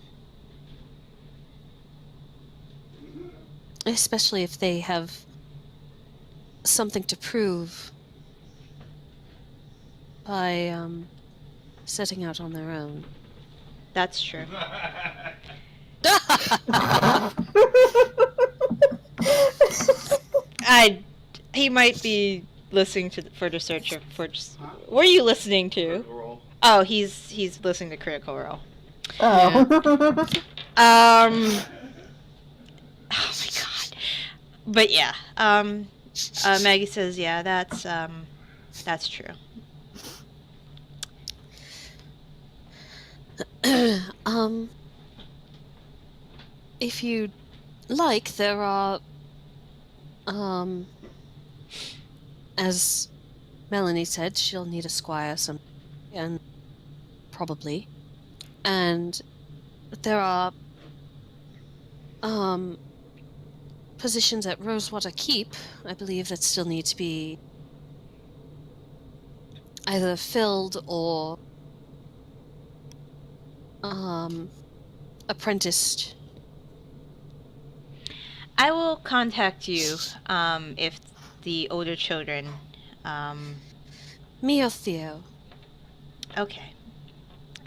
Especially if they have something to prove by setting out on their own. That's true. He might be listening for the search for. What are you listening to? Oh, he's listening to Critical Role. Oh. Oh my god. But yeah. Maggie says, yeah, that's true. If you like, there are, as Melanie said, she'll need a squire and probably, and there are, positions at Rosewater Keep, I believe, that still need to be either filled or, apprenticed. I will contact you if the older children. Me or Theo? Okay.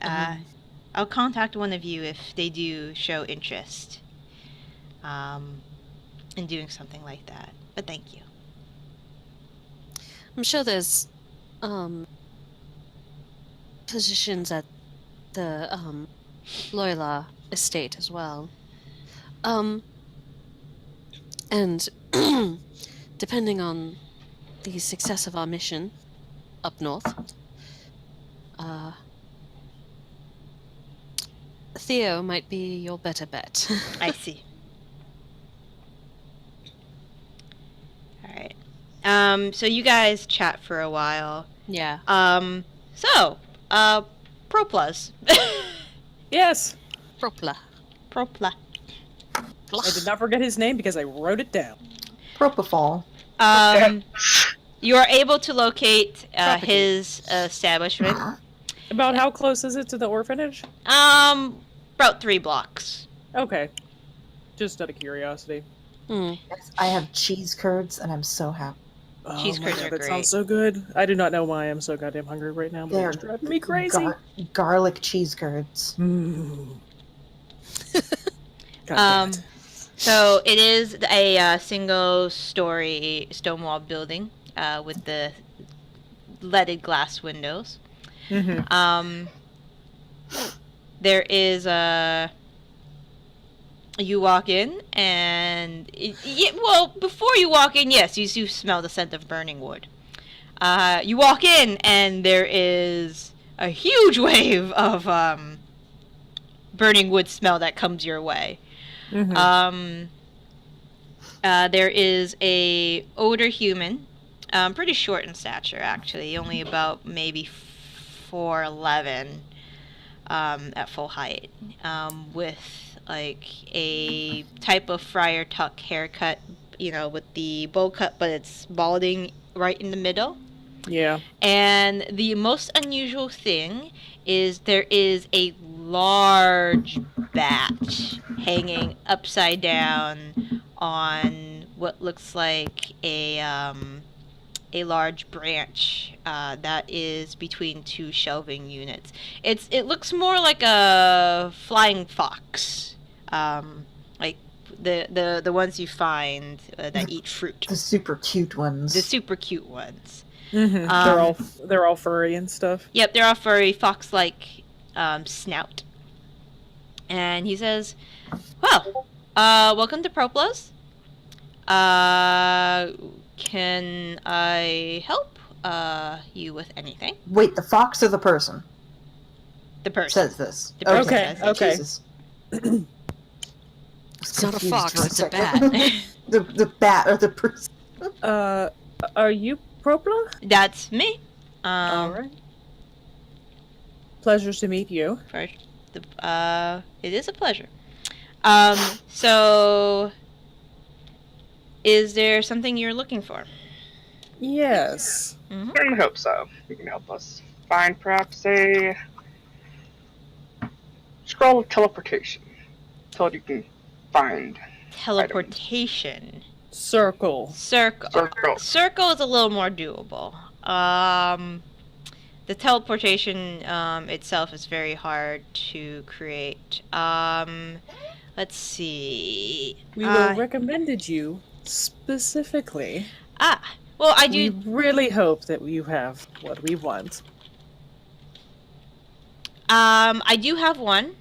I'll contact one of you if they do show interest in doing something like that. But thank you. I'm sure there's positions at the Loyola estate as well. And depending on the success of our mission up north, Theo might be your better bet. I see. Alright. So you guys chat for a while. Yeah. Proplas. Yes. Propla. Propla. I did not forget his name because I wrote it down. Propofol. You are able to locate Propagate. his establishment. About how close is it to the orphanage? About 3 blocks. Okay. Just out of curiosity. I have cheese curds, and I'm so happy. Oh Cheese my curds God, are that great. sounds so good. I do not know why I'm so goddamn hungry right now, but They're it's driving me crazy. Garlic cheese curds. God damn Um, it. So it is a single-story stone-wall building with the leaded glass windows. Mm-hmm. There is a. You walk in, and before you walk in, yes, you do smell the scent of burning wood. You walk in, and there is a huge wave of burning wood smell that comes your way. Mm-hmm. There is a older human, pretty short in stature actually, only about maybe 4'11", at full height, with like a type of friar tuck haircut, with the bowl cut, but it's balding right in the middle. Yeah. And the most unusual thing is there is a large bat hanging upside down on what looks like a large branch that is between 2 shelving units. It looks more like a flying fox, like the ones you find that eat fruit. The super cute ones. The super cute ones. Mm-hmm. They're all furry and stuff. Yep, they're all furry, fox-like snout. And he says, "Well, welcome to Proplos. Can I help you with anything?" Wait, the fox or the person The person. says this? The person Okay, says it. okay. Jesus. It's not a confused fox, for it's a second. bat. the bat or the person. Are you Propla? That's me. All right. Pleasure to meet you. It is a pleasure. So, is there something you're looking for? Yes. Mm-hmm. Certainly hope so. You can help us find perhaps a scroll of teleportation. Told you can find Teleportation. Circle. Circle is a little more doable. The teleportation itself is very hard to create. Let's see. We will recommended you specifically. Well, I do. We really hope that you have what we want. I do have one.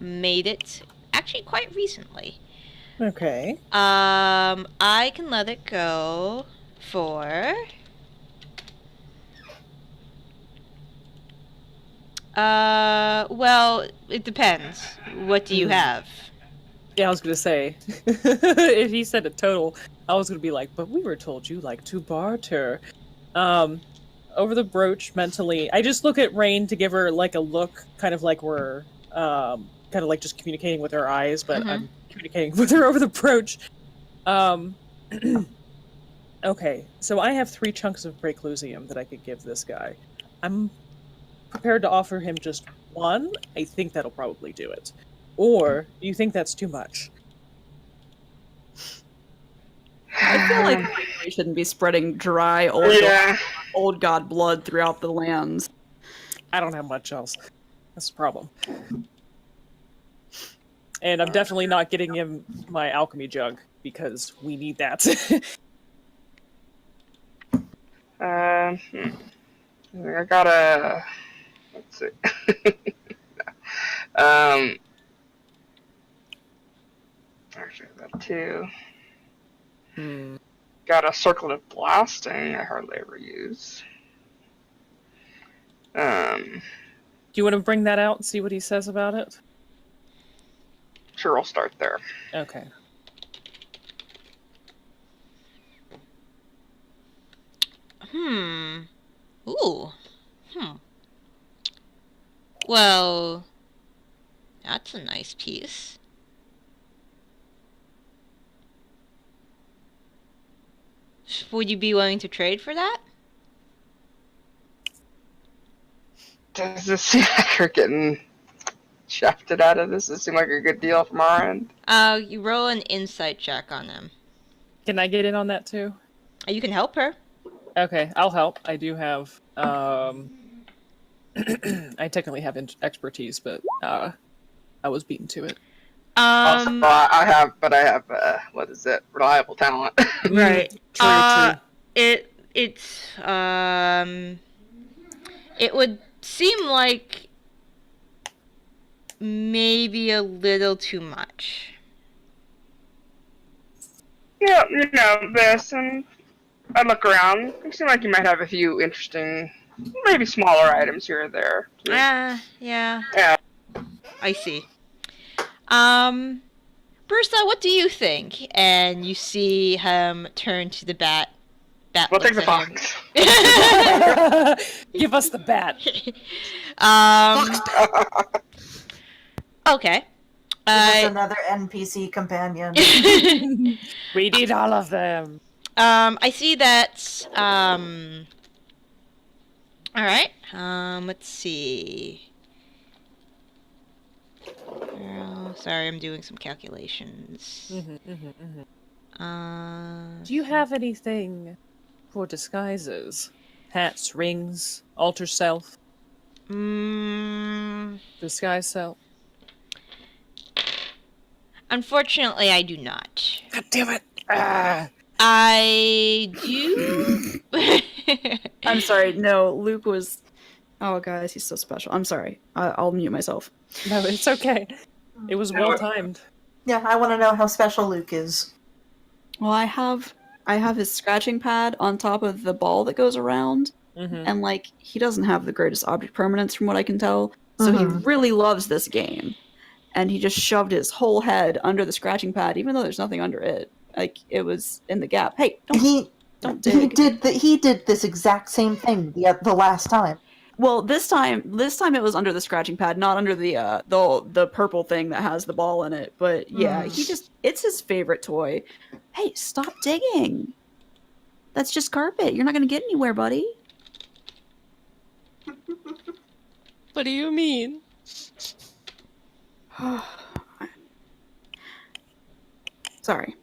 Made it actually quite recently. Okay. I can let it go for. Well, it depends. What do you have? Yeah, I was gonna say, if he said a total, I was gonna be like, but we were told you like to barter. Over the brooch mentally, I just look at Raine to give her like a look, kind of like we're, kind of like just communicating with her eyes, but I'm communicating with her over the brooch. Okay, so I have 3 chunks of Breaklusium that I could give this guy. I'm prepared to offer him just 1. I think that'll probably do it. Or, do you think that's too much? I feel like we shouldn't be spreading dry old god blood throughout the lands. I don't have much else. That's the problem. And I'm definitely not getting him my alchemy jug, because we need that. I gotta. Let's see. Actually, that too. Got a circle of blasting. I hardly ever use. Do you want to bring that out and see what he says about it? Sure, I'll start there. Okay. Ooh. Well, that's a nice piece. Would you be willing to trade for that? Does this seem like you're getting shafted out of this? Does it seem like a good deal from our end? You roll an insight check on them. Can I get in on that too? You can help her. Okay, I'll help. I do have, I technically have expertise, but, I was beaten to it. I have, what is it? Reliable talent. Right. True. It would seem like maybe a little too much. Yeah, this, and I look around. It seems like you might have a few interesting, maybe smaller items here or there. Yeah. Yeah. I see. Bursa, what do you think? And you see him turn to the bat. We'll take the looks at fox. him. Give us the bat. Okay. There's another NPC companion. We need all of them. I see that. All right. Let's see. Oh, sorry, I'm doing some calculations. Do you have anything for disguises? Hats, rings, alter self? Disguise self? Unfortunately, I do not. God damn it! Ah. I do. I'm sorry, no, Luke was... Oh, guys, he's so special. I'm sorry. I'll mute myself. No, it's okay. It was well timed. Yeah, I want to know how special Luke is. Well, I have his scratching pad on top of the ball that goes around, and, like, he doesn't have the greatest object permanence from what I can tell, so he really loves this game. and he just shoved his whole head under the scratching pad, even though there's nothing under it. Like, it was in the gap. Hey, don't dig. He did this exact same thing the last time. Well, this time it was under the scratching pad, not under the purple thing that has the ball in it. But yeah, it's his favorite toy. Hey, stop digging. That's just carpet. You're not gonna get anywhere, buddy. What do you mean? Sorry.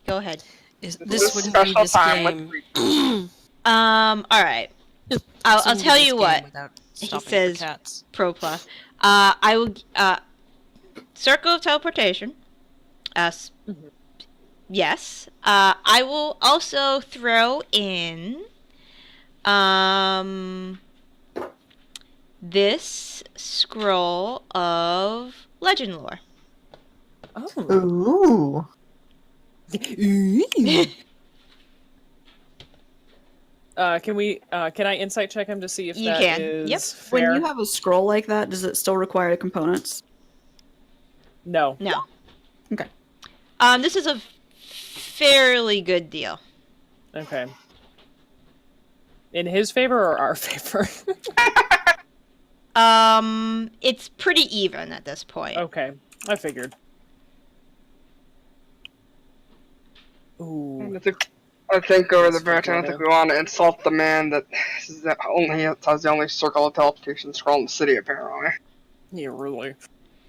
Go ahead. This wouldn't be this game. All right. I'll tell you what. He says, Propla. I will. Circle of teleportation. Yes. I will also throw in. This scroll of legend lore. Oh. Ooh. Can I insight check him to see if You that can. is Yep. fair? When you have a scroll like that, does it still require components? No. No. Okay. This is a fairly good deal. Okay. In his favor or our favor? It's pretty even at this point. Okay, I figured. Ooh. I think over the branch, I don't think we want to insult the man that has the only circle of teleportation scroll in the city, apparently. Yeah, really.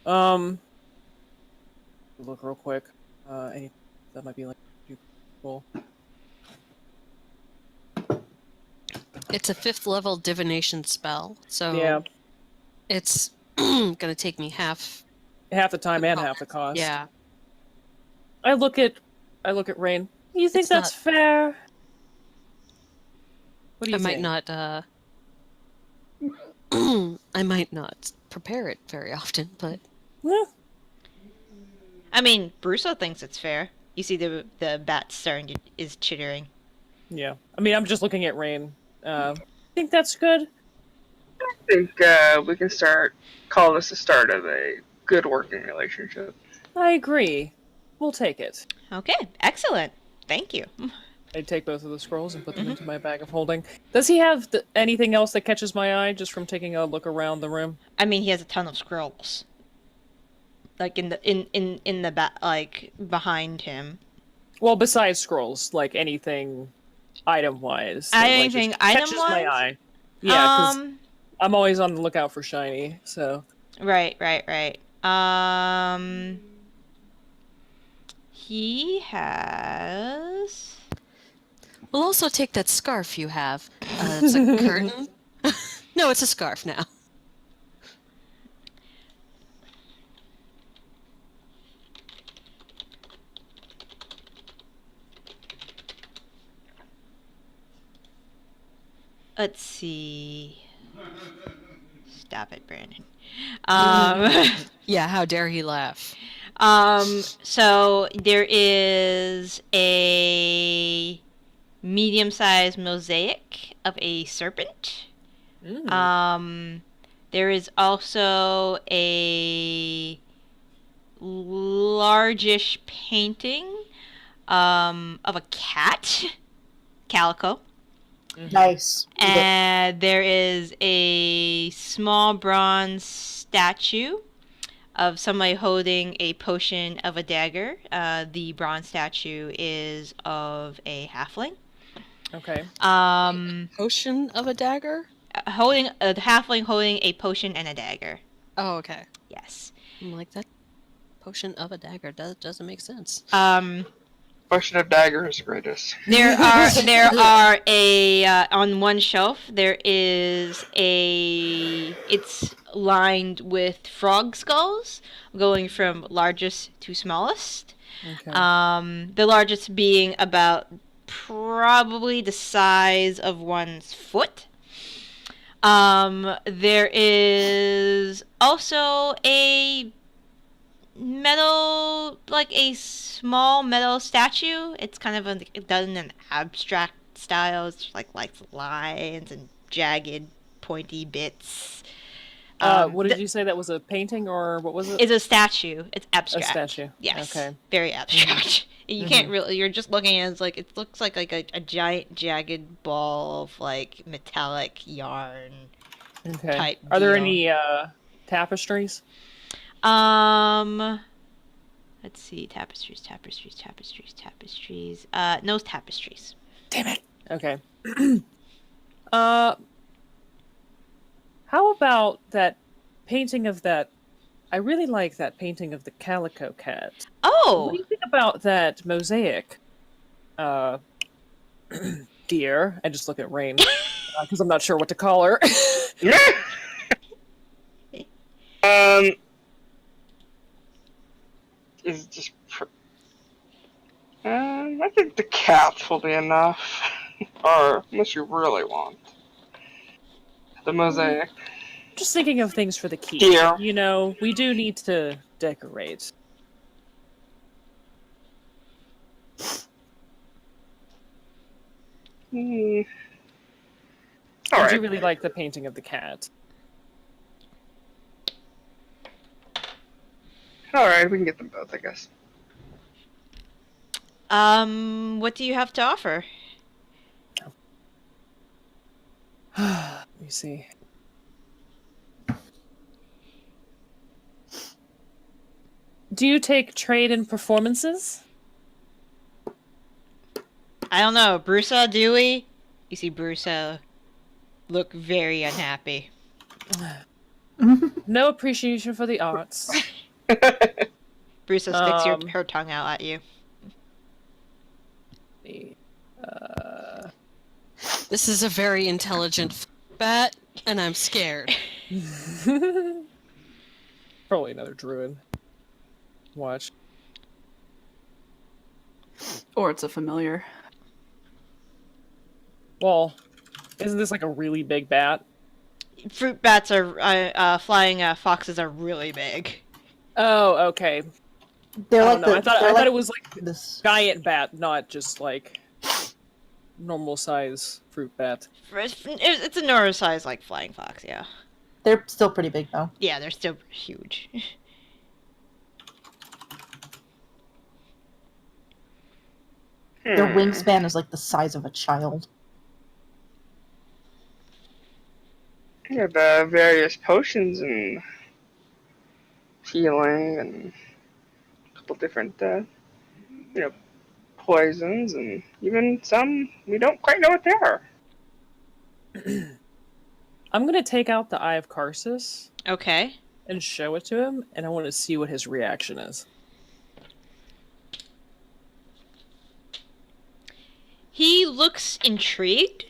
Look real quick. Any that might be like cool. It's a 5th level divination spell, so Yeah, it's gonna take me half half the time the and cost. half the cost. Yeah. I look at Raine. You think It's that's fair? What do you I think? might not I might not prepare it very often, but Yeah. I mean, Brusso thinks it's fair. You see the bat is chittering. Yeah. I mean, I'm just looking at Raine. Think that's good? I think we can call this the start of a good working relationship. I agree. We'll take it. Okay, excellent. Thank you. I take both of the scrolls and put them into my bag of holding. Does he have anything else that catches my eye just from taking a look around the room? I mean, he has a ton of scrolls. Like in the back, like behind him. Well, besides scrolls, like anything item-wise. Anything catches item-wise? my eye. Yeah, because I'm always on the lookout for shiny, so... Right. He has... we'll also take that scarf you have. It's a curtain. No, it's a scarf now. Let's see. Stop it, Brandon. Yeah, how dare he laugh? So there is a medium-sized mosaic of a serpent. There is also a largish painting of a cat, calico. Nice. And there is a small bronze statue of somebody holding a potion of a dagger. The bronze statue is of a halfling. Okay. Potion of a dagger? Holding a halfling holding a potion and a dagger. Oh, okay. Yes. I'm like, that potion of a dagger doesn't make sense. Potion of dagger is the greatest. There are a on one shelf there is it's lined with frog skulls going from largest to smallest. Okay. The largest being about probably the size of one's foot. There is also a metal, like a small metal statue. It's kind of done in an abstract art styles, like lines and jagged, pointy bits. What did you say that was a painting or what was it? It's a statue. It's A abstract. statue. Yes. Okay. Very abstract. You can't really. You're just looking at it it looks like a giant jagged ball of like metallic yarn. Okay. Type Are there deal. any tapestries? Let's see. Tapestries. No tapestries. Damn it. Okay. How about that painting of that? I really like that painting of the calico cat. Oh. What do you think about that mosaic? Dear, I just look at Raine because I'm not sure what to call her. Is it just. I think the cats will be enough. Or, unless you really want. The mosaic. Just thinking of things for the keep. Dear. You know, we do need to decorate. I Alright. do really like the painting of the cat. Alright, we can get them both, I guess. What do you have to offer? Let me see. Do you take trade in performances? I don't know. Brusa, do we? You see Brusa look very unhappy. No appreciation for the arts. Brusa sticks her tongue out at you. This is a very intelligent bat, and I'm scared. Probably another druid. Watch. Or it's a familiar. Well, isn't this like a really big bat? Fruit bats are flying foxes are really big. Oh, okay. They're I like don't know. the, I they're thought like it was like this. giant bat, not just like normal size fruit bat. It's a normal size like flying fox, yeah. They're still pretty big though. Yeah, they're still huge. Their wingspan is like the size of a child. You have various potions and healing and a couple different, poisons and even some we don't quite know what they are. I'm gonna take out the Eye of Karsus Okay. and show it to him, and I want to see what his reaction is. He looks intrigued.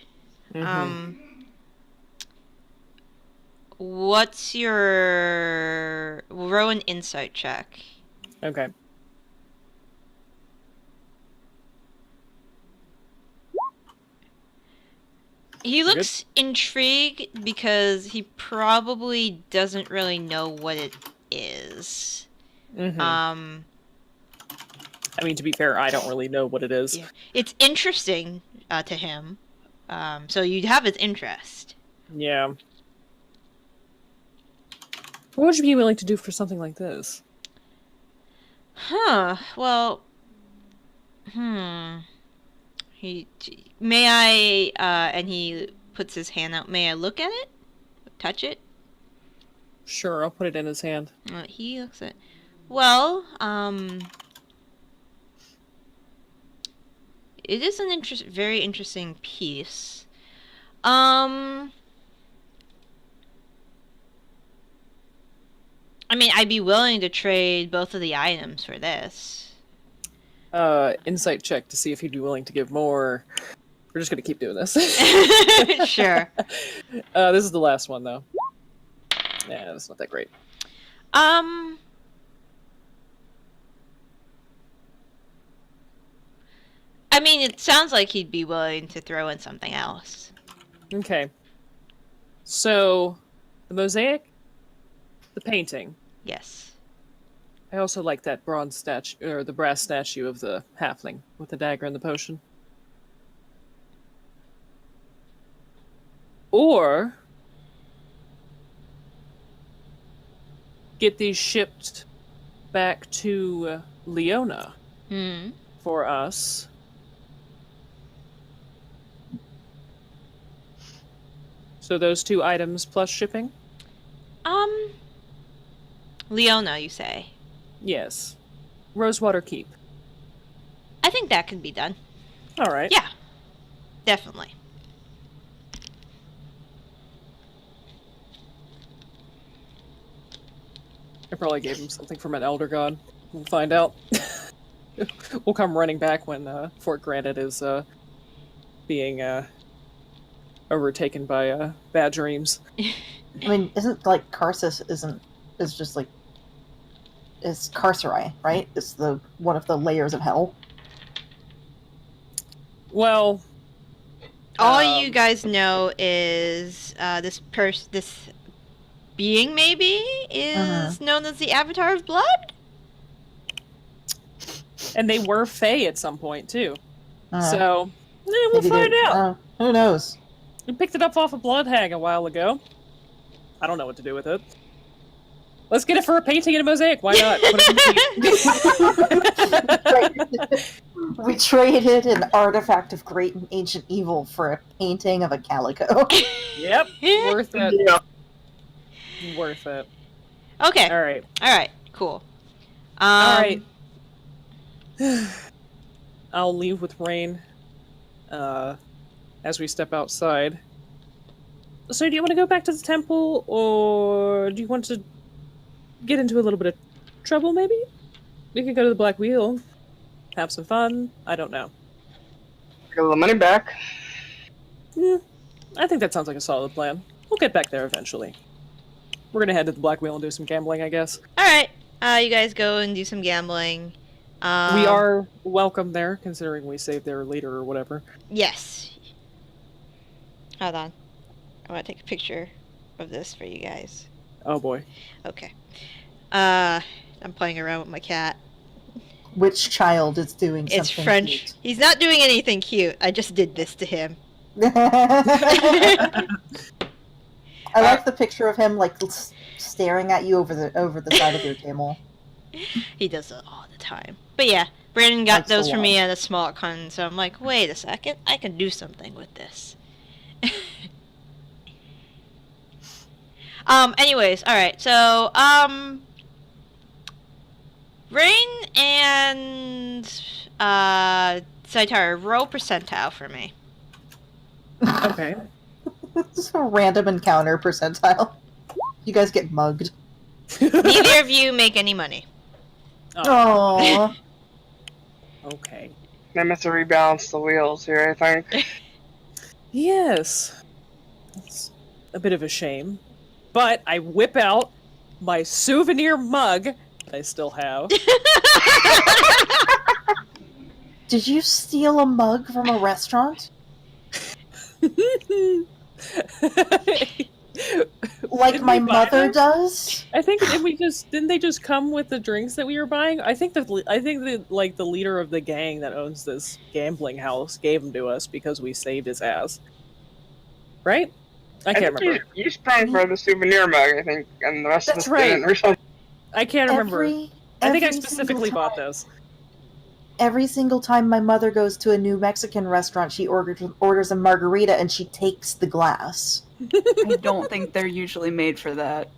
What's your... We'll roll an insight check. Okay. He looks intrigued because he probably doesn't really know what it is. I mean, to be fair, I don't really know what it is. Yeah. It's interesting to him. So you'd have his interest. Yeah. What would you be willing to do for something like this? Huh. Well... May I, and he puts his hand out, may I look at it? Touch it? Sure, I'll put it in his hand. He looks at... Well, it is an very interesting piece. I mean, I'd be willing to trade both of the items for this. Insight check to see if he'd be willing to give more. We're just gonna keep doing this. Sure. This is the last one, though. Yeah, that's not that great. I mean, it sounds like he'd be willing to throw in something else. Okay. So, the mosaic, the painting. Yes. I also like that bronze statue, or the brass statue of the halfling with the dagger and the potion. Or get these shipped back to Leona for us. So those 2 items plus shipping? Leona, you say? Yes. Rosewater Keep. I think that can be done. All right. Yeah, definitely. I probably gave him something from an elder god. We'll find out. We'll come running back when Fort Granite is being overtaken by bad dreams. I mean, isn't like Karsus is just like it's carcerai, right? It's the one of the layers of hell. Well, all you guys know is this being maybe is known as the Avatar of Blood. And they were Fae at some point too. Uh-huh. So we'll find out. Who knows? We picked it up off a blood hag a while ago. I don't know what to do with it. Let's get it for a painting and a mosaic. Why not? We traded an artifact of great and ancient evil for a painting of a calico. Yep, worth it. Yeah. Worth it. Okay. All right. All right. Cool. All right. I'll leave with Raine as we step outside. So do you want to go back to the temple, or do you want to get into a little bit of trouble, maybe? We could go to the Black Wheel, have some fun. I don't know. Get a little money back. I think that sounds like a solid plan. We'll get back there eventually. We're gonna head to the Black Wheel and do some gambling, I guess. All right. You guys go and do some gambling. We are welcome there, considering we saved there later or whatever. Yes. Hold on. I want to take a picture of this for you guys. Oh boy. Okay. I'm playing around with my cat. Which child is doing something It's French. cute? He's not doing anything cute. I just did this to him. I like the picture of him like staring at you over the side of your table. He does it all the time. But yeah, Brandon got That's the those for me one. at a small con, so I'm like, wait a second, I can do something with this. Anyways, alright, so, Raine and, Zaitari, roll percentile for me. Okay. Just a random encounter percentile. You guys get mugged. Neither of you make any money. Aww. Okay. I must have rebalanced the wheels here, I think. Yes. It's a bit of a shame. But I whip out my souvenir mug that I still have. Did you steal a mug from a restaurant? Like my mother does? I think didn't they just come with the drinks that we were buying? I think the leader of the gang that owns this gambling house gave them to us because we saved his ass. Right? I can't remember. You sprung for the souvenir mug, I think, and the rest of That's us right. didn't, or something. I can't remember. I think I Every specifically single bought time. this. Every single time my mother goes to a new Mexican restaurant, she orders a margarita and she takes the glass. I don't think they're usually made for that.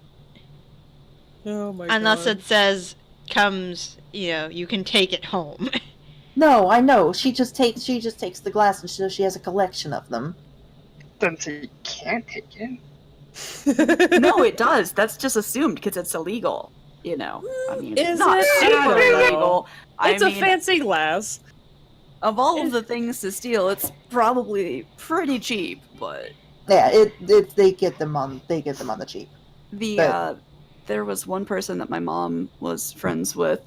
Oh my Unless god. it says, you can take it home. No, I know. She just takes the glass and so she has a collection of them. Doesn't say you can't take it. No, it does. That's just assumed because it's illegal. You know, I mean, Is not it? super I don't know. illegal. It's I a mean, fancy glass. of all of the things to steal, it's probably pretty cheap. But Yeah, they get them on the cheap. there was one person that my mom was friends with,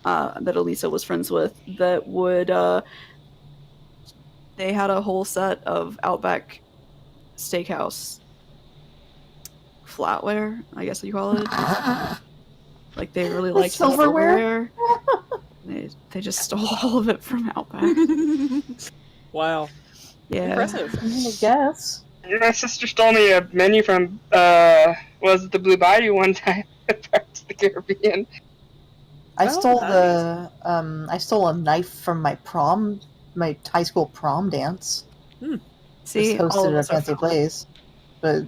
that Elisa was friends with, that would they had a whole set of Outback Steakhouse flatware, I guess you call it. Like they really liked the Silverware? They just stole all of it from Outback. Wow. Yeah. Impressive. I guess. My sister stole me a menu from was it the Blue Bayou one time in Pirates of the Caribbean. I Oh, stole nice. I stole a knife from my high school prom dance. See, Just all hosted of at a us are fancy felons. place, but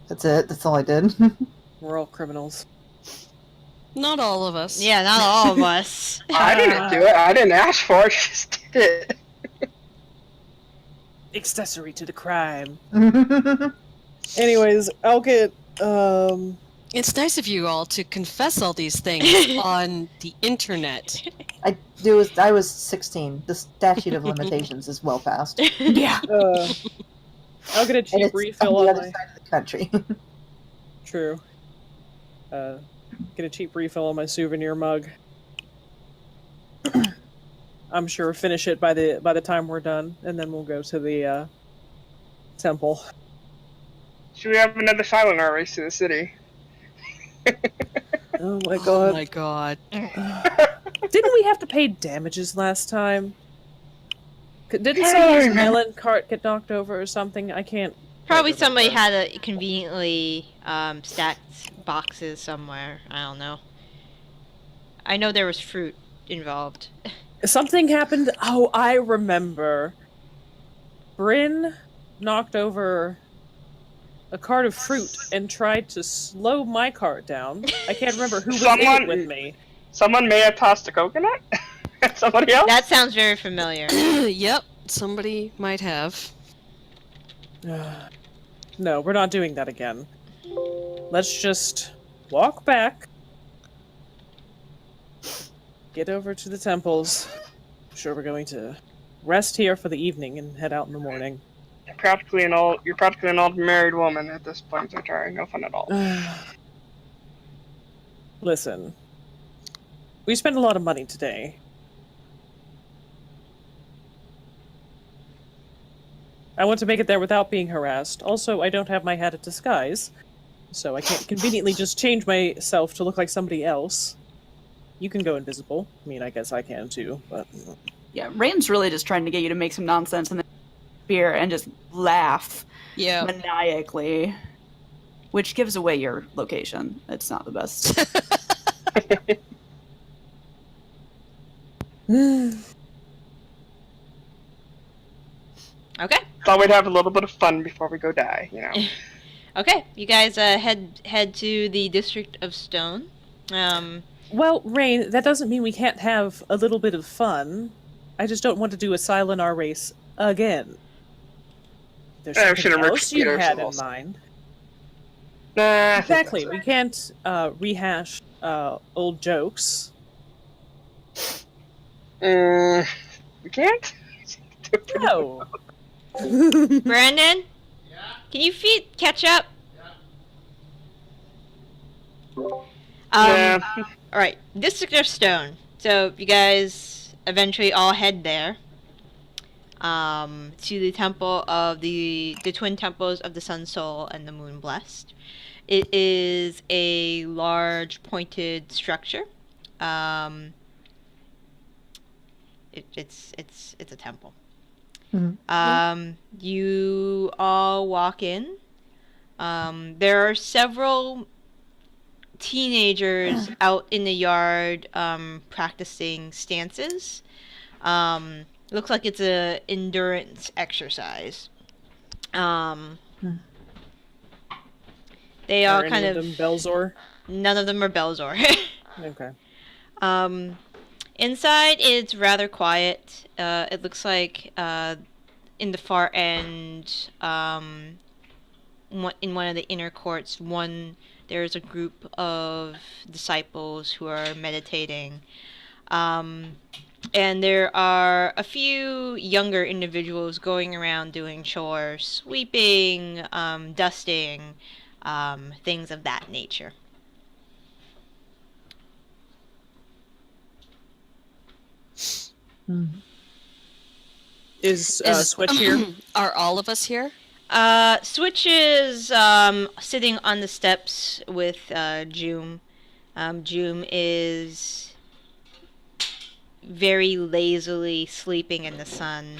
that's it. That's all I did. We're all criminals. Not all of us. Yeah, not all of us. I didn't do it. I didn't ask for it. I just did it. Accessory to the crime. Anyways, I'll get It's nice of you all to confess all these things on the internet. I was 16. The statute of limitations is well past. Yeah. I'll get a And cheap it's refill on the on other my side of the country. True. Get a cheap refill on my souvenir mug. I'm sure finish it by the time we're done, and then we'll go to the temple. Should we have another silent hour race to the city? Oh my god! Oh my god. Didn't we have to pay damages last time? Didn't I someone's don't remember. melon cart get knocked over or something? I can't. Probably quite somebody remember. had a conveniently stacked boxes somewhere. I don't know. I know there was fruit involved. Something happened. Oh, I remember. Bryn knocked over a cart of fruit and tried to slow my cart down. I can't remember who was in it with me. Someone may have tossed a coconut? Somebody else? That sounds very familiar. Yep, somebody might have. No, we're not doing that again. Let's just walk back. Get over to the temples. I'm sure we're going to rest here for the evening and head out in the morning. You're practically an old married woman at this point, Zaitari. No fun at all. Listen. We spent a lot of money today. I want to make it there without being harassed. Also, I don't have my hat of disguise, so I can't conveniently just change myself to look like somebody else. You can go invisible. I mean, I guess I can too, but... Yeah, Raine's really just trying to get you to make some nonsense and then beer and just laugh Yeah. maniacally, which gives away your location. It's not the best. Okay. Thought we'd have a little bit of fun before we go die, you know. Okay. You guys head to the District of Stone. Well, Raine, that doesn't mean we can't have a little bit of fun. I just don't want to do a silent R race again. There's Yeah, we something should've else you repeated had in ourselves. mind. Nah, I think Exactly. that's We can't rehash old jokes. right. We can't? No. Brandon? Can you catch up? Yeah. Alright, District of Stone. So, you guys eventually all head there. To the temple of the twin temples of the Sun Soul and the Moon Blessed. It is a large pointed structure. It's a temple. Mhm. You all walk in. There are several teenagers out in the yard practicing stances. Looks like it's a endurance exercise. They all Are kind any of them Belzor? none of them are Belzor. Okay. Inside it's rather quiet. It looks like in the far end, in one of the inner courts, there's a group of disciples who are meditating. And there are a few younger individuals going around doing chores, sweeping, dusting, things of that nature. Is Switch here? Are all of us here? Switch is sitting on the steps with Joom. Joom is very lazily sleeping in the sun.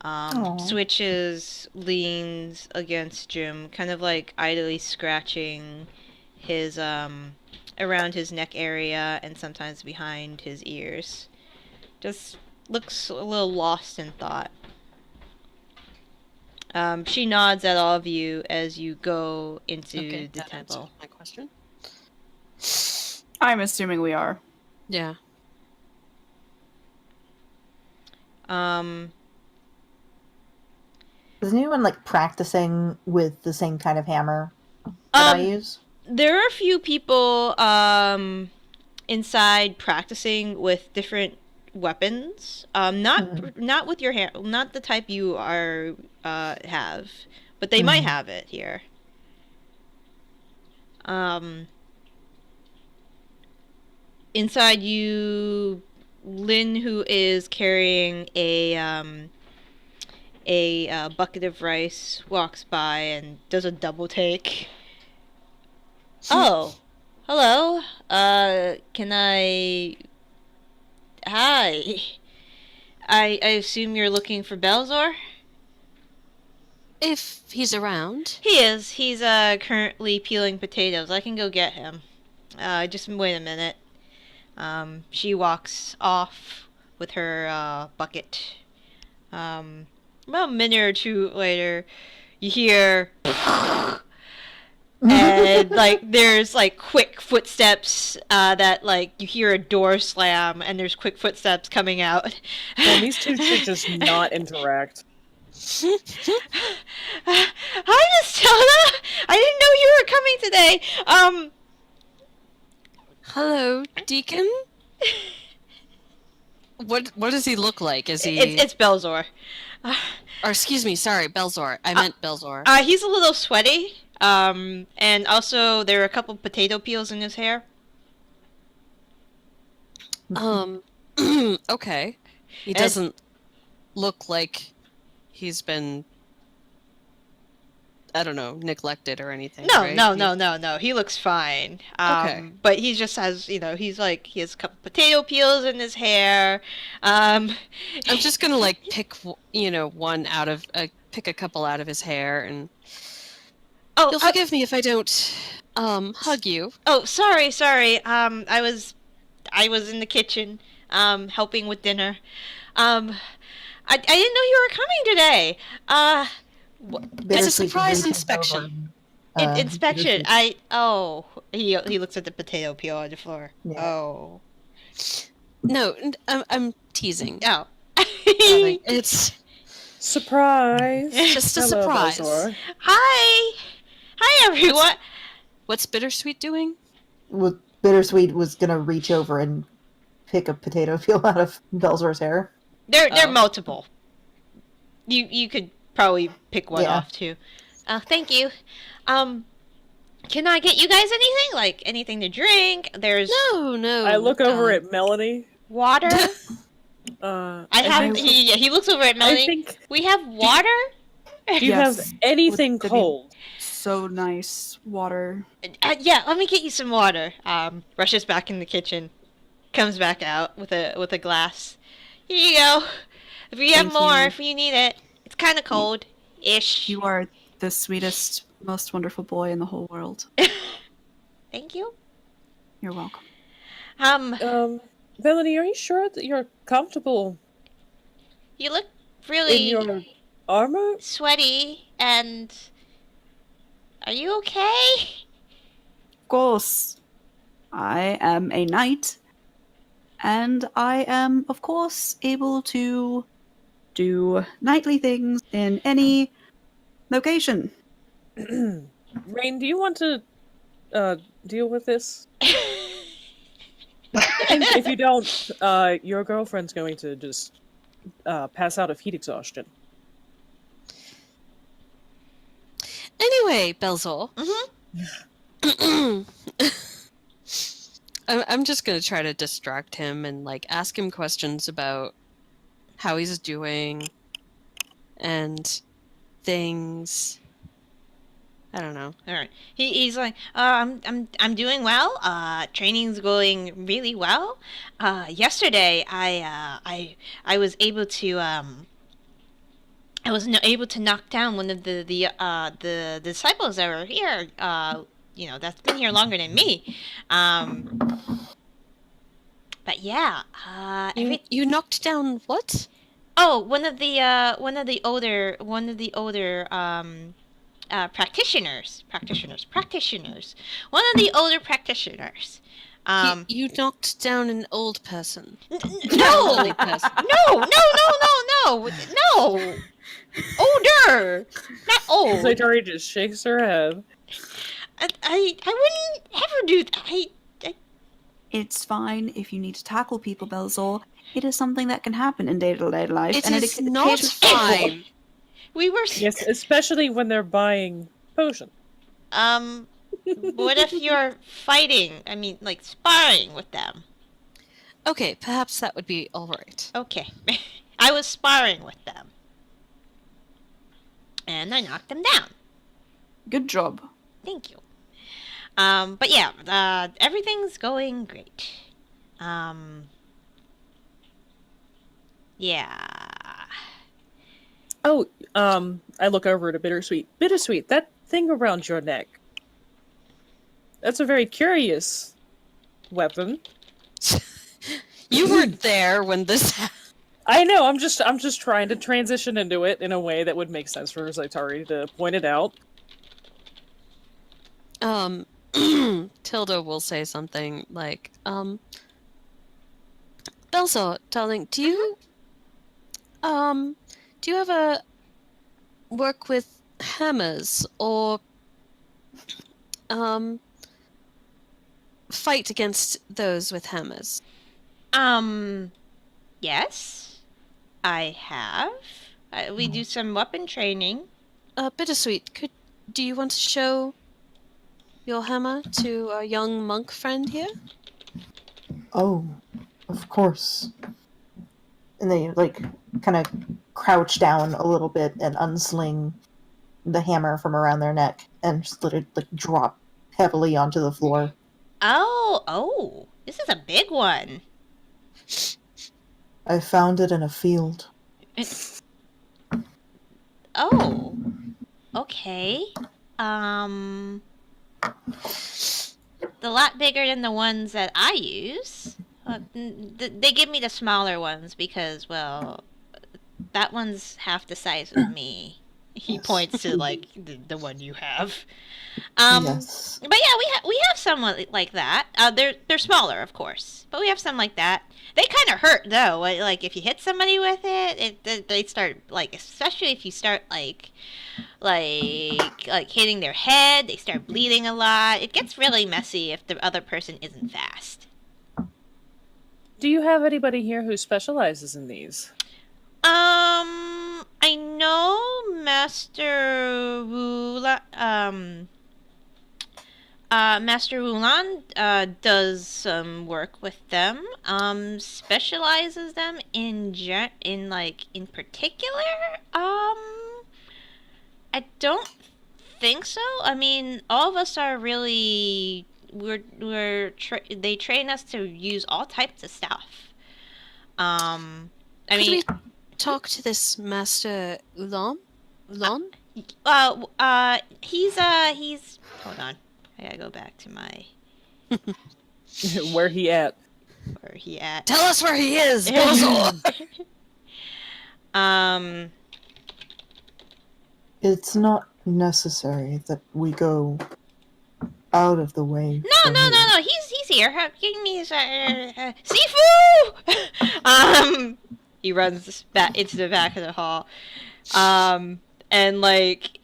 Aw. Switches, leans against Jim, kind of like idly scratching his around his neck area and sometimes behind his ears. Just looks a little lost in thought. She nods at all of you as you go into Okay, the that answers temple. my question. I'm assuming we are. Yeah. Is anyone like practicing with the same kind of hammer that I use? There are a few people inside practicing with different weapons. Not with your hand, not the type you are have, but they might have it here. Inside you, Lynn, who is carrying a bucket of rice, walks by and does a double take. Oh, hello. Can I... Hi. I assume you're looking for Belzor? If he's around. He is. He's currently peeling potatoes. I can go get him. Just wait a minute. She walks off with her bucket. About a minute or two later, you hear... and like there's like quick footsteps that like you hear a door slam and there's quick footsteps coming out. And these two should just not interact. Hi, Miss Tilda. I didn't know you were coming today. Hello, Deacon? What does he look like? Is he... It's Belzor. Or excuse me, sorry, Belzor. I meant Belzor. He's a little sweaty. And also there are a couple potato peels in his hair. Okay. He doesn't look like he's been, I don't know, neglected or anything. No, right? no. He looks fine. Okay. But he just has, he has a couple potato peels in his hair. I'm just gonna like pick, one out of, pick a couple out of his hair and. Oh, You'll forgive me if I don't, hug you. Oh, sorry. I was in the kitchen, helping with dinner. I didn't know you were coming today. It's a surprise inspection. Inspection. He looks at the potato peel on the floor. Yeah. Oh. No, I'm teasing. Oh. It's Surprise! just a Hello, surprise. Belzor. Hi, everyone. What's Bittersweet doing? With Bittersweet was gonna reach over and pick a potato peel out of Belzor's hair. They're multiple. You could probably pick one off too. Thank you. Can I get you guys anything? Like anything to drink? There's No. I look over at Melanie. water. He looks over at Melanie. I think. We have water. Do you Yes. have anything Would be cold? So nice. Water. Yeah, let me get you some water. Rushes back in the kitchen, comes back out with a glass. Here you go. If you have Thank more, you. if you need it. It's kind of cold-ish. You are the sweetest, most wonderful boy in the whole world. Thank you. You're welcome. Melanie, are you sure that you're comfortable You look in really your armor? sweaty, and are you okay? Of course. I am a knight, and I am, of course, able to do knightly things in any location. Raine, do you want to deal with this? If you don't, your girlfriend's going to just pass out of heat exhaustion. Anyway, Belzor. I'm just gonna try to distract him and like ask him questions about how he's doing and things. I don't know. All right. He's like, I'm doing well. Training's going really well. Yesterday, I was able to I was able to knock down one of the disciples that were here. That's been here longer than me. But yeah, You knocked down what? Oh, one of the older practitioners. One of the older practitioners. You knocked down an old person. No, Elderly person. no. Older, not old. Zaitari just shakes her head. I wouldn't ever do that. It's fine if you need to tackle people, Belzor. It is something that can happen in day-to-day life. It and is it not occasions- fine. We were. Yes, especially when they're buying potions. What if you're fighting? I mean, like sparring with them. Okay, perhaps that would be all right. Okay, I was sparring with them, and I knocked them down. Good job. Thank you. But yeah, everything's going great. Yeah. Oh, I look over to Bittersweet. Bittersweet, that thing around your neck. That's a very curious weapon. You weren't there when this happened. I know, I'm just trying to transition into it in a way that would make sense for Zaitari to point it out. Tilda will say something like, Belzor, darling, do you ever work with hammers or, fight against those with hammers? Yes, I have. We do some weapon training. Bittersweet, do you want to show your hammer to our young monk friend here? Oh, of course. And they, like, kind of crouch down a little bit and unsling the hammer from around their neck and just let it, like, drop heavily onto the floor. Oh, this is a big one. I found it in a field. Oh, okay. A lot bigger than the ones that I use. They give me the smaller ones because, well, that one's half the size of me. He Yes. points to like the one you have. Yes. But yeah, we have some like that. They're smaller, of course, but we have some like that. They kind of hurt though. Like if you hit somebody with it, they start like, especially if you start like hitting their head, they start bleeding a lot. It gets really messy if the other person isn't fast. Do you have anybody here who specializes in these? I know Master Wulan does some work with them. Specializes them in particular. I don't think so. I mean, all of us are really they train us to use all types of stuff. Could we talk to this Master Ulan? He's hold on. I gotta go back to my Where he at? where he at. Tell us where he is, Belzor! It's not necessary that we go out of the way. No. He's here. Give me his Sifu. He runs back into the back of the hall. And like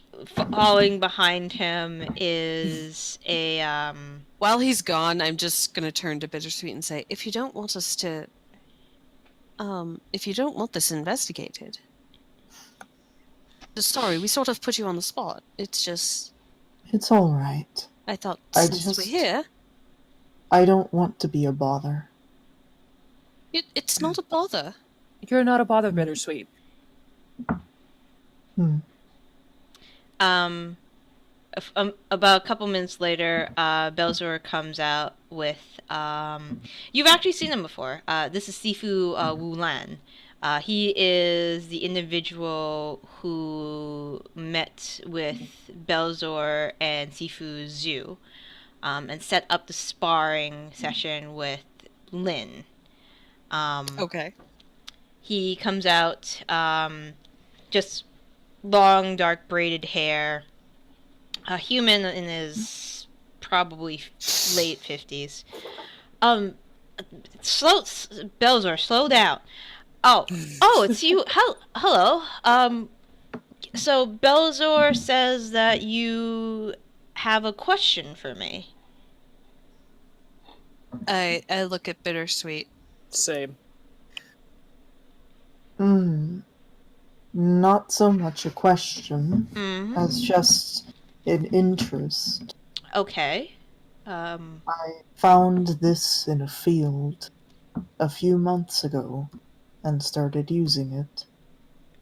following behind him is a While he's gone, I'm just gonna turn to Bittersweet and say, if you don't want this investigated, sorry, we sort of put you on the spot. It's just, It's all right. I thought I since just- we're here, I don't want to be a bother. it's not a bother. You're not a bother, Bittersweet. About a couple minutes later, Belzor comes out with you've actually seen him before. This is Sifu Wulan. He is the individual who met with Belzor and Sifu Zhu, and set up the sparring session with Lin. Okay. He comes out, just long, dark, braided hair. A human in his probably late 50s. Belzor, slow down. Oh, it's you. Hello. So Belzor says that you have a question for me. I look at Bittersweet. Same. Not so much a question Mm-hmm. as just an interest. Okay. I found this in a field a few months ago and started using it.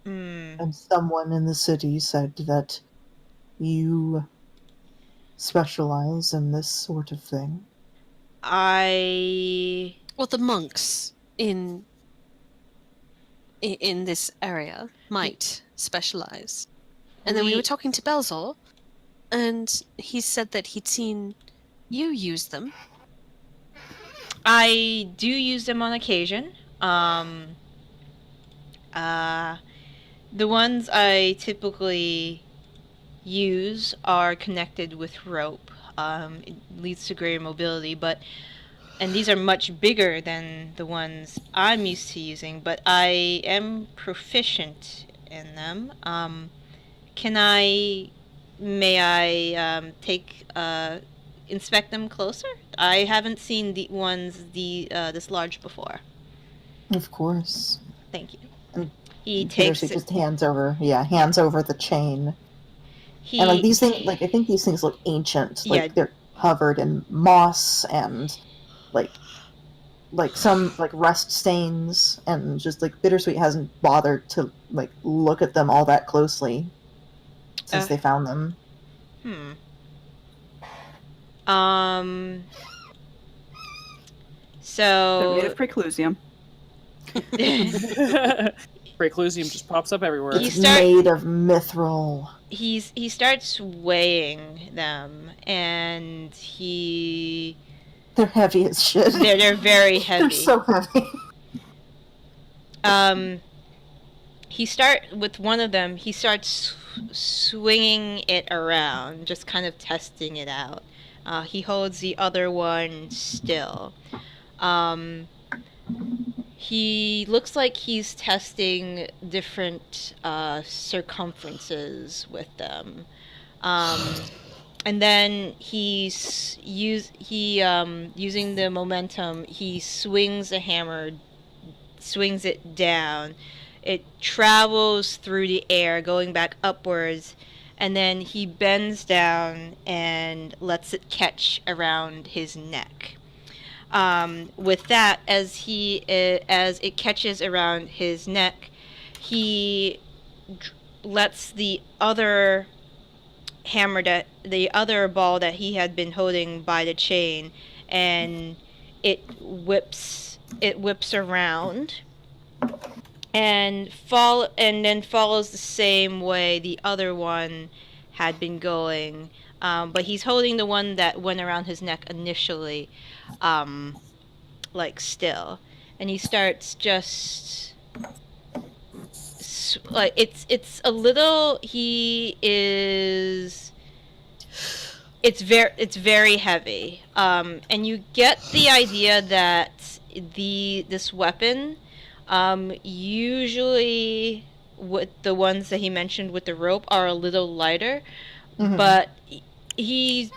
And someone in the city said that you specialize in this sort of thing. Well, the monks in this area might specialize. And then we were talking to Belzor, and he said that he'd seen you use them. I do use them on occasion. The ones I typically use are connected with rope. It leads to greater mobility, and these are much bigger than the ones I'm used to using, but I am proficient in them. May I inspect them closer? I haven't seen the ones this large before. Of course. Thank you. And He takes it. just hands over the chain. And like these things, like I think these things look ancient. Like they're covered in moss and like some like rust stains, and just like Bittersweet hasn't bothered to like look at them all that closely since they found them. So They're made of preclusium. Preclusium just pops up everywhere. It's made of mithril. He starts weighing them, and they're heavy as shit. They're very heavy. They're so heavy. With one of them, he starts swinging it around, just kind of testing it out. He holds the other one still. He looks like he's testing different circumferences with them. And then using the momentum, he swings the hammer, swings it down. It travels through the air, going back upwards, and then he bends down and lets it catch around his neck. With that, as it catches around his neck, he lets the other the other ball that he had been holding by the chain, and it whips around and then follows the same way the other one had been going. But he's holding the one that went around his neck initially, still, and he starts just it's a little. It's very heavy, and you get the idea that this weapon, usually with the ones that he mentioned with the rope, are a little lighter, but he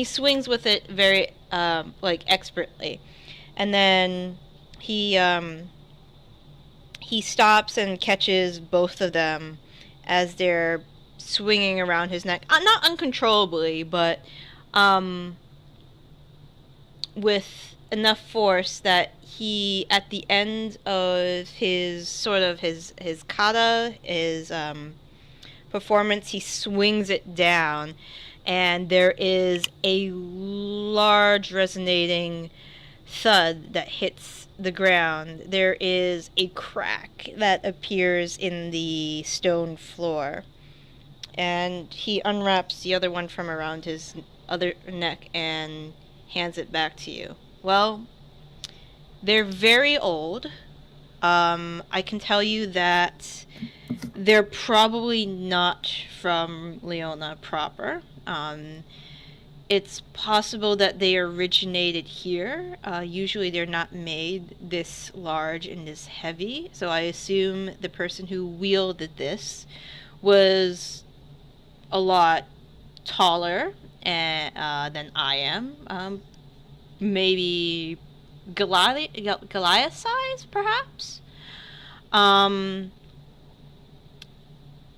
swings with it very expertly, and then he stops and catches both of them as they're swinging around his neck, not uncontrollably, but with enough force that he, at the end of his kata, his performance, he swings it down, and there is a large resonating thud that hits the ground, there is a crack that appears in the stone floor. And he unwraps the other one from around his other neck and hands it back to you. Well, they're very old. I can tell you that they're probably not from Leona proper. It's possible that they originated here. Usually they're not made this large and this heavy, so I assume the person who wielded this was a lot taller than I am. Maybe Goliath size, perhaps?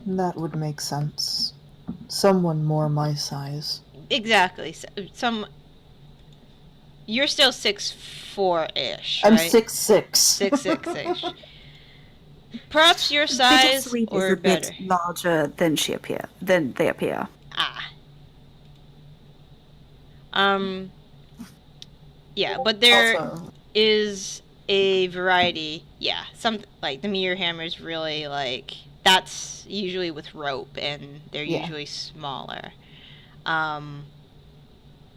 That would make sense. Someone more my size. Exactly. You're still 6'4"-ish, I'm right? 6'6". 6'6"-ish. Perhaps your size Bittersweet or is a better. bit larger than they appear. Ah. Yeah, but there Also, is a variety. Yeah, some like the meteor hammers really like that's usually with rope and they're Yeah. usually smaller.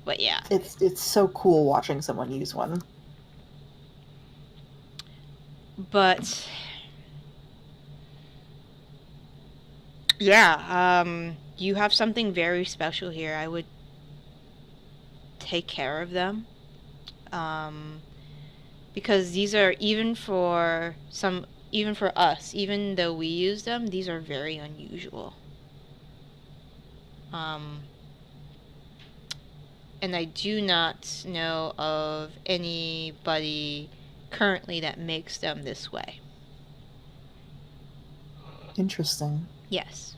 But yeah. it's so cool watching someone use one. But yeah, you have something very special here. I would take care of them. Because these are even for us, even though we use them, these are very unusual. And I do not know of anybody currently that makes them this way. Interesting. Yes.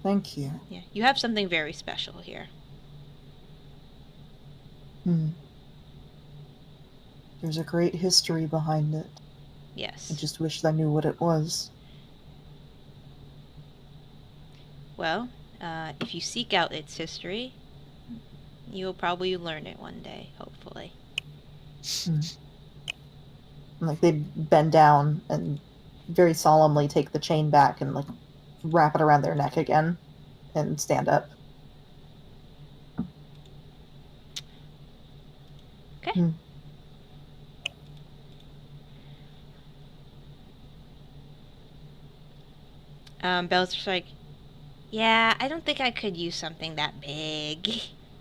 Thank you. Yeah. You have something very special here. There's a great history behind it. Yes. I just wished I knew what it was. Well, if you seek out its history, you'll probably learn it one day, hopefully. Like, they bend down and very solemnly take the chain back and, like, wrap it around their neck again and stand up. Okay. Belle's just like, yeah, I don't think I could use something that big.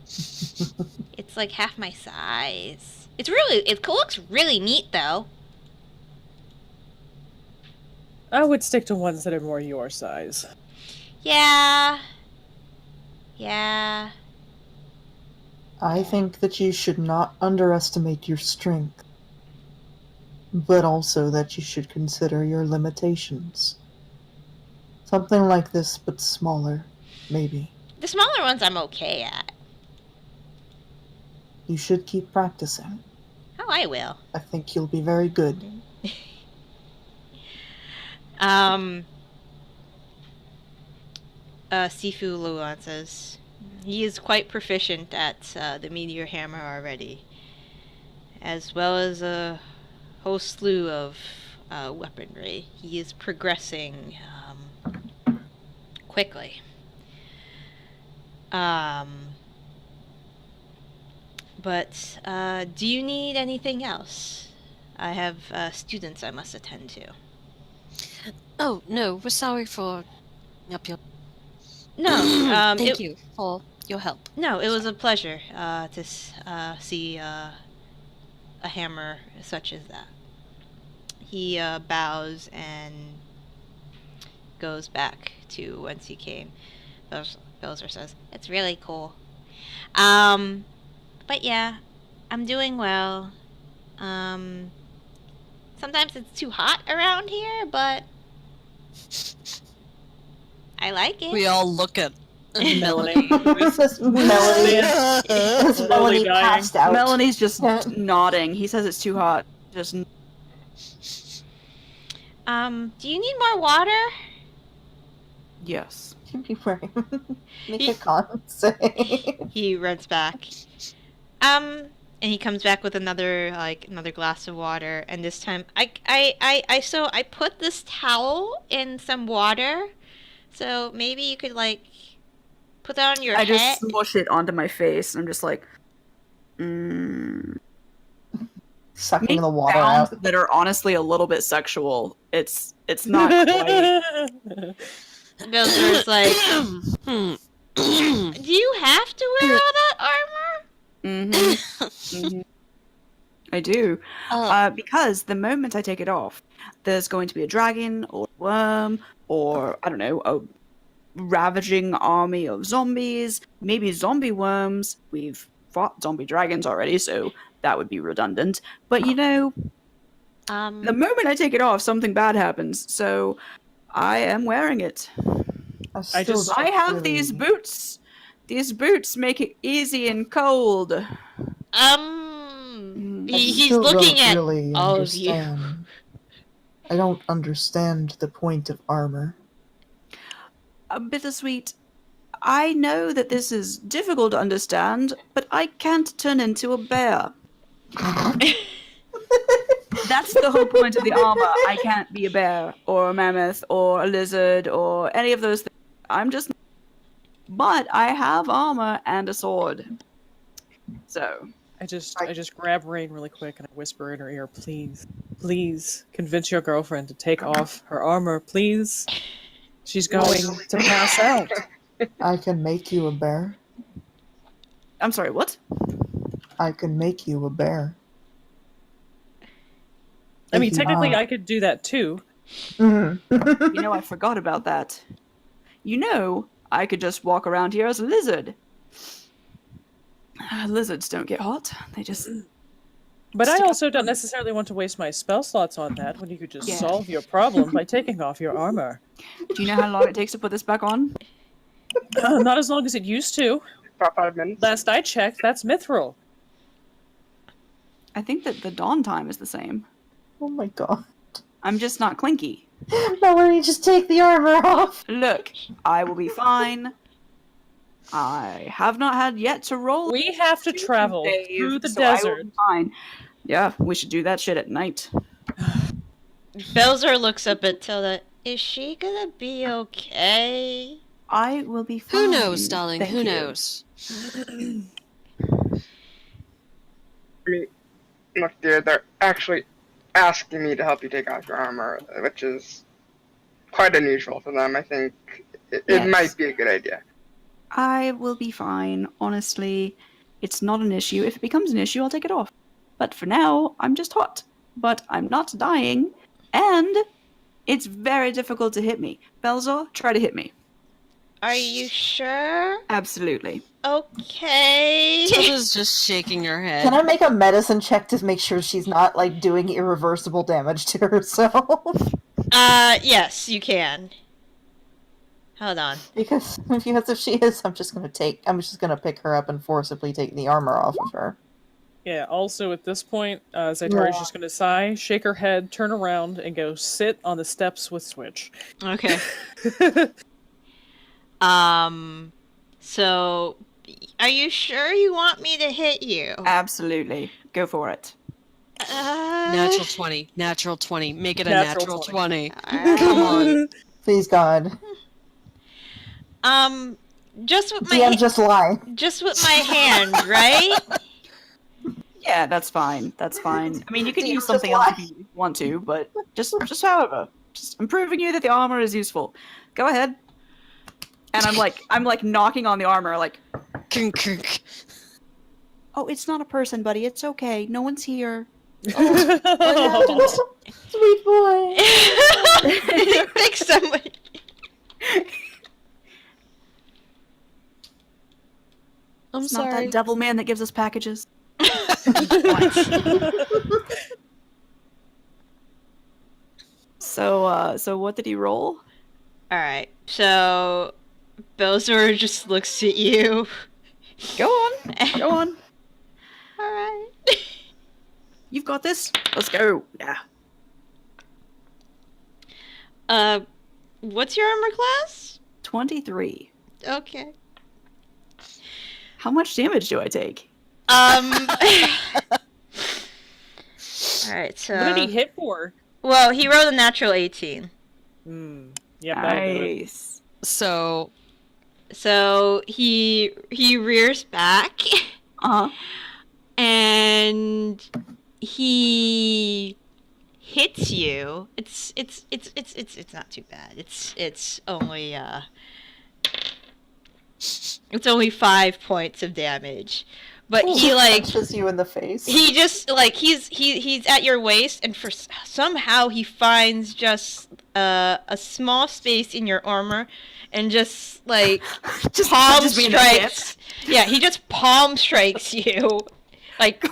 It's like half my size. It looks really neat, though. I would stick to ones that are more your size. Yeah. Yeah. I think that you should not underestimate your strength, but also that you should consider your limitations. Something like this, but smaller, maybe. The smaller ones I'm okay at. You should keep practicing. Oh, I will. I think you'll be very good. Sifu Luan says, he is quite proficient at the meteor hammer already, as well as a whole slew of weaponry. He is progressing quickly. But do you need anything else? I have students I must attend to. Oh, no, we're sorry for up your... No, Thank you for your help. No, it was a pleasure to see a hammer such as that. He bows and goes back to whence he came. Belzer says, "It's really cool. But yeah, I'm doing well. Sometimes it's too hot around here, but I like it." We all look at Melanie. This Melanie Slowly dying. passed out. Melanie's just nodding. He says it's too hot. Just Do you need more water? yes. Make a con save. He runs back. And he comes back with another glass of water, and this time I put this towel in some water, so maybe you could put that on your I head. just smush it onto my face, and I'm just like, Sucking make the water sounds out. that are honestly a little bit sexual. It's not quite. Belzer's like, Hmm. do you have to wear all that armor? I do. Because the moment I take it off, there's going to be a dragon or a worm or, I don't know, a ravaging army of zombies, maybe zombie worms. We've fought zombie dragons already, so that would be redundant. But you know, the moment I take it off, something bad happens. So I am wearing it. I have these boots. These boots make it easy and cold. He's looking at really all of you. I don't understand the point of armor. Bittersweet, I know that this is difficult to understand, but I can't turn into a bear. That's the whole point of the armor. I can't be a bear, or a mammoth, or a lizard, or any of those things. I'm just... But I have armor and a sword. So... I just grab Raine really quick and I whisper in her ear, please, convince your girlfriend to take off her armor, please. She's going to pass out. I can make you a bear. I'm sorry, what? I can make you a bear. I mean, technically I could do that too. You know, I forgot about that. You know, I could just walk around here as a lizard. Lizards don't get hot. They just... But I also don't necessarily want to waste my spell slots on that when you could just solve your problem by taking off your armor. Do you know how long it takes to put this back on? Not as long as it used to. About 5 minutes. Last I checked, that's mithril. I think that the dawn time is the same. Oh my god. I'm just not clinky. Melanie, just take the armor off. Look, I will be fine. I have not had yet to roll. We have to travel through the so I will desert. be fine. Yeah, we should do that shit at night. Belzer looks up at Tilda. Is she gonna be okay? I will be fine. Who knows, darling? Thank Who you. knows? Look, dear, they're actually asking me to help you take off your armor, which is quite unusual for them. I think it might be a good idea. I will be fine, honestly. It's not an issue. If it becomes an issue, I'll take it off. But for now, I'm just hot. But I'm not dying, and it's very difficult to hit me. Belzor, try to hit me. Are you sure? Absolutely. Okay. Tilda's just shaking her head. Can I make a medicine check to make sure she's not, doing irreversible damage to herself? Yes, you can. Hold on. Because if she is, I'm just gonna pick her up and forcibly take the armor off of her. Yeah, also at this point, Zaitari's just going to sigh, shake her head, turn around, and go sit on the steps with Switch. Okay. So, are you sure you want me to hit you? Absolutely. Go for it. Natural 20. Natural 20. Make it a Natural natural 20. Come on. Please, God. Just with my DM, just lie. just with my hand, right? Yeah, that's fine. That's fine. I mean, you can DM, use something just else if you want to, but just however. I'm proving you that the armor is useful. Go ahead. And I'm like knocking on the armor, like, oh, it's not a person, buddy. It's okay. No one's here. Oh, sweet boy. I think somebody. I'm It's not sorry. that devil man that gives us packages. So what did he roll? All right. So, Belzor just looks at you. Go on. Go on. All right. You've got this. Let's go. Yeah. What's your armor class? 23. Okay. How much damage do I take? All right, so. What did he hit for? Well, he rolled a natural 18. Yep, that'll do it. Nice. So So he rears back Uh-huh. and he hits you. It's not too bad. It's only 5 points of damage. But he punches you in the face. he just he's at your waist, and somehow he finds just a small space in your armor, and just Just palm punches me in the hip. strikes. Yeah, he just palm strikes you,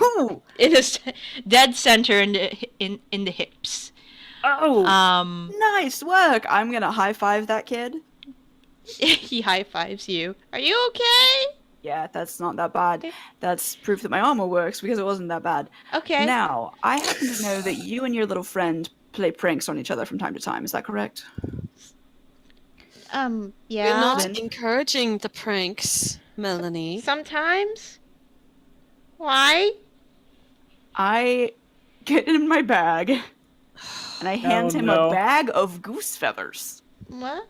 Ooh. in a dead center in the hips. Oh. Nice work. I'm gonna high five that kid. He high fives you. Are you okay? Yeah, that's not that bad. That's proof that my armor works because it wasn't that bad. Okay. Now, I happen to know that you and your little friend play pranks on each other from time to time. Is that correct? Yeah. we're not Then- encouraging the pranks, Melanie. Sometimes. Why? I get in my bag and I hand him no. a bag of goose feathers. What?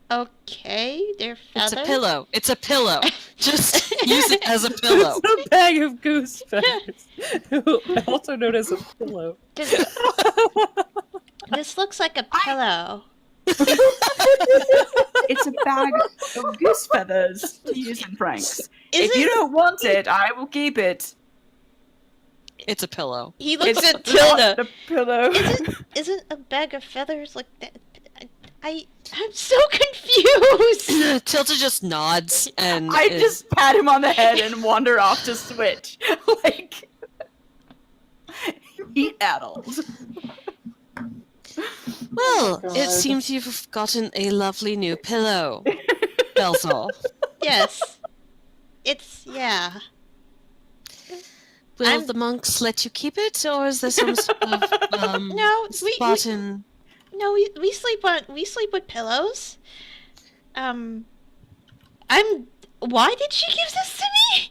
Okay, they're feathers. It's a pillow. It's a pillow. Just use it as a pillow. It's a bag of goose feathers, also known as a pillow. This looks like a pillow. It's a bag of goose feathers to use in pranks. If you don't want it, I will keep it. It's a pillow. He looks It's at Tilda. not the pillow. Isn't a bag of feathers like that? I'm so confused. Tilda just nods and I just pat him on the head and wander off to switch. Like, meet adults. Well, God. it seems you've gotten a lovely new pillow, Belzol. Yes. Yeah. Will I'm- the monks let you keep it, or is there some sort of No, spot in? No, we sleep with pillows. Why did she give this to me?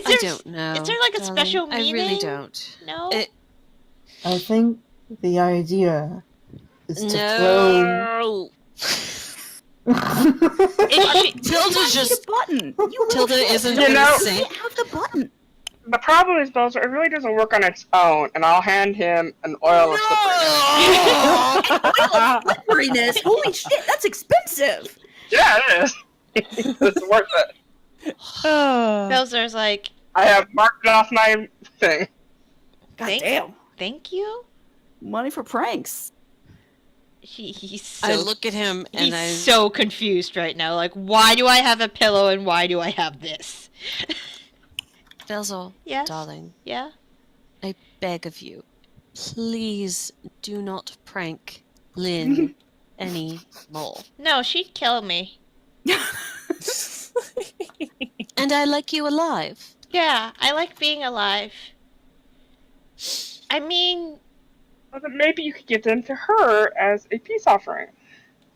I don't know. Is there like a darling. special I meaning? really don't. No. I think the idea is to No. Tilda just. button. Tilda isn't You in know- sync. have the button. The problem is, Bowser, it really doesn't work on its own, and I'll hand him an oil of Slipperiness. Holy shit, that's expensive. Yeah, it is. It's worth it. Belzer's like, I have marked it off my thing. God Thank- damn. thank you. Money for pranks. He's so, I look at him and he's I. so confused right now. Like, why do I have a pillow and why do I have this? Belzol, Yes. darling, Yeah. I beg of you, please do not prank Lynn anymore. No, she'd kill me. And I like you alive. Yeah, I like being alive. I mean, Well, then maybe you could give them to her as a peace offering,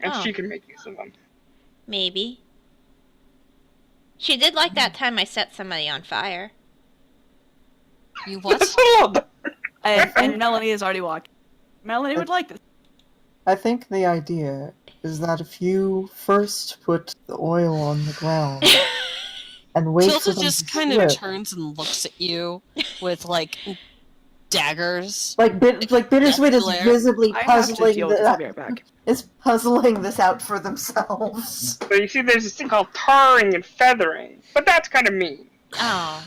and Oh. she can make use of them. maybe. She did like that time I set somebody on fire. You what? That's a little different. And Melanie has already walked. Melanie would like this. I think the idea is that if you first put the oil on the ground and wait for Tilda them just to kind of slip, turns and looks at you with like daggers. like Bittersweet is Glare. visibly I have to puzzling deal with this. I'll be right back. is puzzling this out for themselves. So you see, there's this thing called tarring and feathering, but that's kind of mean. Oh.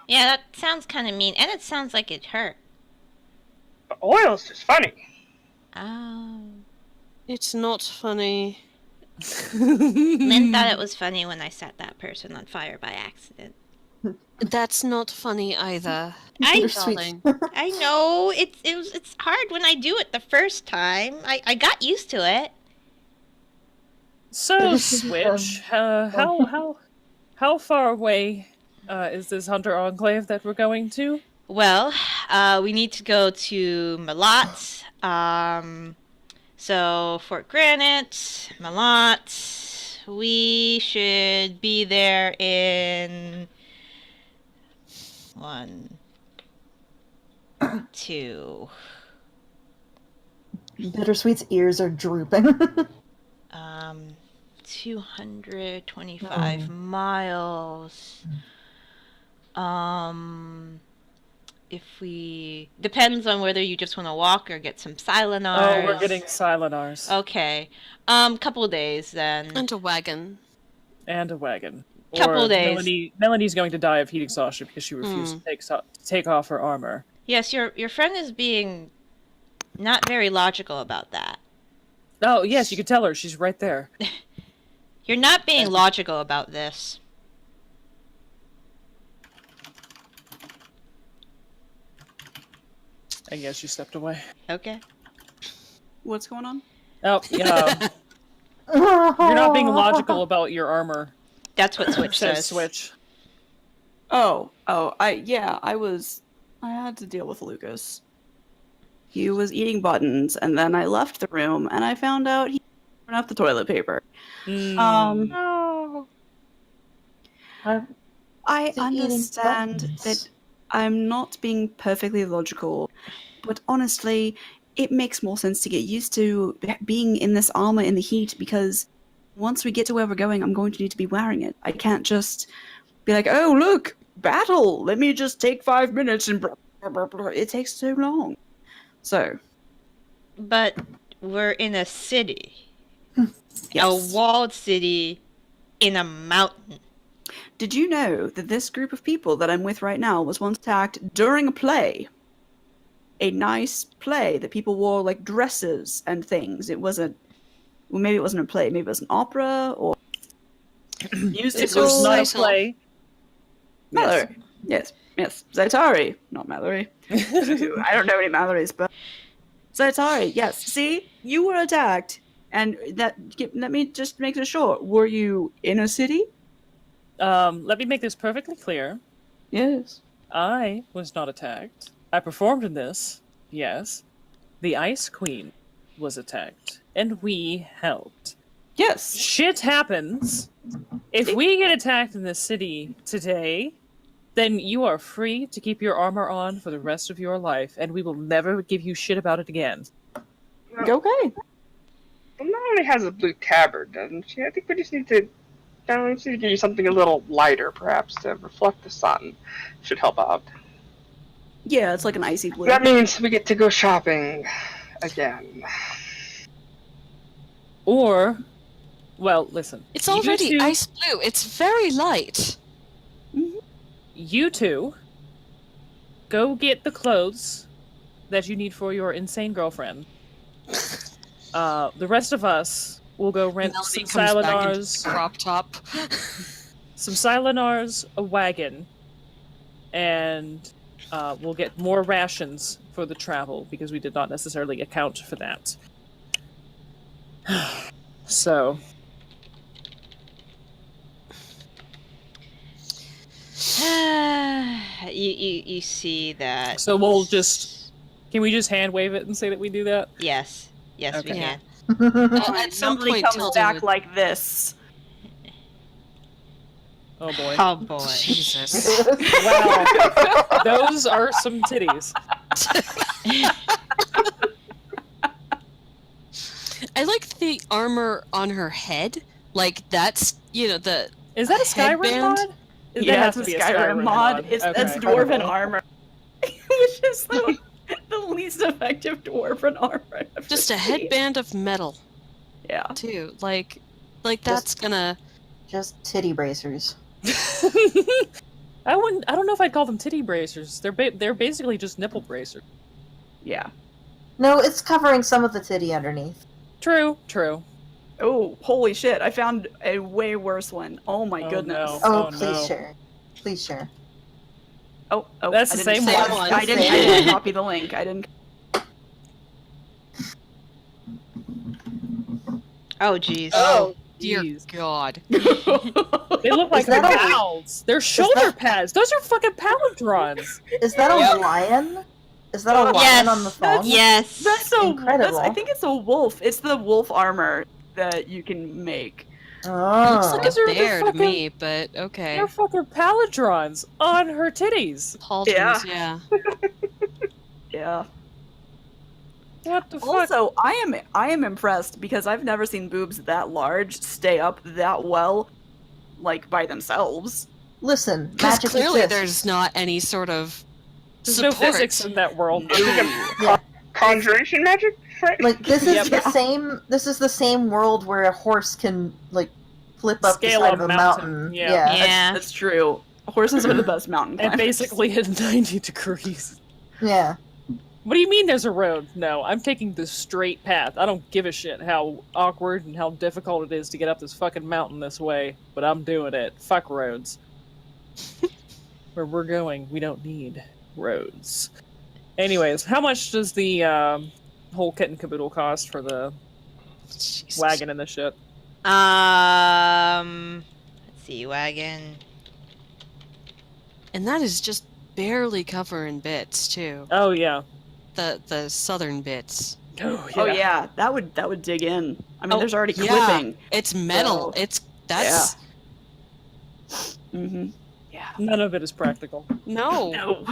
Yeah, that sounds kind of mean, and it sounds like it hurt. But oil's just funny. Oh. It's not funny. Lynn thought it was funny when I set that person on fire by accident. That's not funny either. Bittersweet. Darling. I know it's hard when I do it the first time. I got used to it. So, Switch, how far away is this Hunter Enclave that we're going to? Well, we need to go to Malat. So Fort Granite, Malat. We should be there in 1, 2, Bittersweet's ears are drooping. 225 miles. If we... Depends on whether you just want to walk or get some Silenars. Oh, we're getting Silenars. Okay. Couple days then. And a wagon. And a wagon. Couple Or days. Melanie's going to die of heat exhaustion because she refused to take off her armor. Yes, your friend is being not very logical about that. Oh, yes, you can tell her. She's right there. You're not being logical about this. And yes, she stepped away. Okay. What's going on? Oh, yeah. You're not being logical about your armor. That's what Switch says. Switch. I had to deal with Lucas. He was eating buttons, and then I left the room, and I found out he turned off the toilet paper. No. I understand that I'm not being perfectly logical, but honestly, it makes more sense to get used to being in this armor in the heat, because once we get to where we're going, I'm going to need to be wearing it. I can't just be like, oh, look, battle! Let me just take 5 minutes and blah, blah, blah, blah. It takes so long. So. But we're in a city. Yes. A walled city in a mountain. Did you know that this group of people that I'm with right now was once attacked during a play? A nice play that people wore like dresses and things. It wasn't. Well, maybe it wasn't a play. Maybe it was an opera or musical. It was not a play. Mallory. Yes. Zaitari, not Mallory. I don't know any Mallorys, but Zaitari. Yes. See, you were attacked, and let me just make this short. Were you in a city? Let me make this perfectly clear. Yes. I was not attacked. I performed in this, yes. The Ice Queen was attacked, and we helped. Yes. Shit happens. If we get attacked in this city today, then you are free to keep your armor on for the rest of your life, and we will never give you shit about it again. Okay. Melanie has a blue tabard, doesn't she? I think we just need to give you something a little lighter, perhaps, to reflect the sun. Should help out. Yeah, it's like an icy blue. That means we get to go shopping again. Or, well, listen. It's already ice blue. It's very light. You two go get the clothes that you need for your insane girlfriend. The rest of us will go rent some Silenars, crop top, some Silenars, a wagon, and we'll get more rations for the travel because we did not necessarily account for that. So. You see that. So we'll just... Can we just hand wave it and say that we do that? Yes. Yes, Okay. we can. At some Somebody point, comes Tilda back would- like this. Oh boy. Oh boy. Jesus. Wow. Those are some titties. I like the armor on her head. Like that's the. Is that a Skyrim headband? mod? That Yeah, has it's to a be Skyrim mod. Okay. That's dwarven armor. Which is the least effective dwarven armor I've ever Just a seen. headband of metal Yeah. too. Like that's gonna. Just titty bracers. I don't know if I'd call them titty bracers. They're basically just nipple bracers. Yeah. No, it's covering some of the titty underneath. True. Oh, holy shit. I found a way worse one. Oh my Oh, goodness. no. Oh, Oh, please no. share. Please share. Oh, That's I the didn't- same one. I didn't copy the link. I didn't. Oh jeez. Oh, Dear jeez. God. They look like Is that a- mouths. They're shoulder pads. Those are fucking palindrons. Is that a Yep. lion? Is that a lion Yes. on the phone? Yes. That's so Incredible. I think it's a wolf. It's the wolf armor that you can make. Oh. Looks These like are a the bear to fucking- me, but okay. They're fucking palindromes on her titties. Pauldrons, yeah. Yeah. What the fuck? Also, I am impressed because I've never seen boobs that large stay up that well, like by themselves. Listen, Because magic clearly exists. there's not any sort of There's support. no physics in that world. Yeah. Conjuration magic, right? Like this is Yep. the same. This is the same world where a horse can like flip up the Scale side a of a mountain, mountain. yeah. Yeah. That's true. Horses are the best mountain climbers. And basically at 90 degrees. Yeah. What do you mean there's a road? No, I'm taking the straight path. I don't give a shit how awkward and how difficult it is to get up this fucking mountain this way, but I'm doing it. Fuck roads. Where we're going, we don't need roads. Anyways, how much does the whole kit and caboodle cost for the Jesus. wagon and the shit? Let's see, wagon. And that is just barely covering bits too. Oh yeah. The southern bits. Oh yeah. Oh yeah, that would dig in. I mean, Oh, there's already yeah. clipping. It's metal. So- That's Mm-hmm. Yeah. None of it is practical. no. No.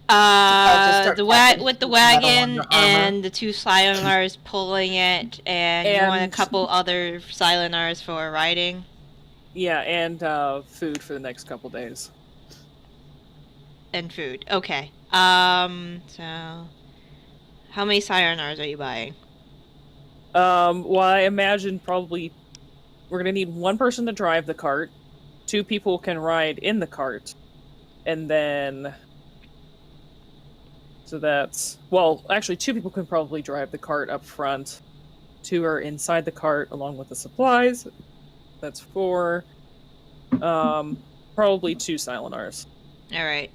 just start packing With the metal on wagon your armor. and the two Silenars pulling it, and you want a And- couple other Silenars for riding. Yeah, and food for the next couple days. And food. Okay. So how many Sirenars are you buying? Well, I imagine probably we're gonna need one person to drive the cart, 2 people can ride in the cart, and then so that's well, actually 2 people can probably drive the cart up front. 2 are inside the cart along with the supplies. That's 4. Probably 2 Silenars. All right.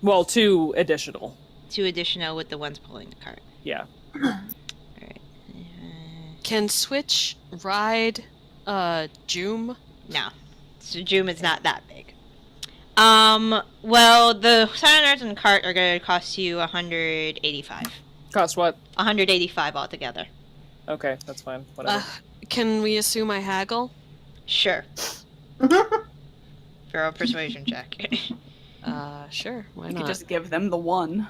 Well, 2 additional. 2 additional with the ones pulling the cart. Yeah. All right. Can Switch ride Joom? No. So Joom is not that big. Well, the Sirenars and the cart are going to cost you 185. Cost what? 185 altogether. Okay, that's fine. Whatever. Can we assume I haggle? Sure. For a persuasion check. Sure. Why You could not? just give them the one.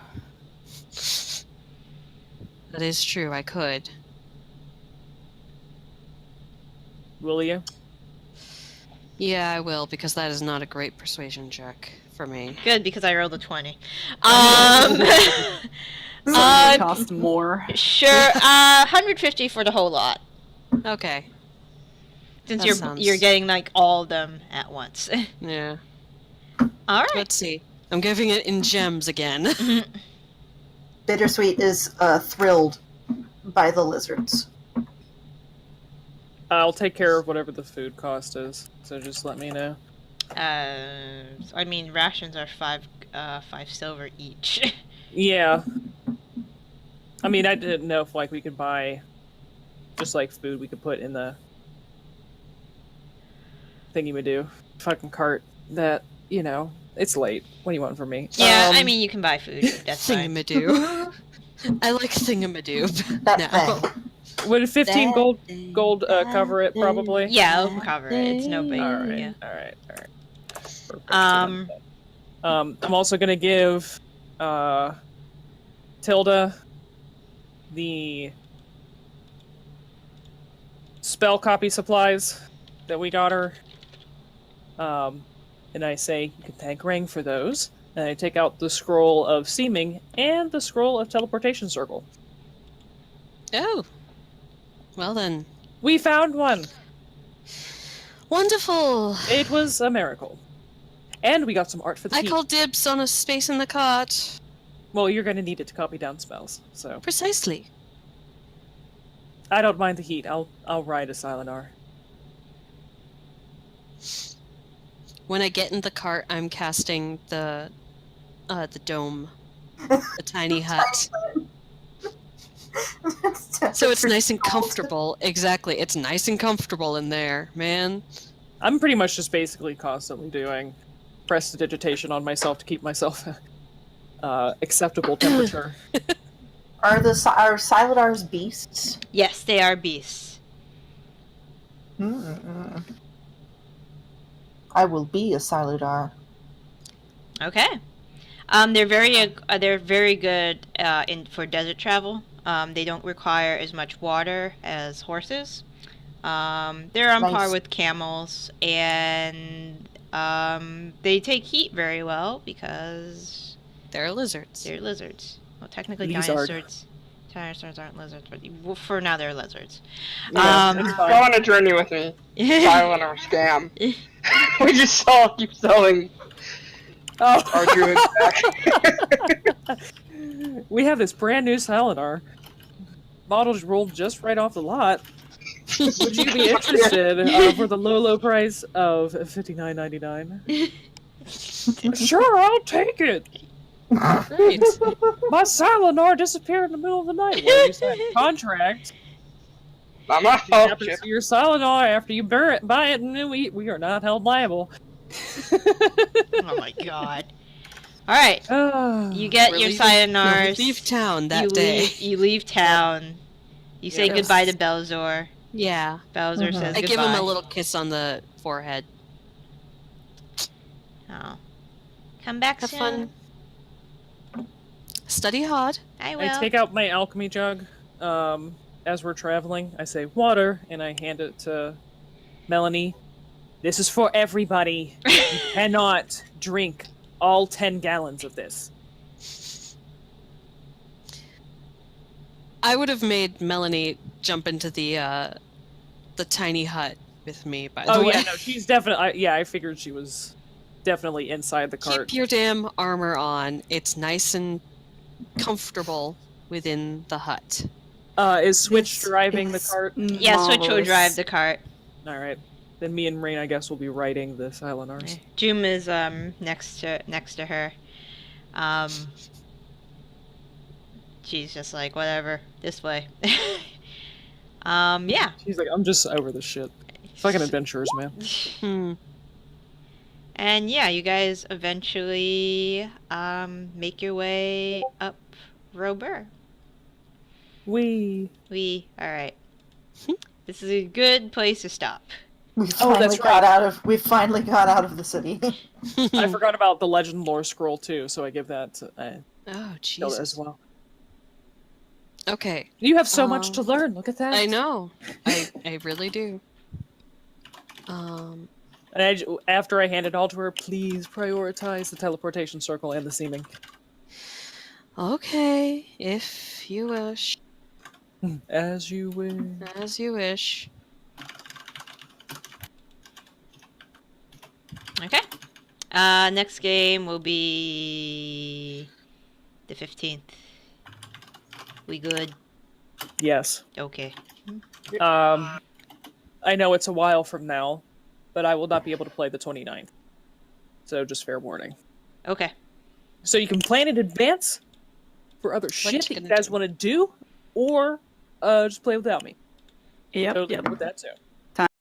That is true. I could. Will you? Yeah, I will because that is not a great persuasion check for me. Good, because I rolled a 20. Something cost more. Sure. 150 for the whole lot. Okay. Since That you're sounds- you're getting like all of them at once. Yeah. All right. Let's see. I'm giving it in gems again. Bittersweet is thrilled by the lizards. I'll take care of whatever the food cost is. So just let me know. I mean, rations are 5 silver each. Yeah. I mean, I didn't know if like we could buy just like food we could put in the thingy we do. Fucking cart that, you know, it's late. What do you want from me? Yeah, I mean, you can buy food. That's fine. Thingamadoo. I like thingamadoo. That now. thing. Would 15 gold cover it probably? Yeah, it'll cover it. It's no big. Alright, Yeah. alright. Perfect. Um, I'm also gonna give Tilda the spell copy supplies that we got her. And I say you can thank Raine for those. And I take out the scroll of seeming and the scroll of teleportation circle. Oh. Well then. We found one. Wonderful. It was a miracle. And we got some art for the I heat. call dibs on a space in the cart. Well, you're gonna need it to copy down spells, so Precisely. I don't mind the heat. I'll ride a Silenar. When I get in the cart, I'm casting the dome, the tiny hut. So it's nice and comfortable. Exactly, it's nice and comfortable in there, man. I'm pretty much just basically constantly doing prestidigitation on myself to keep myself acceptable temperature. Are Silidars beasts? Yes, they are beasts. I will be a Silidar. Okay. They're very good for desert travel. They don't require as much water as horses. They're on par Nice. with camels, and they take heat very well because They're lizards. they're lizards. Well, technically Lizard. dinosaurs aren't lizards, but for now they're lizards. Yeah, Um, it's Go fine. on a journey with me. Silent or scam. We just keep selling our Oh, goods back. we have this brand new Salidar. Model just rolled just right off the lot. Would you be interested for the low price of $59.99? Sure, I'll take it. Great. My Salinar disappeared in the middle of the night. Well, you signed a contract. I'm not What help happens you. to your Salinar after you buy it, and then we are not held liable. Oh my god! All right, you get your Sayonars. You leave town that you day. You leave town. You say Yes. goodbye to Belzor. Yeah. Belzor says I goodbye. give him a little kiss on the forehead. Oh. Come back Have soon. fun. Study hard. I will. I take out my alchemy jug. As we're traveling, I say water, and I hand it to Melanie. This is for everybody. You cannot drink all 10 gallons of this. I would have made Melanie jump into the tiny hut with me. By the Oh way, yeah, no, she's definitely. I figured she was definitely inside the cart. keep your damn armor on. It's nice and comfortable within the hut. Is Switch This driving the is cart? Yeah, Switch will marvelous. drive the cart. All right. Then me and Raine, I guess, will be riding the Silenars. Jum is next to her. She's just like, whatever, this way. Yeah. She's like, I'm just over this shit. Fucking adventurers, man. Hmm. And yeah, you guys eventually make your way up Robur. We. Alright. This is a good place to stop. We finally got out of the city. I forgot about the legend lore scroll too, so I give that to Oh Tilda Jesus. as well. Okay. You have so much to learn. Look at that. I know. I really do. And after I hand it all to her, please prioritize the teleportation circle and the seeming. Okay, if you wish. As you wish. As you wish. Okay. Next game will be the 15th. We good? Yes. Okay. I know it's a while from now, but I will not be able to play the 29th. So just fair warning. Okay. So you can plan in advance for other shit you that you gonna guys do? want to do, or just play without me. Yep. Totally Yep. good with that too.